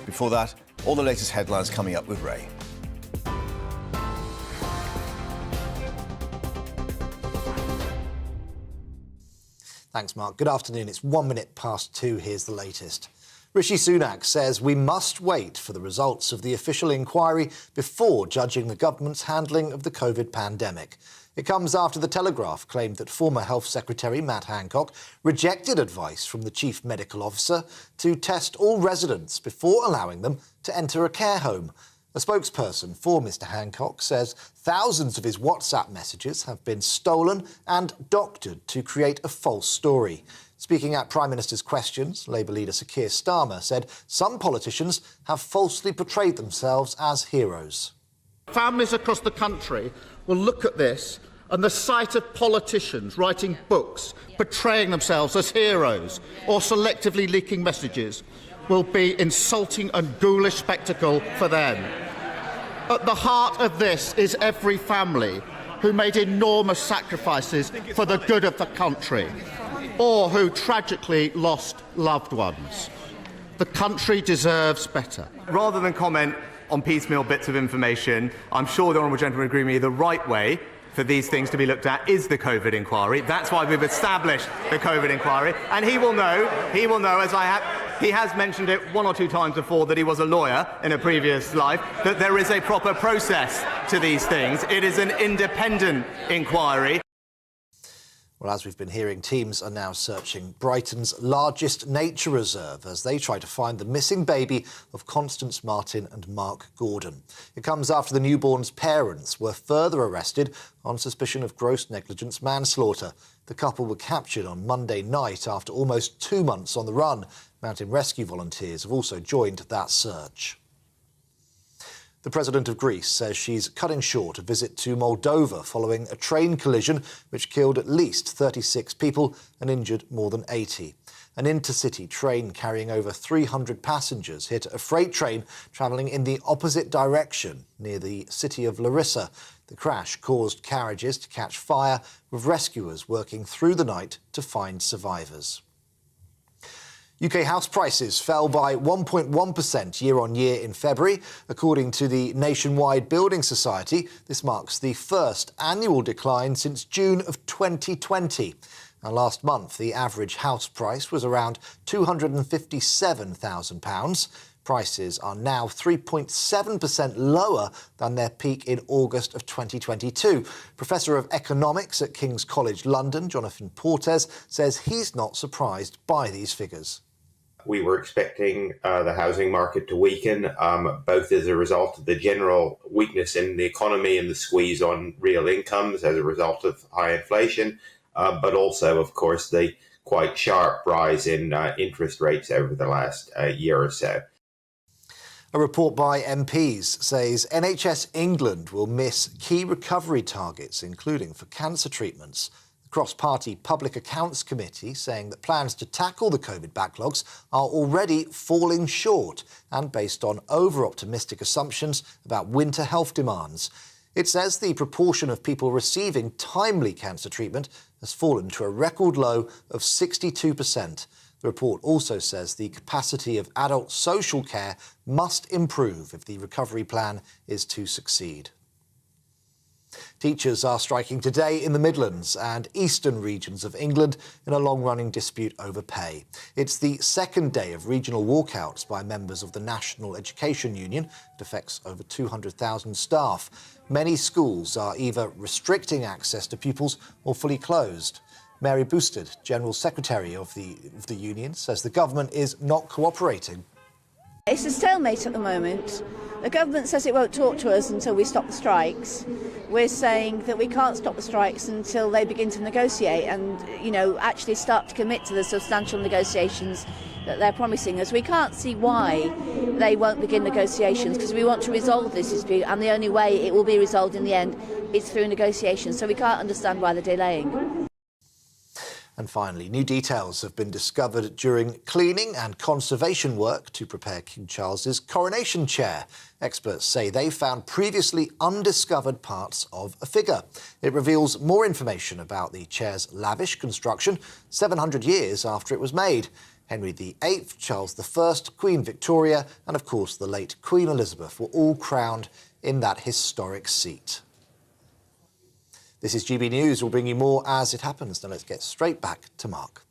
Before that, all the latest headlines coming up with Ray. Thanks, Mark. Good afternoon. It's 1 minute past 2. Here's the latest. Rishi Sunak says we must wait for the results of the official inquiry before judging the government's handling of the COVID pandemic. It comes after The Telegraph claimed that former Health Secretary Matt Hancock rejected advice from the Chief Medical Officer to test all residents before allowing them to enter a care home. A spokesperson for Mr Hancock says thousands of his WhatsApp messages have been stolen and doctored to create a false story. Speaking at Prime Minister's questions, Labour leader Sir Keir Starmer said some politicians have falsely portrayed themselves as heroes. Families across the country will look at this, and the sight of politicians writing books portraying themselves as heroes or selectively leaking messages will be insulting and ghoulish spectacle for them. At the heart of this is every family who made enormous sacrifices for the good of the country, or who tragically lost loved ones. The country deserves better. Rather than comment on piecemeal bits of information, I'm sure the Honourable Gentleman agrees with me, the right way for these things to be looked at is the COVID inquiry. That's why we've established the COVID inquiry. And he will know, as he has mentioned it 1 or 2 times before, that he was a lawyer in a previous life, that there is a proper process to these things. It is an independent inquiry. Well, as we've been hearing, teams are now searching Brighton's largest nature reserve as they try to find the missing baby of Constance Martin and Mark Gordon. It comes after the newborn's parents were further arrested on suspicion of gross negligence manslaughter. The couple were captured on Monday night after almost 2 months on the run. Mountain rescue volunteers have also joined that search. The President of Greece says she's cutting short a visit to Moldova following a train collision which killed at least 36 people and injured more than 80. An intercity train carrying over 300 passengers hit a freight train travelling in the opposite direction near the city of Larissa. The crash caused carriages to catch fire, with rescuers working through the night to find survivors. UK house prices fell by 1.1% year-on-year in February. According to the Nationwide Building Society, this marks the first annual decline since June of 2020. Now, last month, the average house price was around £257,000. Prices are now 3.7% lower than their peak in August of 2022. Professor of Economics at King's College London, Jonathan Portes, says he's not surprised by these figures. We were expecting the housing market to weaken, both as a result of the general weakness in the economy and the squeeze on real incomes as a result of high inflation, but also, of course, the quite sharp rise in interest rates over the last year or so. A report by MPs says NHS England will miss key recovery targets, including for cancer treatments. The Cross-Party Public Accounts Committee saying that plans to tackle the COVID backlogs are already falling short and based on over-optimistic assumptions about winter health demands. It says the proportion of people receiving timely cancer treatment has fallen to a record low of 62%. The report also says the capacity of adult social care must improve if the recovery plan is to succeed. Teachers are striking today in the Midlands and eastern regions of England in a long-running dispute over pay. It's the second day of regional walkouts by members of the National Education Union. It affects over 200,000 staff. Many schools are either restricting access to pupils or fully closed. Mary Boosted, General Secretary of the union, says the government is not cooperating. It's a stalemate at the moment. The government says it won't talk to us until we stop the strikes. We're saying that we can't stop the strikes until they begin to negotiate and, actually start to commit to the substantial negotiations that they're promising us. We can't see why they won't begin negotiations, because we want to resolve this dispute, and the only way it will be resolved in the end is through negotiations. So we can't understand why they're delaying. And finally, new details have been discovered during cleaning and conservation work to prepare King Charles's coronation chair. Experts say they found previously undiscovered parts of a figure. It reveals more information about the chair's lavish construction 700 years after it was made. Henry VIII, Charles I, Queen Victoria and, of course, the late Queen Elizabeth were all crowned in that historic seat. This is GB News. We'll bring you more as it happens. Now let's get straight back to Mark.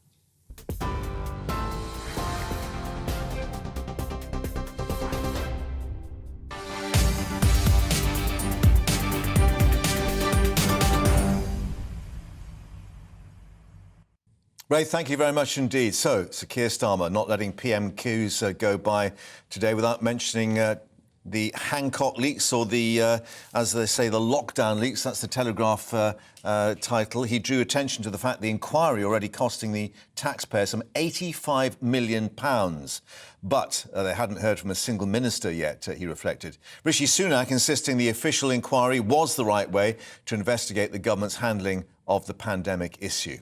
Ray, thank you very much indeed. So, Sir Keir Starmer not letting PMQs go by today without mentioning the Hancock leaks, or the, as they say, the lockdown leaks. That's the Telegraph title. He drew attention to the fact the inquiry already costing the taxpayer some £85 million. But they hadn't heard from a single minister yet, he reflected. Rishi Sunak insisting the official inquiry was the right way to investigate the government's handling of the pandemic issue.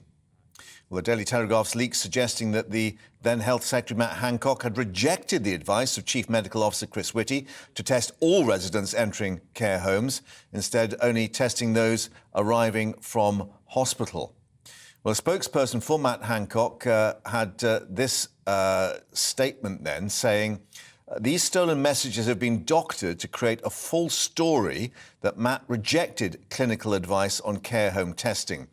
Well, the Daily Telegraph's leaks suggesting that the then Health Secretary Matt Hancock had rejected the advice of Chief Medical Officer Chris Whitty to test all residents entering care homes, instead only testing those arriving from hospital. Well, a spokesperson for Matt Hancock had this statement then saying, these stolen messages have been doctored to create a false story that Matt rejected clinical advice on care home testing.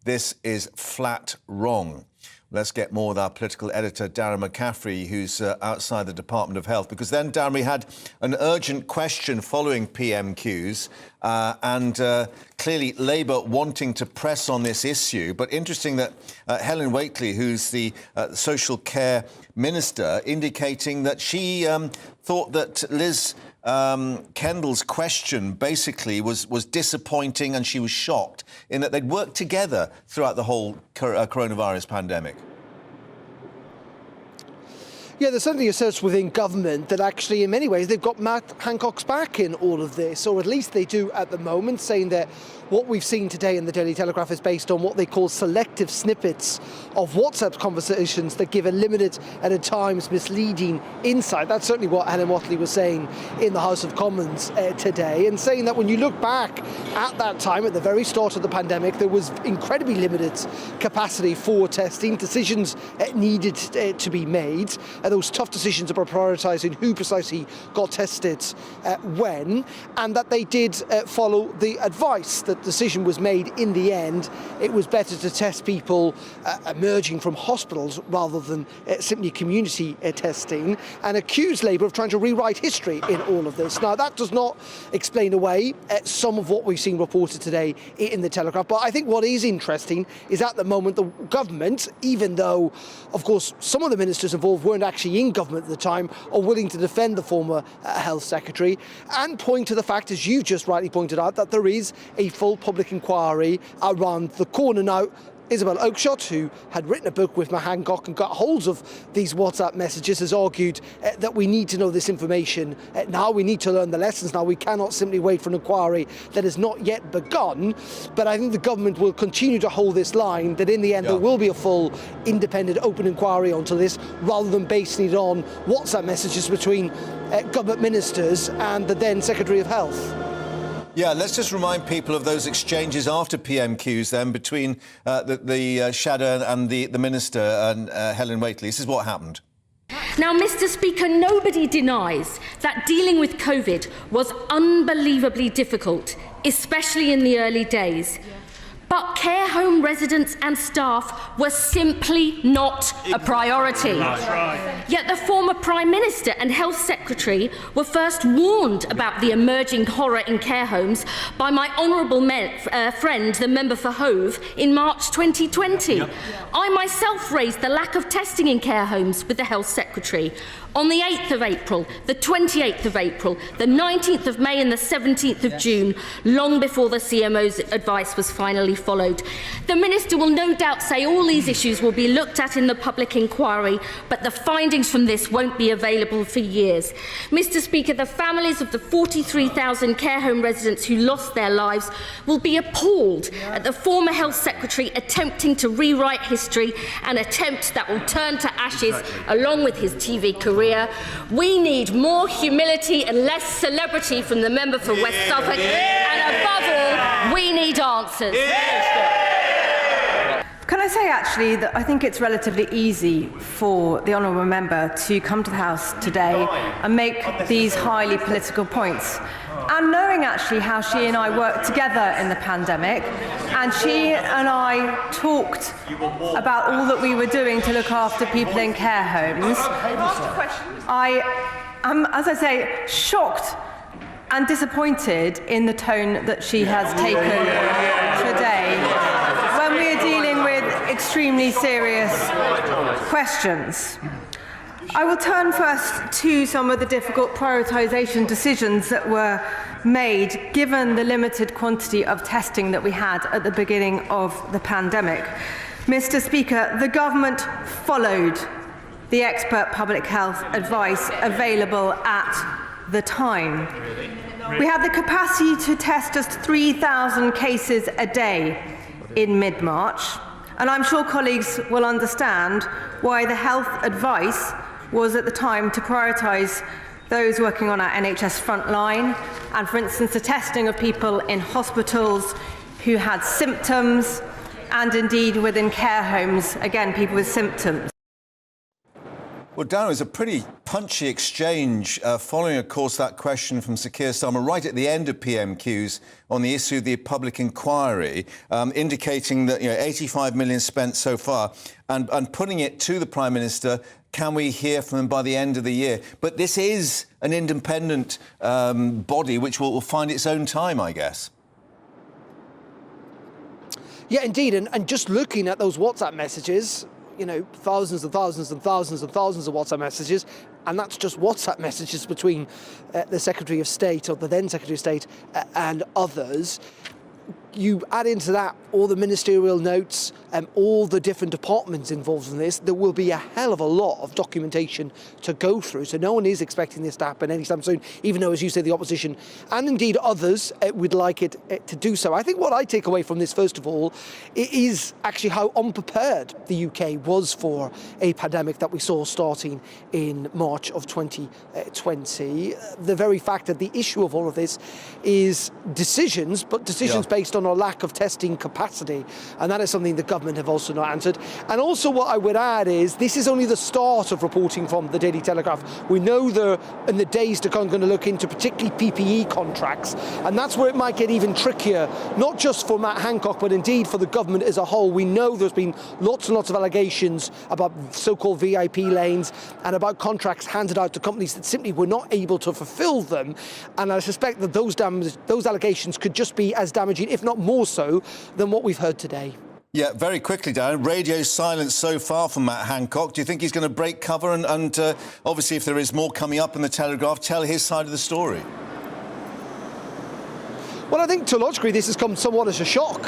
This is flat wrong. Let's get more with our political editor, Darren McCaffrey, who's outside the Department of Health. Because then, Darren, we had an urgent question following PMQs and clearly Labour wanting to press on this issue. But interesting that Helen Whately, who's the social care minister, indicating that she thought that Liz Kendall's question basically was disappointing, and she was shocked in that they'd worked together throughout the whole coronavirus pandemic. Yeah, there's certainly a sense within government that actually, in many ways, they've got Matt Hancock's back in all of this, or at least they do at the moment, saying that what we've seen today in the Daily Telegraph is based on what they call selective snippets of WhatsApp conversations that give a limited and at times misleading insight. That's certainly what Helen Whately was saying in the House of Commons today, and saying that when you look back at that time, at the very start of the pandemic, there was incredibly limited capacity for testing. Decisions needed to be made. Those tough decisions about prioritising who precisely got tested when, and that they did follow the advice. That decision was made in the end. It was better to test people emerging from hospitals rather than simply community testing, and accused Labour of trying to rewrite history in all of this. Now, that does not explain away some of what we've seen reported today in the Telegraph, but I think what is interesting is at the moment the government, even though, of course, some of the ministers involved weren't actually in government at the time, are willing to defend the former Health Secretary and point to the fact, as you just rightly pointed out, that there is a full public inquiry around the corner. Now, Isabel Oakeshott, who had written a book with Matt Hancock and got hold of these WhatsApp messages, has argued that we need to know this information now. We need to learn the lessons now. We cannot simply wait for an inquiry that has not yet begun. But I think the government will continue to hold this line that in the end there will be a full, independent, open inquiry onto this, rather than basing it on WhatsApp messages between government ministers and the then Secretary of Health. Yeah, let's just remind people of those exchanges after PMQs then between the Shadow and the Minister and Helen Whately. This is what happened. Now, Mr. Speaker, nobody denies that dealing with COVID was unbelievably difficult, especially in the early days. But care home residents and staff were simply not a priority. Yet the former Prime Minister and Health Secretary were first warned about the emerging horror in care homes by my honourable friend, the member for Hove, in March 2020. I myself raised the lack of testing in care homes with the Health Secretary. On the 8th of April, the 28th of April, the 19th of May and the 17th of June, long before the CMO's advice was finally followed. The Minister will no doubt say all these issues will be looked at in the public inquiry, but the findings from this won't be available for years. Mr. Speaker, the families of the 43,000 care home residents who lost their lives will be appalled at the former Health Secretary attempting to rewrite history, an attempt that will turn to ashes along with his TV career. We need more humility and less celebrity from the member for West Suffolk, and above all, we need answers. Can I say, actually, that I think it's relatively easy for the honourable member to come to the House today and make these highly political points. And knowing, actually, how she and I worked together in the pandemic, and she and I talked about all that we were doing to look after people in care homes, I am, as I say, shocked and disappointed in the tone that she has taken today when we are dealing with extremely serious questions. I will turn first to some of the difficult prioritisation decisions that were made given the limited quantity of testing that we had at the beginning of the pandemic. Mr. Speaker, the government followed the expert public health advice available at the time. We had the capacity to test just 3,000 cases a day in mid-March, and I'm sure colleagues will understand why the health advice was at the time to prioritise those working on our NHS front line, and for instance the testing of people in hospitals who had symptoms, and indeed within care homes, again, people with symptoms. Well, Darren, it was a pretty punchy exchange following, of course, that question from Sir Keir Starmer right at the end of PMQs on the issue of the public inquiry, indicating that 85 million spent so far, and putting it to the Prime Minister, can we hear from him by the end of the year? But this is an independent body which will find its own time, I guess. Yeah, indeed. And just looking at those WhatsApp messages, thousands and thousands and thousands and thousands of WhatsApp messages, and that's just WhatsApp messages between the Secretary of State, or the then Secretary of State, and others. You add into that all the ministerial notes and all the different departments involved in this, there will be a hell of a lot of documentation to go through. So no one is expecting this to happen anytime soon, even though, as you say, the opposition and indeed others would like it to do so. I think what I take away from this, first of all, is actually how unprepared the UK was for a pandemic that we saw starting in March of 2020. The very fact that the issue of all of this is decisions, but decisions based on a lack of testing capacity, and that is something the government have also not answered. And also what I would add is this is only the start of reporting from the Daily Telegraph. We know they're in the days to come going to look into particularly PPE contracts, and that's where it might get even trickier, not just for Matt Hancock but indeed for the government as a whole. We know there's been lots and lots of allegations about so-called VIP lanes and about contracts handed out to companies that simply were not able to fulfil them, and I suspect that those allegations could just be as damaging, if not more so, than what we've heard today. Yeah, very quickly, Darren. Radio silence so far from Matt Hancock. Do you think he's going to break cover and obviously, if there is more coming up in the Telegraph, tell his side of the story? Well, I think to a large degree this has come somewhat as a shock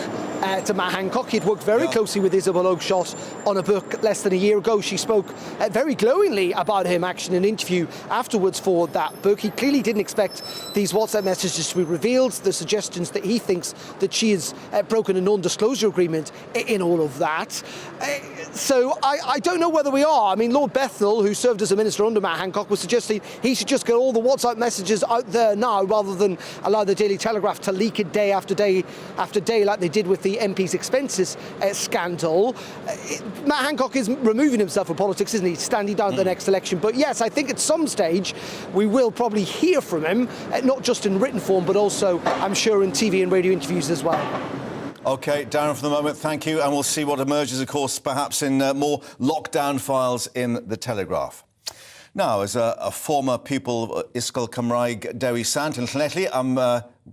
to Matt Hancock. He'd worked very closely with Isabel Oakeshott on a book less than a year ago. She spoke very glowingly about him, actually, in an interview afterwards for that book. He clearly didn't expect these WhatsApp messages to be revealed, the suggestions that he thinks that she has broken a non-disclosure agreement in all of that. So I don't know whether we are. I mean, Lord Bethnal, who served as a minister under Matt Hancock, was suggesting he should just get all the WhatsApp messages out there now rather than allow the Daily Telegraph to leak it day after day after day like they did with the MP's expenses scandal. Matt Hancock is removing himself from politics, isn't he? Standing down the next election. But yes, I think at some stage we will probably hear from him, not just in written form, but also, I'm sure, in TV and radio interviews as well. OK, Darren, for the moment, thank you. And we'll see what emerges, of course, perhaps in more lockdown files in the Telegraph. Now, as a former pupil of Ysgol Cymraeg Dewi Sant in Llanelli, I'm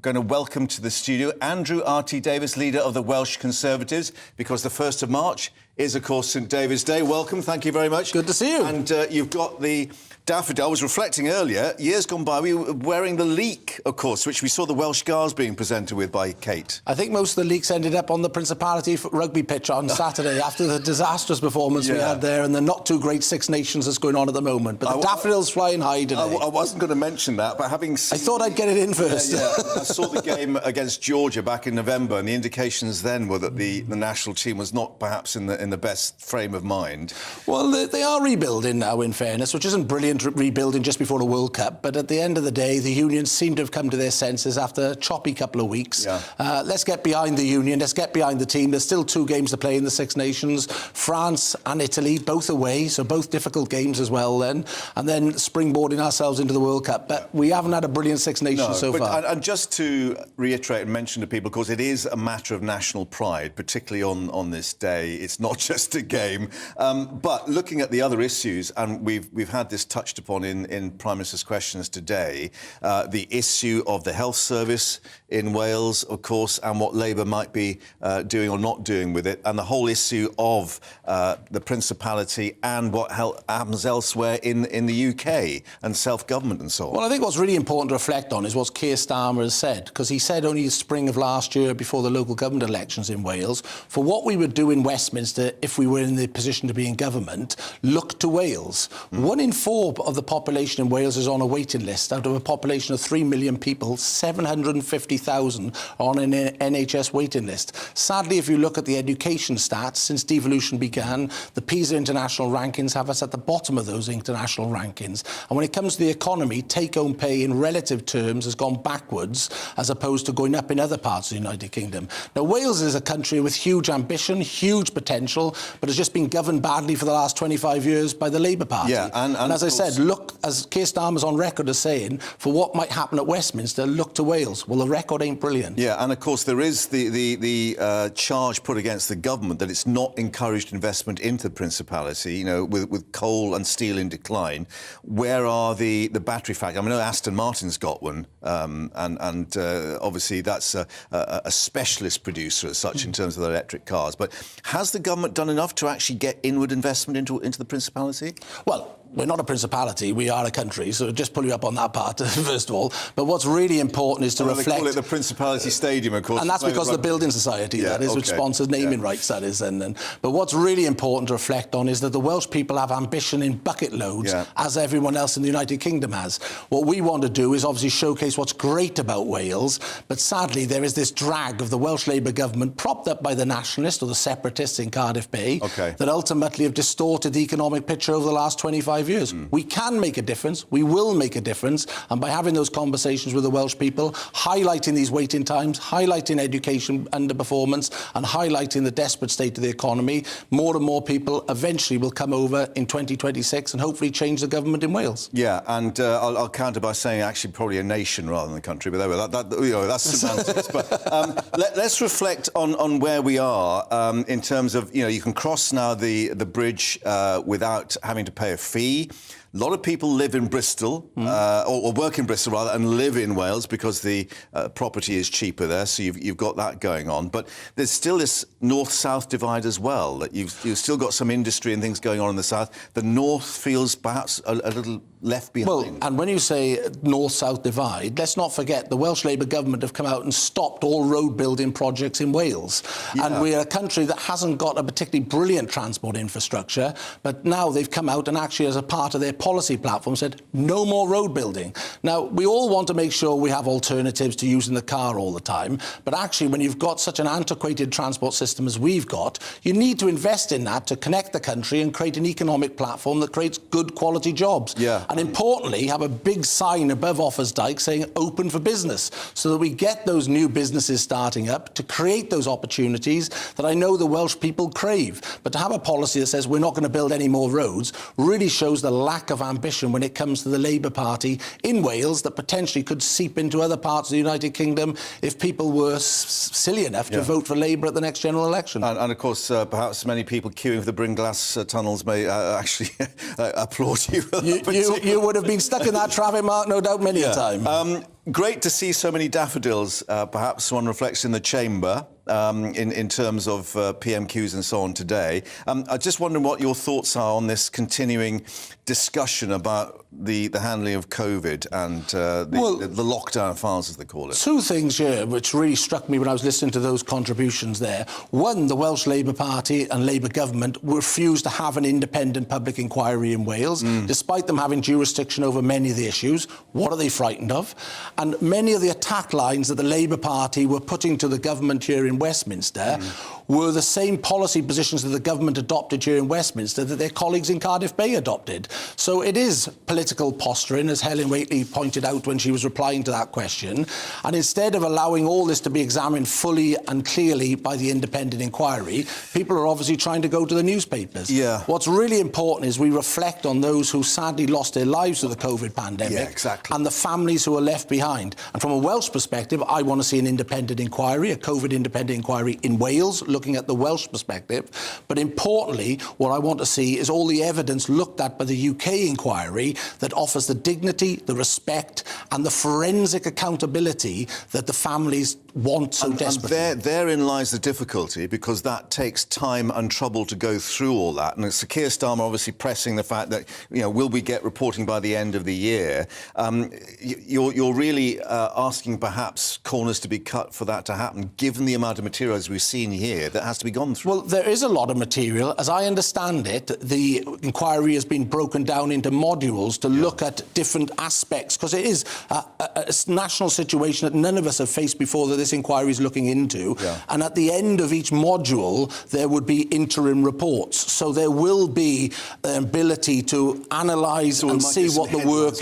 going to welcome to the studio Andrew R.T. Davis, leader of the Welsh Conservatives, because the 1st of March is, of course, St David's Day. Welcome, thank you very much. Good to see you. And you've got the daffodil. I was reflecting earlier, years gone by, we were wearing the leek, of course, which we saw the Welsh Guards being presented with by Kate. I think most of the leaks ended up on the Principality rugby pitch on Saturday after the disastrous performance we had there and the not too great Six Nations that's going on at the moment. But the daffodils flying high today. I wasn't going to mention that, but having seen... I thought I'd get it in first. I saw the game against Georgia back in November, and the indications then were that the national team was not perhaps in the best frame of mind. Well, they are rebuilding now, in fairness, which isn't brilliant rebuilding just before the World Cup, but at the end of the day, the unions seem to have come to their senses after a choppy couple of weeks. Let's get behind the union, let's get behind the team. There's still 2 games to play in the Six Nations. France and Italy, both away, so both difficult games as well then, and then springboarding ourselves into the World Cup. But we haven't had a brilliant Six Nations so far. And just to reiterate and mention to people, because it is a matter of national pride, particularly on this day. It's not just a game. But looking at the other issues, and we've had this touched upon in Prime Minister's questions today, the issue of the health service in Wales, of course, and what Labour might be doing or not doing with it, and the whole issue of the Principality and what happens elsewhere in the UK and self-government and so on. Well, I think what's really important to reflect on is what Keir Starmer has said, because he said only the spring of last year, before the local government elections in Wales, for what we would do in Westminster if we were in the position to be in government, look to Wales. 1 in 4 of the population in Wales is on a waiting list. Out of a population of 3 million people, 750,000 are on an NHS waiting list. Sadly, if you look at the education stats, since devolution began, the PISA international rankings have us at the bottom of those international rankings. And when it comes to the economy, take-home pay in relative terms has gone backwards as opposed to going up in other parts of the United Kingdom. Now, Wales is a country with huge ambition, huge potential, but has just been governed badly for the last 25 years by the Labour Party. And as I said, look, as Keir Starmer's on record as saying, for what might happen at Westminster, look to Wales. Well, the record ain't brilliant. Yeah, and of course there is the charge put against the government that it's not encouraged investment into the Principality, you know, with coal and steel in decline. Where are the battery factories? I mean, I know Aston Martin's got one, and obviously that's a specialist producer as such in terms of the electric cars. But has the government done enough to actually get inward investment into the Principality? Well, we're not a principality, we are a country, so just pull you up on that part, first of all. But what's really important is to reflect... They call it the Principality Stadium, of course. And that's because of the Building Society, that is, which sponsors naming rights, that is. But what's really important to reflect on is that the Welsh people have ambition in bucket loads, as everyone else in the United Kingdom has. What we want to do is obviously showcase what's great about Wales, but sadly there is this drag of the Welsh Labour government, propped up by the nationalists or the separatists in Cardiff Bay, that ultimately have distorted the economic picture over the last 25 years. We can make a difference, we will make a difference, and by having those conversations with the Welsh people, highlighting these waiting times, highlighting education underperformance, and highlighting the desperate state of the economy, more and more people eventually will come over in 2026 and hopefully change the government in Wales. Yeah, and I'll counter by saying actually probably a nation rather than a country, but there we go, that's semantics. But let's reflect on where we are in terms of, you know, you can cross now the bridge without having to pay a fee. A lot of people live in Bristol, or work in Bristol, rather, and live in Wales because the property is cheaper there, so you've got that going on. But there's still this north-south divide as well, that you've still got some industry and things going on in the south. The north feels perhaps a little left behind. Well, and when you say north-south divide, let's not forget the Welsh Labour government have come out and stopped all road-building projects in Wales. And we're a country that hasn't got a particularly brilliant transport infrastructure, but now they've come out and actually, as a part of their policy platform, said no more road building. Now, we all want to make sure we have alternatives to using the car all the time, but actually when you've got such an antiquated transport system as we've got, you need to invest in that to connect the country and create an economic platform that creates good quality jobs. And importantly, have a big sign above Offa's Dyke saying open for business, so that we get those new businesses starting up to create those opportunities that I know the Welsh people crave. But to have a policy that says we're not going to build any more roads really shows the lack of ambition when it comes to the Labour Party in Wales that potentially could seep into other parts of the United Kingdom if people were silly enough to vote for Labour at the next general election. And of course, perhaps many people queuing for the Brynglas tunnels may actually applaud you. You would have been stuck in that traffic, Mark, no doubt, many a time. Great to see so many daffodils, perhaps one reflects in the chamber. in terms of PMQs and so on today. I'm just wondering what your thoughts are on this continuing discussion about the handling of COVID and the lockdown files, as they call it. Two things here which really struck me when I was listening to those contributions there. One, the Welsh Labour Party and Labour government refused to have an independent public inquiry in Wales, despite them having jurisdiction over many of the issues. What are they frightened of? And many of the attack lines that the Labour Party were putting to the government here in Westminster were the same policy positions that the government adopted here in Westminster that their colleagues in Cardiff Bay adopted. So it is political posturing, as Helen Whately pointed out when she was replying to that question. And instead of allowing all this to be examined fully and clearly by the independent inquiry, people are obviously trying to go to the newspapers. Yeah. What's really important is we reflect on those who sadly lost their lives to the COVID pandemic. Yeah, exactly. And the families who are left behind. And from a Welsh perspective, I want to see an independent inquiry, a COVID independent inquiry in Wales, looking at the Welsh perspective. But importantly, what I want to see is all the evidence looked at by the UK inquiry that offers the dignity, the respect and the forensic accountability that the families want so desperately. And therein lies the difficulty, because that takes time and trouble to go through all that. And it's Keir Starmer obviously pressing the fact that, will we get reporting by the end of the year? You're really asking perhaps corners to be cut for that to happen, given the amount of material, as we've seen here, that has to be gone through. Well, there is a lot of material. As I understand it, the inquiry has been broken down into modules to look at different aspects, because it is a national situation that none of us have faced before that this inquiry is looking into. And at the end of each module, there would be interim reports. So there will be the ability to analyse and see what the work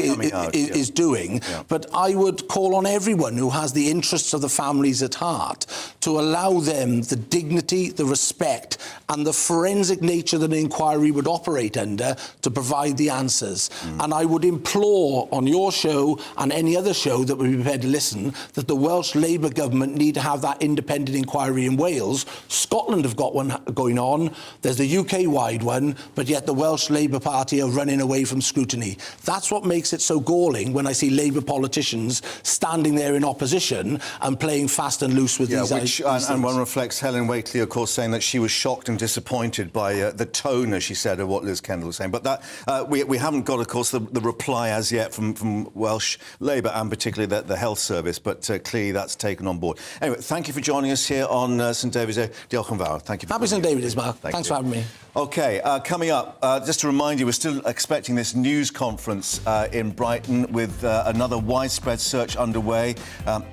is doing. But I would call on everyone who has the interests of the families at heart to allow them the dignity, the respect and the forensic nature that an inquiry would operate under to provide the answers. And I would implore on your show and any other show that would be prepared to listen that the Welsh Labour government need to have that independent inquiry in Wales. Scotland have got one going on. There's the UK-wide one, but yet the Welsh Labour Party are running away from scrutiny. That's what makes it so galling when I see Labour politicians standing there in opposition and playing fast and loose with these things. And one reflects Helen Whately, of course, saying that she was shocked and disappointed by the tone, as she said, of what Liz Kendall was saying. But that we haven't got, of course, the reply as yet from Welsh Labour and particularly the Health Service, but clearly that's taken on board. Anyway, thank you for joining us here on St David's Day. Diolch yn fawr. Thank you. Happy St David's, Mark. Thanks for having me. OK, coming up, just to remind you, we're still expecting this news conference in Brighton with another widespread search underway.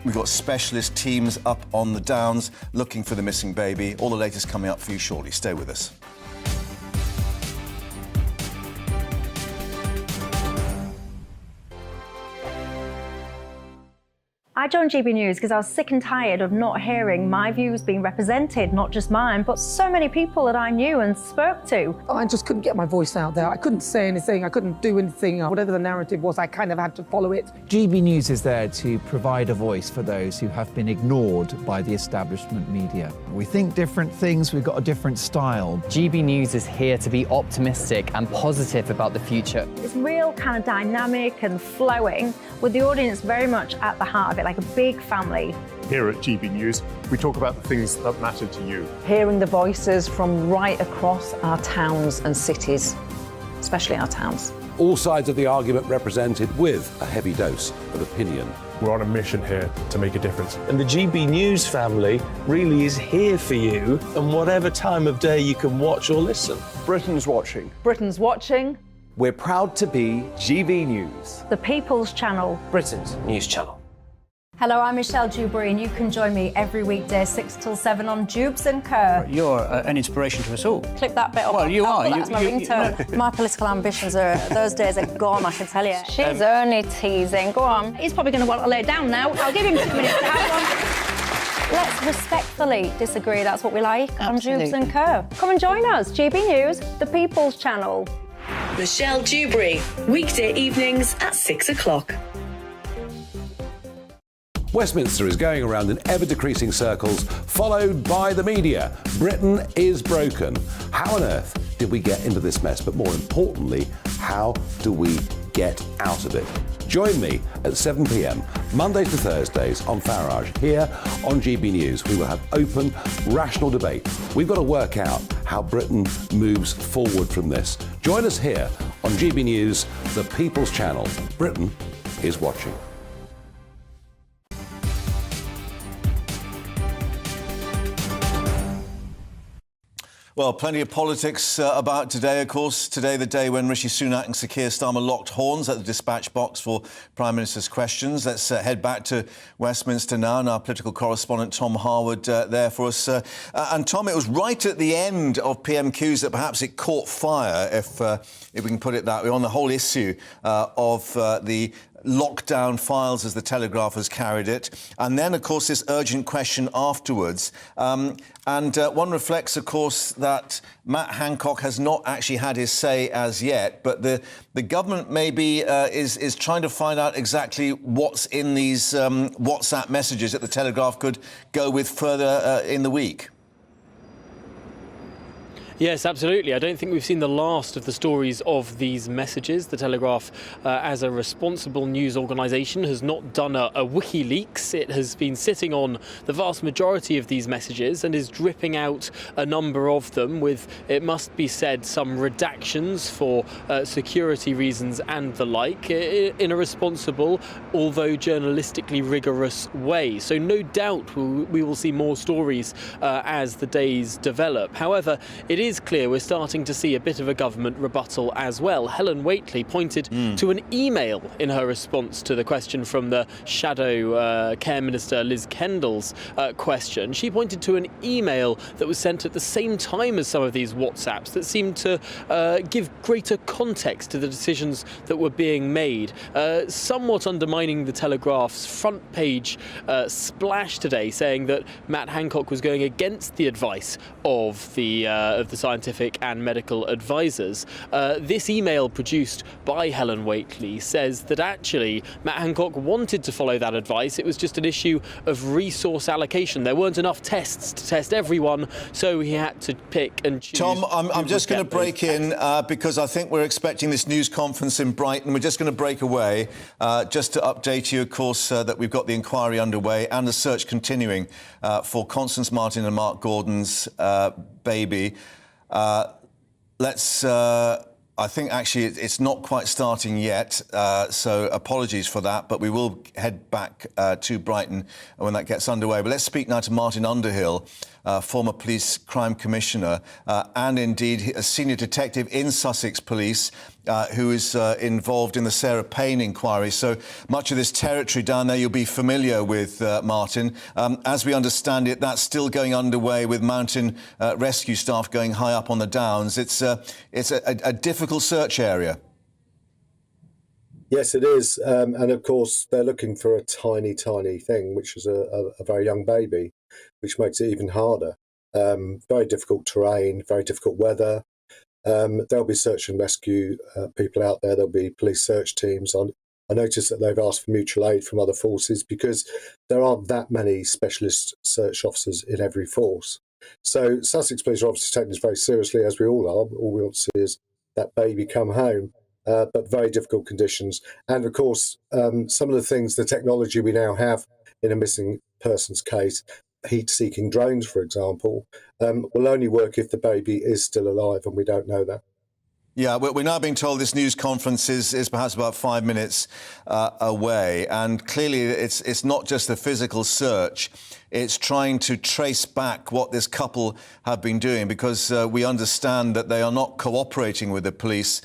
We've got specialist teams up on the Downs looking for the missing baby. All the latest coming up for you shortly. Stay with us. I joined GB News because I was sick and tired of not hearing my views being represented, not just mine, but so many people that I knew and spoke to. I just couldn't get my voice out there. I couldn't say anything. I couldn't do anything. Whatever the narrative was, I kind of had to follow it. GB News is there to provide a voice for those who have been ignored by the establishment media. We think different things, we've got a different style. GB News is here to be optimistic and positive about the future. It's real kind of dynamic and flowing, with the audience very much at the heart of it, like a big family. Here at GB News, we talk about the things that matter to you. Hearing the voices from right across our towns and cities, especially our towns. All sides of the argument represented with a heavy dose of opinion. We're on a mission here to make a difference. And the GB News family really is here for you, and whatever time of day you can watch or listen. Britain's watching. Britain's watching. We're proud to be GB News. The People's Channel. Britain's news channel. Hello, I'm Michelle Dewberry, and you can join me every weekday 6 till 7 on Jubes and Kerr. You're an inspiration to us all. Clip that bit up. Well, you are. That's my ringtone. My political ambitions are, those days are gone, I can tell you. She's only teasing. Go on. He's probably going to want to lay down now. I'll give him 2 minutes to have one. Let's respectfully disagree. That's what we like. Absolutely. On Jubes and Kerr. Come and join us. GB News, the People's Channel. Michelle Dewberry, weekday evenings at 6 o'clock. Westminster is going around in ever-decreasing circles, followed by the media. Britain is broken. How on earth did we get into this mess? But more importantly, how do we get out of it. Join me at 7 p.m, Mondays to Thursdays on Farage, here on GB News. We will have open, rational debate. We've got to work out how Britain moves forward from this. Join us here on GB News, the People's Channel. Britain is watching. Well, plenty of politics about today, of course. Today, the day when Rishi Sunak and Sir Keir Starmer locked horns at the dispatch box for Prime Minister's questions. Let's head back to Westminster now, and our political correspondent Tom Harwood there for us. And Tom, it was right at the end of PMQs that perhaps it caught fire, if we can put it that way, on the whole issue of the lockdown files, as the Telegraph has carried it. And then, of course, this urgent question afterwards. And one reflects, of course, that Matt Hancock has not actually had his say as yet, but the government maybe is trying to find out exactly what's in these WhatsApp messages that the Telegraph could go with further in the week. Yes, absolutely. I don't think we've seen the last of the stories of these messages. The Telegraph, as a responsible news organisation, has not done a WikiLeaks. It has been sitting on the vast majority of these messages and is dripping out a number of them with, it must be said, some redactions for security reasons and the like, in a responsible, although journalistically rigorous way. So no doubt we will see more stories as the days develop. However, it is clear we're starting to see a bit of a government rebuttal as well. Helen Whately pointed to an email in her response to the question from the shadow Care Minister Liz Kendall's question. She pointed to an email that was sent at the same time as some of these WhatsApps that seemed to give greater context to the decisions that were being made, somewhat undermining the Telegraph's front page splash today, saying that Matt Hancock was going against the advice of the scientific and medical advisors. This email produced by Helen Whately says that actually Matt Hancock wanted to follow that advice. It was just an issue of resource allocation. There weren't enough tests to test everyone, so he had to pick and choose. Tom, I'm just going to break in because I think we're expecting this news conference in Brighton. We're just going to break away just to update you, of course, that we've got the inquiry underway and the search continuing for Constance Martin and Mark Gordon's baby. I think actually it's not quite starting yet, so apologies for that, but we will head back to Brighton when that gets underway. But let's speak now to Martin Underhill, former police crime commissioner and indeed a senior detective in Sussex Police, who is involved in the Sarah Payne inquiry. So much of this territory down there you'll be familiar with, Martin. As we understand it, that's still going underway with mountain rescue staff going high up on the downs. It's a difficult search area. Yes, it is. And of course, they're looking for a tiny, tiny thing, which is a very young baby, which makes it even harder. Very difficult terrain, very difficult weather. There'll be search and rescue people out there. There'll be police search teams. I noticed that they've asked for mutual aid from other forces because there aren't that many specialist search officers in every force. So Sussex Police are obviously taking this very seriously, as we all are. All we want to see is that baby come home, but very difficult conditions. And of course, some of the things, the technology we now have in a missing persons case, heat-seeking drones, for example, will only work if the baby is still alive, and we don't know that. Yeah, we're now being told this news conference is perhaps about 5 minutes away, and clearly it's not just the physical search, it's trying to trace back what this couple have been doing, because we understand that they are not cooperating with the police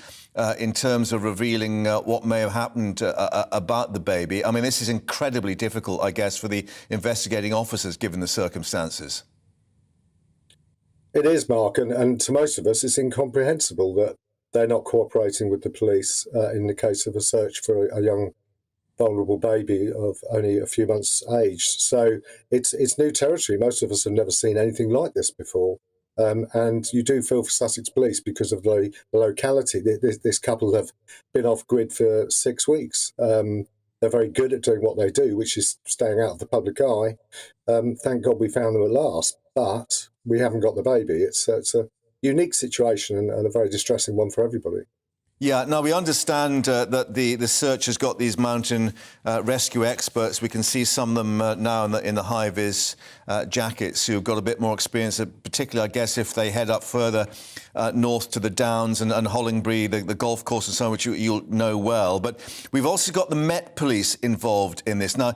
in terms of revealing what may have happened about the baby. I mean, this is incredibly difficult, I guess, for the investigating officers, given the circumstances. It is, Mark, and to most of us, it's incomprehensible that they're not cooperating with the police in the case of a search for a young, vulnerable baby of only a few months' age. So it's new territory. Most of us have never seen anything like this before. And you do feel for Sussex Police because of the locality. This couple have been off grid for 6 weeks. They're very good at doing what they do, which is staying out of the public eye. Thank God we found them at last, but we haven't got the baby. It's a unique situation and a very distressing one for everybody. Yeah, now we understand that the search has got these mountain rescue experts. We can see some of them now in the high-vis jackets who've got a bit more experience, particularly, I guess, if they head up further north to the Downs and Hollingbury, the golf course and so on, which you'll know well. But we've also got the Met Police involved in this. Now,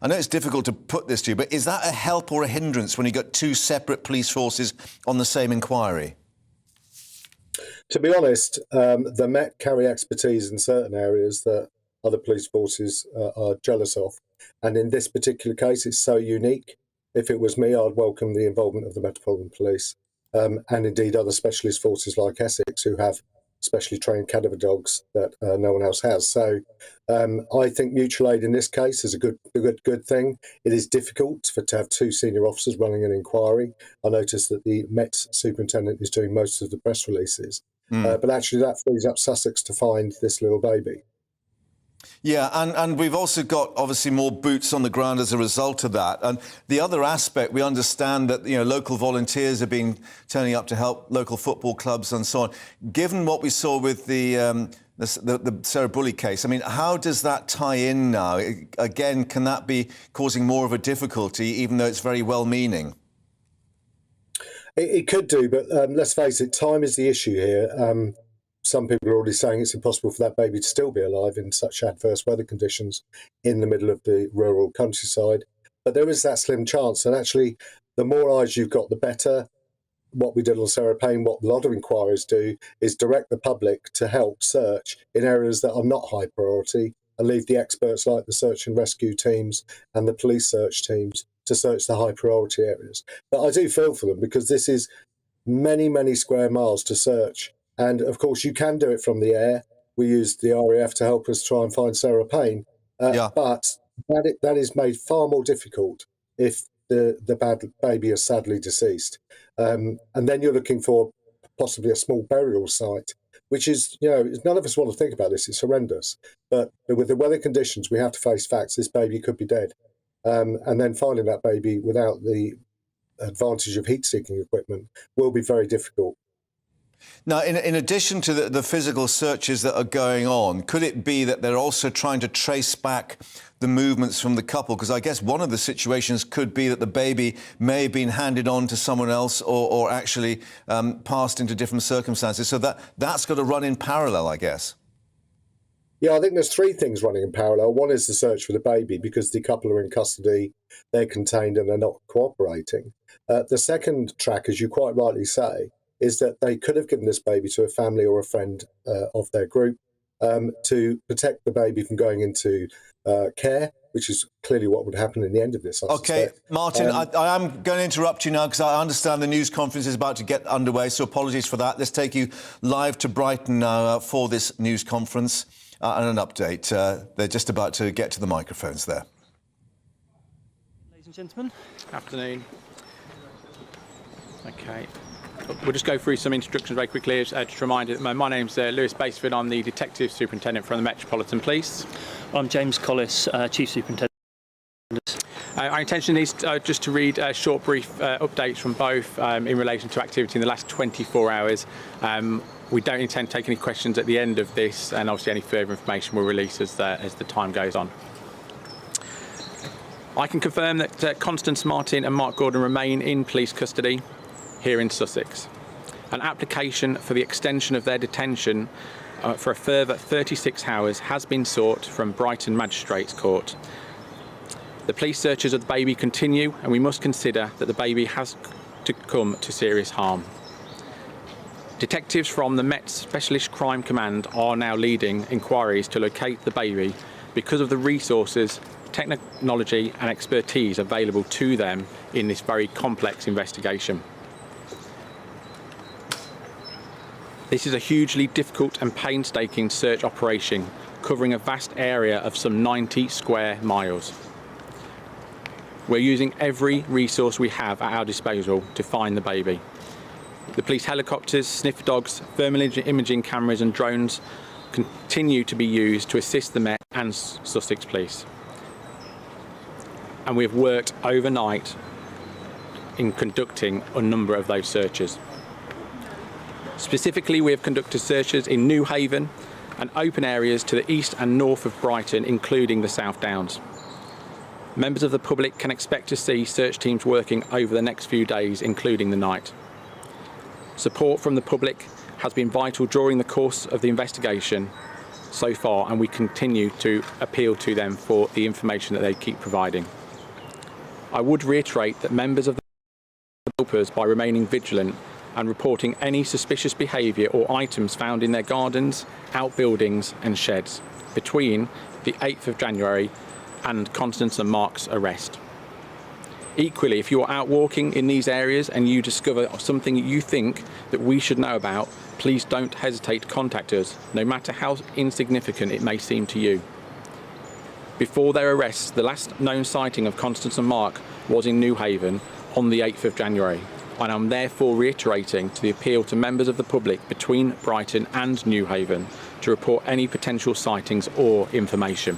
I know it's difficult to put this to you, but is that a help or a hindrance when you've got two separate police forces on the same inquiry? To be honest, the Met carry expertise in certain areas that other police forces are jealous of. And in this particular case, it's so unique. If it was me, I'd welcome the involvement of the Metropolitan Police and indeed other specialist forces like Essex, who have specially trained cadaver dogs that no one else has. So I think mutual aid in this case is a good thing. It is difficult to have two senior officers running an inquiry. I noticed that the Met superintendent is doing most of the press releases. But actually that frees up Sussex to find this little baby. Yeah, and we've also got, obviously, more boots on the ground as a result of that. And the other aspect, we understand that, local volunteers have been turning up to help local football clubs and so on. Given what we saw with the Sarah Bully case, I mean, how does that tie in now? Again, can that be causing more of a difficulty, even though it's very well-meaning? It could do, but let's face it, time is the issue here. Some people are already saying it's impossible for that baby to still be alive in such adverse weather conditions in the middle of the rural countryside. But there is that slim chance. And actually, the more eyes you've got, the better. What we did on Sarah Payne, what a lot of inquiries do, is direct the public to help search in areas that are not high priority and leave the experts like the search and rescue teams and the police search teams to search the high priority areas. But I do feel for them because this is many, many square miles to search. And of course, you can do it from the air. We used the RAF to help us try and find Sarah Payne. But that is made far more difficult if the bad baby is sadly deceased. And then you're looking for possibly a small burial site, which is, none of us want to think about this. It's horrendous. But with the weather conditions, we have to face facts. This baby could be dead. And then finding that baby without the advantage of heat-seeking equipment will be very difficult. Now, in addition to the physical searches that are going on, could it be that they're also trying to trace back the movements from the couple? Because I guess one of the situations could be that the baby may have been handed on to someone else or actually passed into different circumstances. So that's got to run in parallel, I guess. Yeah, I think there's three things running in parallel. One is the search for the baby because the couple are in custody, they're contained and they're not cooperating. The second track, as you quite rightly say, is that they could have given this baby to a family or a friend of their group to protect the baby from going into care, which is clearly what would happen in the end of this. I suspect. Martin, I am going to interrupt you now because I understand the news conference is about to get underway, so apologies for that. Let's take you live to Brighton now for this news conference and an update. They're just about to get to the microphones there. Ladies and gentlemen, afternoon. OK. We'll just go through some instructions very quickly. Just a reminder, my name's Lewis Basford. I'm the Detective Superintendent from the Metropolitan Police. I'm James Collis, Chief Superintendent. Our intention is just to read short, brief updates from both in relation to activity in the last 24 hours. We don't intend to take any questions at the end of this, and obviously any further information we'll release as the time goes on. I can confirm that Constance Martin and Mark Gordon remain in police custody here in Sussex. An application for the extension of their detention for a further 36 hours has been sought from Brighton Magistrates Court. The police searches of the baby continue, and we must consider that the baby has to come to serious harm. Detectives from the Met Specialist Crime Command are now leading inquiries to locate the baby because of the resources, technology and expertise available to them in this very complex investigation. This is a hugely difficult and painstaking search operation covering a vast area of some 90 square miles. We're using every resource we have at our disposal to find the baby. The police helicopters, sniffer dogs, thermal imaging cameras and drones continue to be used to assist the Met and Sussex Police. And we've worked overnight in conducting a number of those searches. Specifically, we have conducted searches in Newhaven and open areas to the east and north of Brighton, including the South Downs. Members of the public can expect to see search teams working over the next few days, including the night. Support from the public has been vital during the course of the investigation so far, and we continue to appeal to them for the information that they keep providing. I would reiterate that members of the help us by remaining vigilant and reporting any suspicious behaviour or items found in their gardens, outbuildings and sheds between the 8th of January and Constance and Mark's arrest. Equally, if you're out walking in these areas and you discover something you think that we should know about, please don't hesitate to contact us, no matter how insignificant it may seem to you. Before their arrests, the last known sighting of Constance and Mark was in Newhaven on the 8th of January, and I'm therefore reiterating to the appeal to members of the public between Brighton and Newhaven to report any potential sightings or information.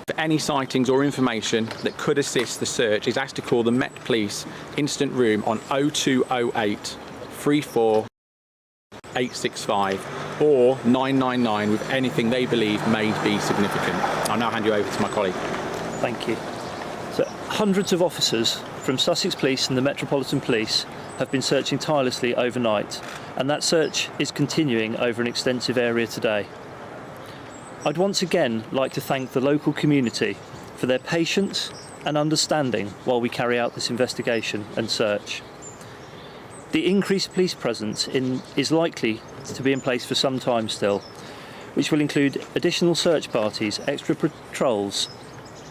For any sightings or information that could assist the search is asked to call the Met Police Instant Room on 0208 34 865 or 999 with anything they believe may be significant. I'll now hand you over to my colleague. Thank you. So, hundreds of officers from Sussex Police and the Metropolitan Police have been searching tirelessly overnight, and that search is continuing over an extensive area today. I'd once again like to thank the local community for their patience and understanding while we carry out this investigation and search. The increased police presence is likely to be in place for some time still, which will include additional search parties, extra patrols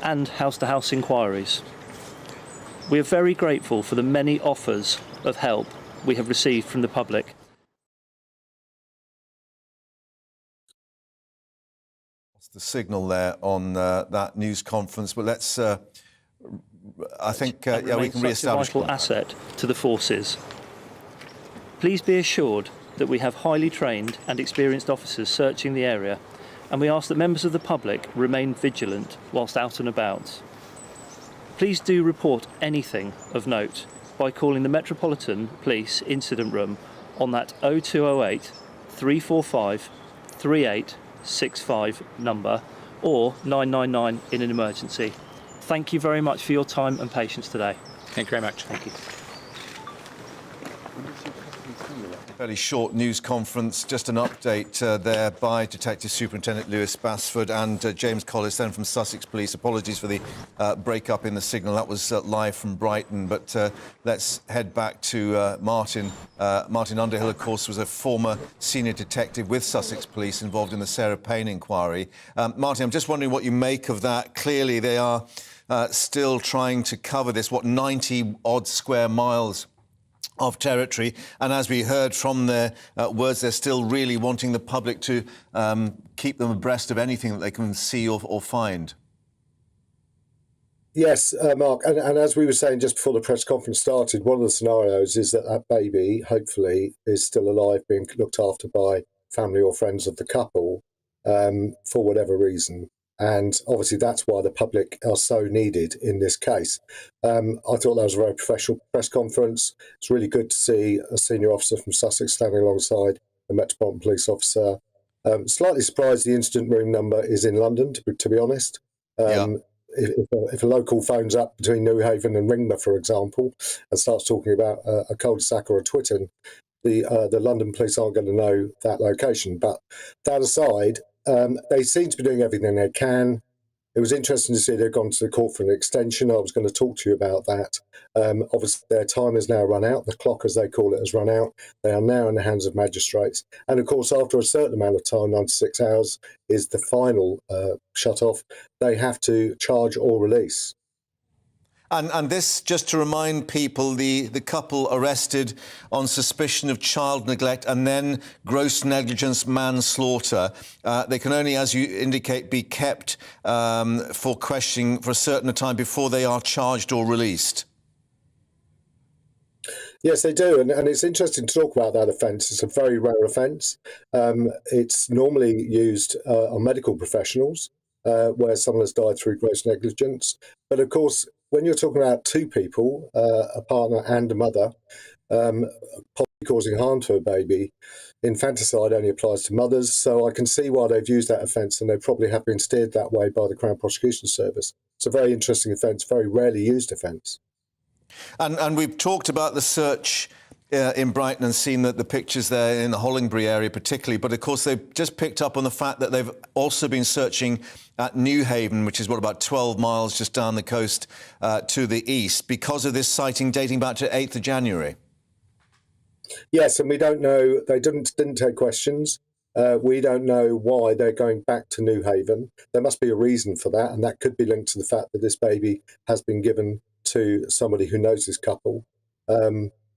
and house-to-house inquiries. We are very grateful for the many offers of help we have received from the public. The signal there on that news conference, but let's I think yeah, we can re-establish a vital asset to the forces. Please be assured that we have highly trained and experienced officers searching the area, and we ask that members of the public remain vigilant whilst out and about. Please do report anything of note by calling the Metropolitan Police Incident Room on that 0208 345 3865 number or 999 in an emergency. Thank you very much for your time and patience today. Thank you very much. Thank you. Fairly short news conference, just an update there by Detective Superintendent Lewis Basford and James Collis then from Sussex Police. Apologies for the break-up in the signal. That was live from Brighton, but let's head back to Martin. Martin Underhill, of course, was a former senior detective with Sussex Police involved in the Sarah Payne inquiry. Martin, I'm just wondering what you make of that. Clearly, they are still trying to cover this, 90-odd square miles of territory, and as we heard from their words, they're still really wanting the public to keep them abreast of anything that they can see or find. Yes, Mark, and as we were saying just before the press conference started, one of the scenarios is that that baby, hopefully, is still alive, being looked after by family or friends of the couple for whatever reason. And obviously that's why the public are so needed in this case. I thought that was a very professional press conference. It's really good to see a senior officer from Sussex standing alongside a Metropolitan Police officer. Slightly surprised the incident room number is in London, to be honest. If a local phones up between Newhaven and Ringmer, for example, and starts talking about a cul-de-sac or a Twitton, the London police aren't going to know that location. But that aside, they seem to be doing everything they can. It was interesting to see they've gone to the court for an extension. I was going to talk to you about that. Obviously, their time has now run out. The clock, as they call it, has run out. They are now in the hands of magistrates. And of course, after a certain amount of time, 96 hours is the final shut-off, they have to charge or release. And this, just to remind people, the couple arrested on suspicion of child neglect and then gross negligence manslaughter. They can only, as you indicate, be kept for questioning for a certain time before they are charged or released. Yes, they do. And it's interesting to talk about that offence. It's a very rare offence. It's normally used on medical professionals where someone has died through gross negligence. But of course, when you're talking about two people, a partner and a mother, possibly causing harm to a baby, infanticide only applies to mothers. So I can see why they've used that offence, and they probably have been steered that way by the Crown Prosecution Service. It's a very interesting offence, very rarely used offence. And we've talked about the search in Brighton and seen that the pictures there in the Hollingbury area particularly, but of course they've just picked up on the fact that they've also been searching at Newhaven, which is about 12 miles just down the coast to the east, because of this sighting dating back to 8th of January. Yes, and we don't know, they didn't take questions. We don't know why they're going back to Newhaven. There must be a reason for that, and that could be linked to the fact that this baby has been given to somebody who knows this couple.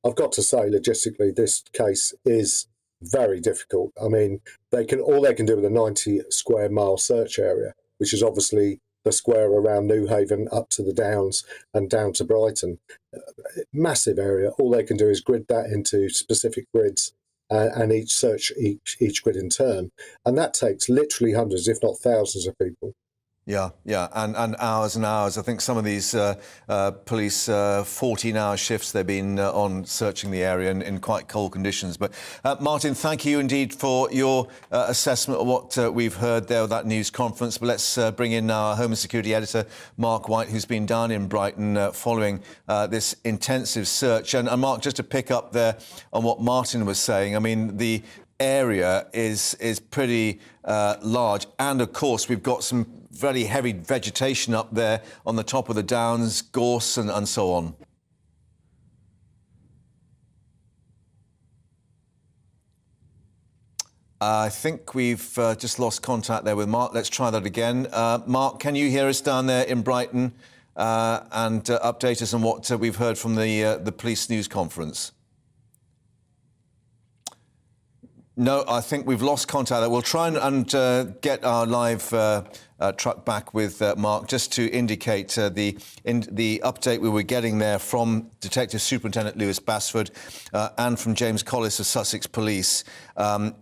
I've got to say, logistically, this case is very difficult. I mean, all they can do with a 90 square mile search area, which is obviously the square around Newhaven up to the Downs and down to Brighton. Massive area. All they can do is grid that into specific grids and each search each grid in turn. And that takes literally hundreds, if not thousands of people. Yeah, and hours and hours. I think some of these police 14-hour shifts they've been on searching the area in quite cold conditions. But Martin, thank you indeed for your assessment of what we've heard there with that news conference. But let's bring in our Home and Security Editor, Mark White, who's been down in Brighton following this intensive search. And Mark, just to pick up there on what Martin was saying, I mean, the area is pretty large, and of course we've got some very heavy vegetation up there on the top of the Downs, gorse and so on. I think we've just lost contact there with Mark. Let's try that again. Mark, can you hear us down there in Brighton and update us on what we've heard from the police news conference? No, I think we've lost contact there. We'll try and get our live truck back with Mark, just to indicate the update we were getting there from Detective Superintendent Lewis Basford and from James Collis of Sussex Police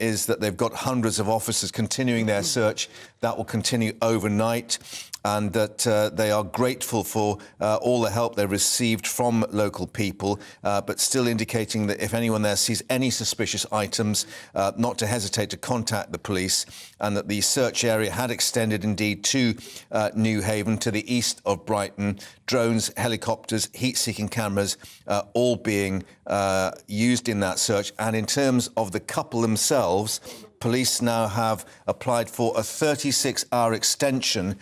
is that they've got hundreds of officers continuing their search. That will continue overnight, and that they are grateful for all the help they've received from local people, but still indicating that if anyone there sees any suspicious items, not to hesitate to contact the police, and that the search area had extended indeed to Newhaven, to the east of Brighton. Drones, helicopters, heat-seeking cameras, all being used in that search. And in terms of the couple themselves, police now have applied for a 36-hour extension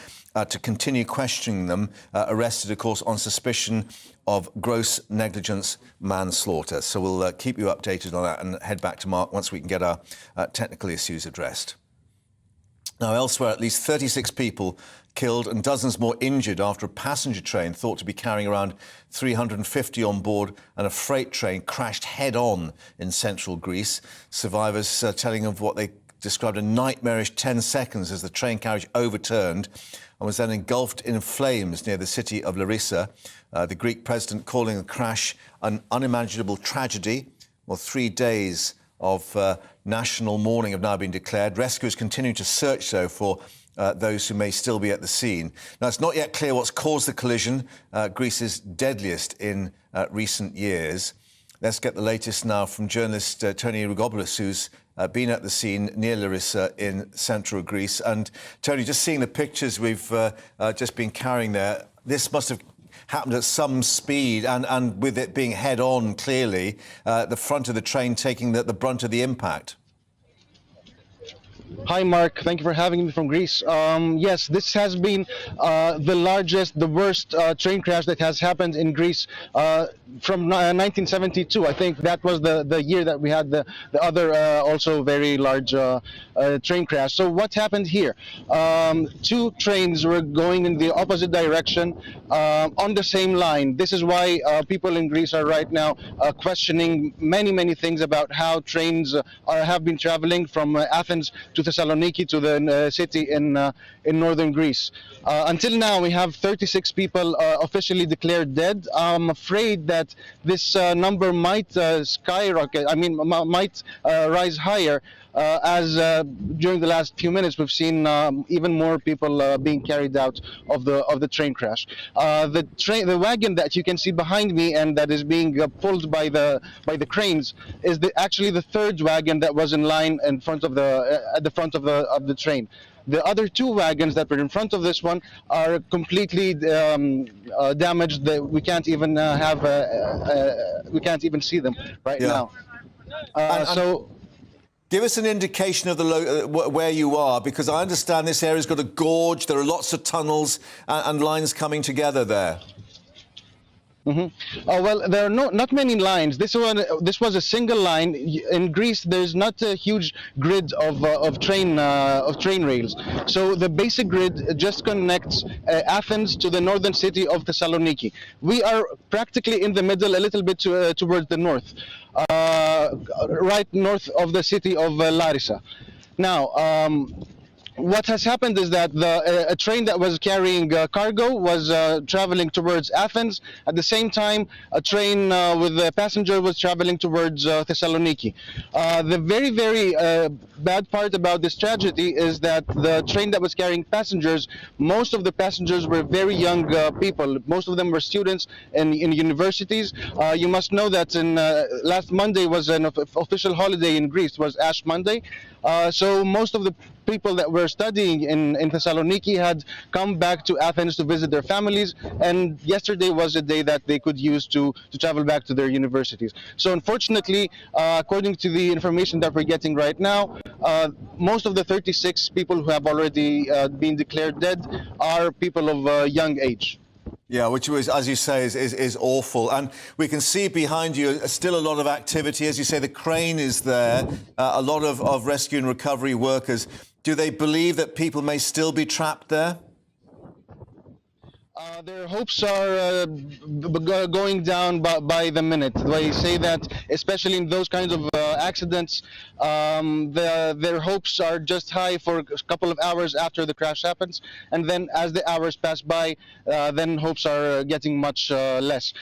to continue questioning them, arrested, of course, on suspicion of gross negligence manslaughter. So we'll keep you updated on that and head back to Mark once we can get our technical issues addressed. Now, elsewhere, at least 36 people killed and dozens more injured after a passenger train thought to be carrying around 350 on board and a freight train crashed head-on in central Greece. Survivors telling of what they described a nightmarish 10 seconds as the train carriage overturned and was then engulfed in flames near the city of Larissa. The Greek president calling the crash an unimaginable tragedy. Well, 3 days of national mourning have now been declared. Rescuers continue to search, though, for those who may still be at the scene. Now, it's not yet clear what's caused the collision, Greece's deadliest in recent years. Let's get the latest now from journalist Tony Rugopoulos, who's been at the scene near Larissa in central Greece. And, Tony, just seeing the pictures we've just been carrying there, this must have happened at some speed, and with it being head-on, clearly, the front of the train taking the brunt of the impact. Hi, Mark. Thank you for having me from Greece. Yes, this has been the largest, the worst train crash that has happened in Greece from 1972. I think that was the year that we had the other also very large train crash. So what happened here? Two trains were going in the opposite direction on the same line. This is why people in Greece are right now questioning many things about how trains have been traveling from Athens Thessaloniki, to the city in northern Greece. Until now, we have 36 people officially declared dead. I'm afraid that this number might skyrocket. I mean, might rise higher. As during the last few minutes, we've seen even more people being carried out of the train crash. The wagon that you can see behind me and that is being pulled by the cranes is actually the third wagon that was in line in front of at the front of the train. The other two wagons that were in front of this one are completely damaged. We can't even we can't even see them right now. So. Give us an indication of where you are, because I understand this area's got a gorge, there are lots of tunnels and lines coming together there. Well, there are not many lines. This was a single line. In Greece, there's not a huge grid of train rails. So the basic grid just connects Athens to the northern city of Thessaloniki. We are practically in the middle, a little bit towards the north, right north of the city of Larissa. Now, what has happened is that a train that was carrying cargo was traveling towards Athens. At the same time, a train with a passenger was traveling towards Thessaloniki. The very, very bad part about this tragedy is that the train that was carrying passengers, most of the passengers were very young people. Most of them were students in universities. You must know that last Monday was an official holiday in Greece. It was Ash Monday. So most of the people that were studying in Thessaloniki had come back to Athens to visit their families, and yesterday was a day that they could use to travel back to their universities. So unfortunately, according to the information that we're getting right now, most of the 36 people who have already been declared dead are people of young age. Yeah, which was, as you say, is awful. And we can see behind you still a lot of activity. As you say, the crane is there, a lot of rescue and recovery workers. Do they believe that people may still be trapped there? Their hopes are going down by the minute. They say that, especially in those kinds of accidents, their hopes are just high for a couple of hours after the crash happens, and then as the hours pass by, then hopes are getting much less.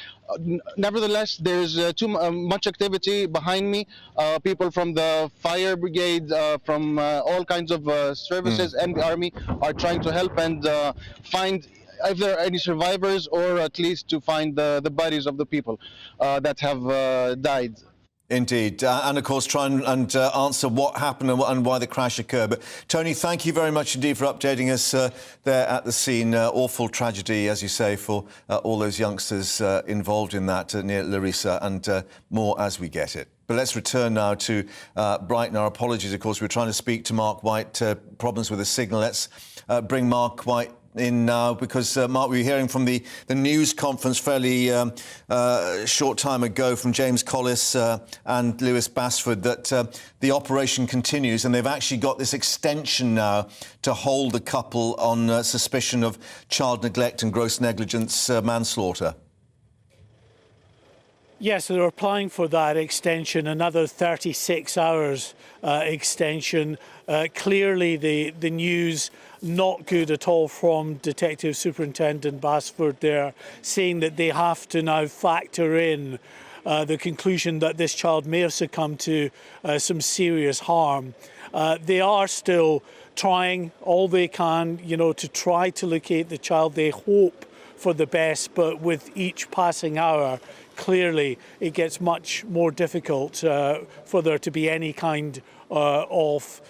Nevertheless, there's too much activity behind me. People from the fire brigade, from all kinds of services and the army are trying to help and find if there are any survivors, or at least to find the bodies of the people that have died. Indeed. And, of course, try and answer what happened and why the crash occurred. But, Tony, thank you very much indeed for updating us there at the scene. Awful tragedy, as you say, for all those youngsters involved in that near Larissa, and more as we get it. But let's return now to Brighton. Our apologies, of course. We're trying to speak to Mark White. Problems with the signal. Let's bring Mark White in now, because Mark, we were hearing from the news conference fairly short time ago from James Collis and Lewis Basford that the operation continues, and they've actually got this extension now to hold the couple on suspicion of child neglect and gross negligence manslaughter. Yes, they're applying for that extension, another 36 hours extension. Clearly, the news not good at all from Detective Superintendent Basford there, saying that they have to now factor in the conclusion that this child may have succumbed to some serious harm. They are still trying all they can, to try to locate the child. They hope for the best, but with each passing hour, clearly it gets much more difficult for there to be any kind of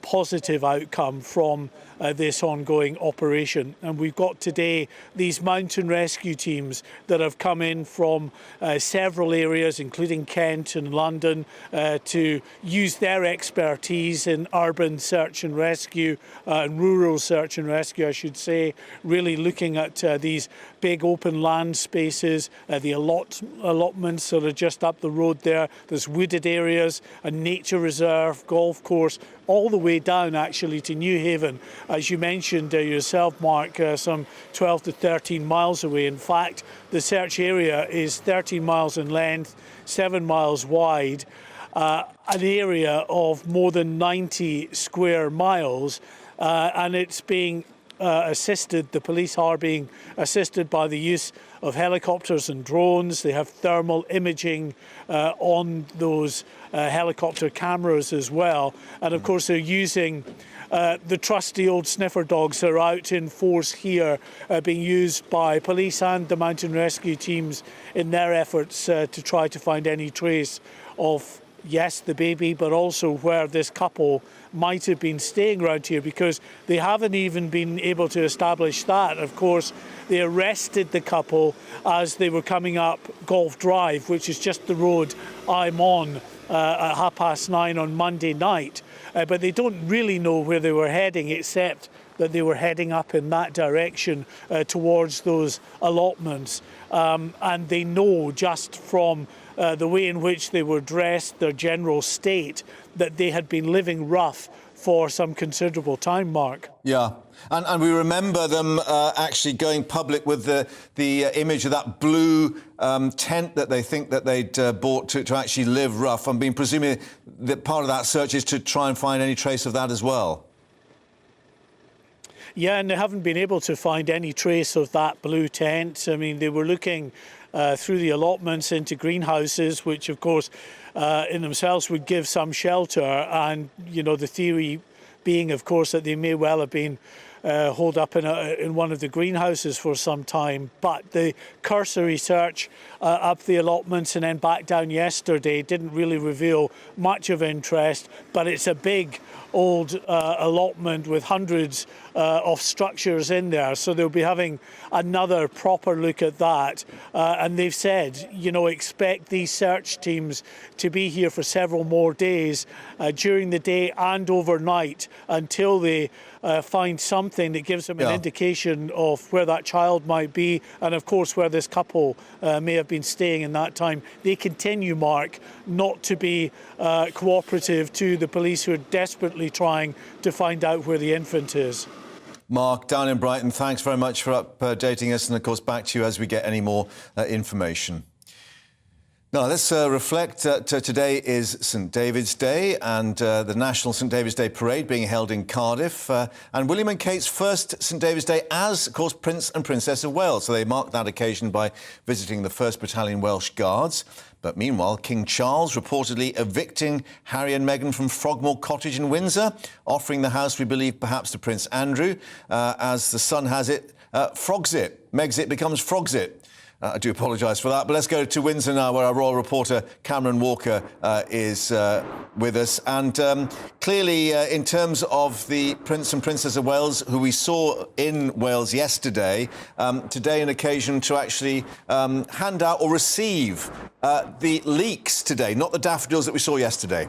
positive outcome from this ongoing operation. And we've got today these mountain rescue teams that have come in from several areas, including Kent and London, to use their expertise in urban search and rescue, and rural search and rescue, I should say, really looking at these big open land spaces, the allotments that are just up the road there. There's wooded areas, a nature reserve, golf course, all the way down actually to Newhaven, as you mentioned yourself, Mark, some 12 to 13 miles away. In fact, the search area is 13 miles in length, 7 miles wide, an area of more than 90 square miles, and it's being the police are being assisted by the use of helicopters and drones. They have thermal imaging on those helicopter cameras as well. And of course, they're using the trusty old sniffer dogs that are out in force here, being used by police and the mountain rescue teams in their efforts to try to find any trace of, yes, the baby, but also where this couple might have been staying around here, because they haven't even been able to establish that. Of course, they arrested the couple as they were coming up Golf Drive, which is just the road I'm on, at 9:30 on Monday night. But they don't really know where they were heading, except that they were heading up in that direction towards those allotments. And they know just from the way in which they were dressed, their general state, that they had been living rough for some considerable time, Mark. Yeah, and we remember them actually going public with the image of that blue tent that they think that they'd bought to actually live rough. I'm being presuming that part of that search is to try and find any trace of that as well. Yeah, and they haven't been able to find any trace of that blue tent. I mean, they were looking through the allotments into greenhouses, which of course in themselves would give some shelter, and you know, the theory being of course that they may well have been holed up in one of the greenhouses for some time. But the cursory search up the allotments and then back down yesterday didn't really reveal much of interest, but it's a big old allotment with hundreds of structures in there, so they'll be having another proper look at that. And they've said, you know, expect these search teams to be here for several more days during the day and overnight until they find something that gives them an indication of where that child might be, and of course where this couple may have been staying in that time. They continue, Mark, not to be cooperative to the police, who are desperately trying to find out where the infant is. Mark, down in Brighton, thanks very much for updating us, and of course back to you as we get any more information. Now, let's reflect. Today is St David's Day, and the National St David's Day Parade being held in Cardiff. And William and Kate's first St David's Day as, of course, Prince and Princess of Wales. So they marked that occasion by visiting the 1st Battalion Welsh Guards. But meanwhile, King Charles reportedly evicting Harry and Meghan from Frogmore Cottage in Windsor, offering the house, we believe, perhaps to Prince Andrew. As the Sun has it, Frogsit. Megxit becomes Frogsit. I do apologise for that, but let's go to Windsor now, where our royal reporter Cameron Walker is with us. And clearly, in terms of the Prince and Princess of Wales, who we saw in Wales yesterday, today an occasion to actually hand out or receive the leeks today, not the daffodils that we saw yesterday.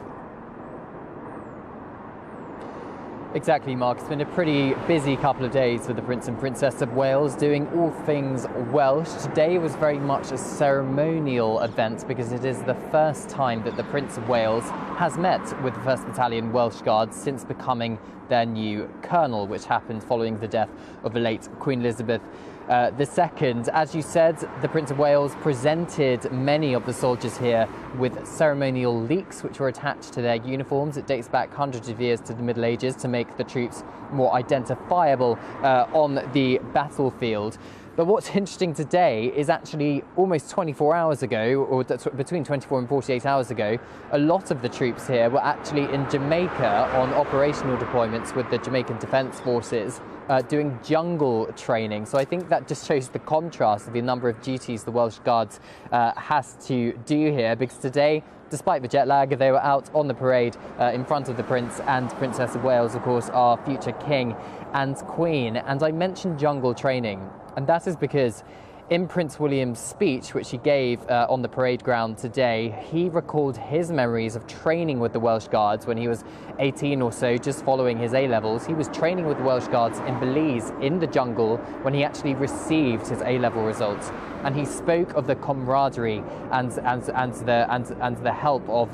Exactly, Mark. It's been a pretty busy couple of days for the Prince and Princess of Wales, doing all things Welsh. Today was very much a ceremonial event because it is the first time that the Prince of Wales has met with the 1st Battalion Welsh Guards since becoming their new colonel, which happened following the death of the late Queen Elizabeth II. As you said, the Prince of Wales presented many of the soldiers here with ceremonial leeks which were attached to their uniforms. It dates back hundreds of years to the Middle Ages to make the troops more identifiable on the battlefield. But what's interesting today is actually almost 24 hours ago, or between 24 and 48 hours ago, a lot of the troops here were actually in Jamaica on operational deployments with the Jamaican Defence Forces, doing jungle training. So I think that just shows the contrast of the number of duties the Welsh Guards has to do here, because today, despite the jet lag, they were out on the parade in front of the Prince and Princess of Wales, of course, our future King and Queen. And I mentioned jungle training, and that is because in Prince William's speech, which he gave on the parade ground today, he recalled his memories of training with the Welsh Guards when he was 18 or so, just following his A-levels. He was training with the Welsh Guards in Belize, in the jungle, when he actually received his A-level results. And he spoke of the camaraderie and the help of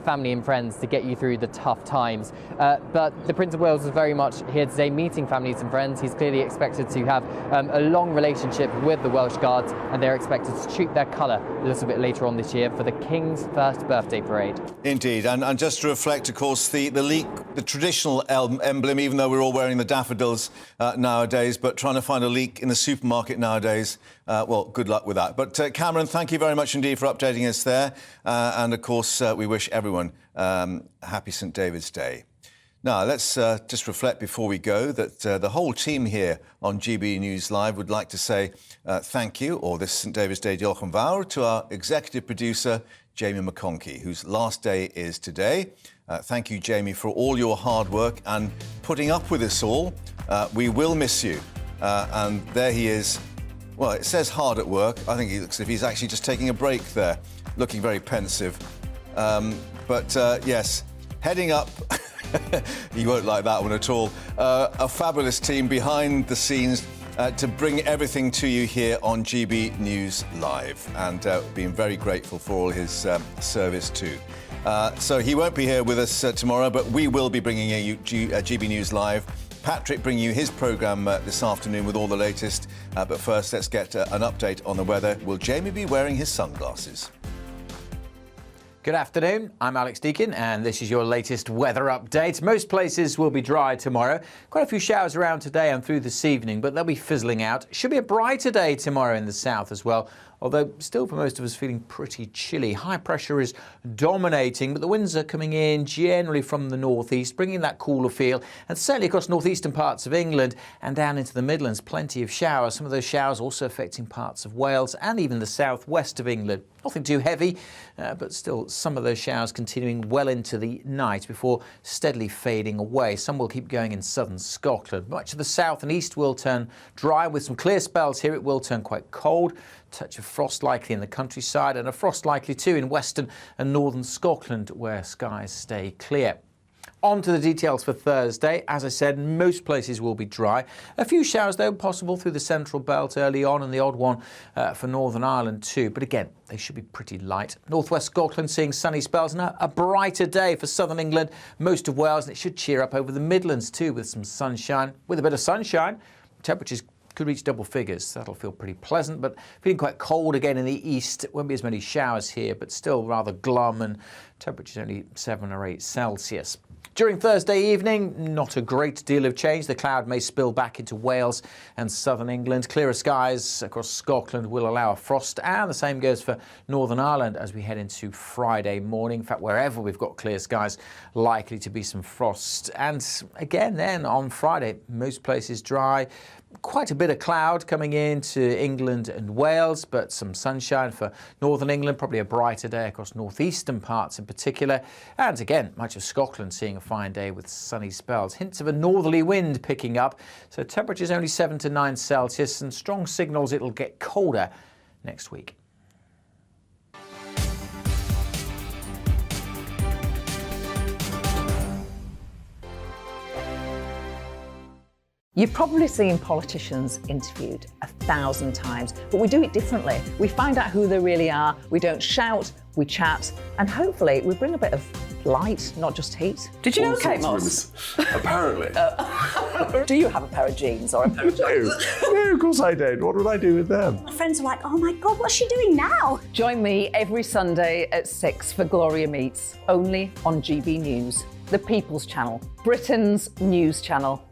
family and friends to get you through the tough times. But the Prince of Wales was very much here today meeting families and friends. He's clearly expected to have a long relationship with the Welsh Welsh Guards, and they're expected to treat their colour a little bit later on this year for the King's first birthday parade. Indeed, and just to reflect, of course, the traditional emblem, even though we're all wearing the daffodils nowadays, but trying to find a leek in the supermarket nowadays, well, good luck with that. But Cameron, thank you very much indeed for updating us there. And of course, we wish everyone happy St David's Day. Now, let's just reflect before we go that the whole team here on GB News Live would like to say thank you, or this St David's Day diolch yn fawr, to our executive producer, Jamie McConkey, whose last day is today. Thank you, Jamie, for all your hard work and putting up with us all. We will miss you. And there he is. Well, it says hard at work. I think he looks as if he's actually just taking a break there, looking very pensive. Yes, heading up... You won't like that one at all. A fabulous team behind the scenes to bring everything to you here on GB News Live, and being very grateful for all his service too. So he won't be here with us tomorrow, but we will be bringing you GB News Live. Patrick bringing you his programme this afternoon with all the latest. But first, let's get an update on the weather. Will Jamie be wearing his sunglasses? Good afternoon, I'm Alex Deakin and this is your latest weather update. Most places will be dry tomorrow. Quite a few showers around today and through this evening, but they'll be fizzling out. Should be a brighter day tomorrow in the south as well, although still for most of us feeling pretty chilly. High pressure is dominating, but the winds are coming in generally from the northeast, bringing that cooler feel, and certainly across northeastern parts of England and down into the Midlands, plenty of showers. Some of those showers also affecting parts of Wales and even the southwest of England. Nothing too heavy, but still some of those showers continuing well into the night before steadily fading away. Some will keep going in southern Scotland. Much of the south and east will turn dry with some clear spells here. It will turn quite cold. Touch of frost likely in the countryside, and a frost likely too in western and northern Scotland where skies stay clear. On to the details for Thursday. As I said, most places will be dry. A few showers, though, possible through the central belt early on, and the odd one for Northern Ireland too. But again, they should be pretty light. Northwest Scotland seeing sunny spells, and a brighter day for southern England, most of Wales, and it should cheer up over the Midlands too with some sunshine. With a bit of sunshine, temperatures could reach double figures. That'll feel pretty pleasant, but feeling quite cold again in the east. It won't be as many showers here, but still rather glum, and temperatures only 7 or 8 Celsius. During Thursday evening, not a great deal of change. The cloud may spill back into Wales and southern England. Clearer skies across Scotland will allow a frost, and the same goes for Northern Ireland as we head into Friday morning. In fact, wherever we've got clear skies, likely to be some frost. And again, then on Friday, most places dry. Quite a bit of cloud coming into England and Wales, but some sunshine for Northern England, probably a brighter day across northeastern parts in particular. And again, much of Scotland seeing a fine day with sunny spells. Hints of a northerly wind picking up, so temperatures only 7 to 9 Celsius, and strong signals it'll get colder next week. You've probably seen politicians interviewed 1,000 times, but we do it differently. We find out who they really are, we don't shout, we chat, and hopefully we bring a bit of light, not just heat. Did you know Kate Moss? Apparently. Do you have a pair of jeans or a pair of jeans? No, of course I don't. What would I do with them? My friends are like, oh my God, what's she doing now? Join me every Sunday at 6 for Gloria Meets, only on GB News, the People's Channel, Britain's news channel.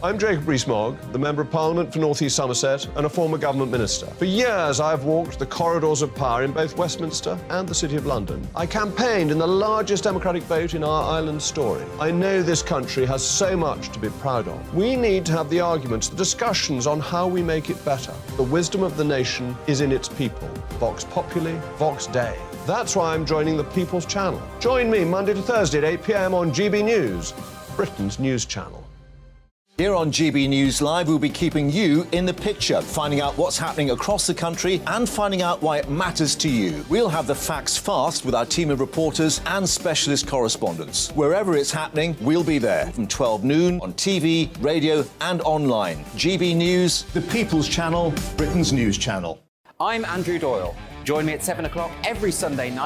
I'm Jacob Rees-Mogg, the Member of Parliament for North East Somerset and a former government minister. For years, I've walked the corridors of power in both Westminster and the City of London. I campaigned in the largest democratic vote in our island story. I know this country has so much to be proud of. We need to have the arguments, the discussions on how we make it better. The wisdom of the nation is in its people. Vox Populi, Vox Dei. That's why I'm joining the People's Channel. Join me Monday to Thursday at 8 p.m. on GB News, Britain's news channel. Here on GB News Live, we'll be keeping you in the picture, finding out what's happening across the country and finding out why it matters to you. We'll have the facts fast with our team of reporters and specialist correspondents. Wherever it's happening, we'll be there from 12 noon on TV, radio and online. GB News, the People's Channel, Britain's news channel. I'm Andrew Doyle. Join me at 7 o'clock every Sunday night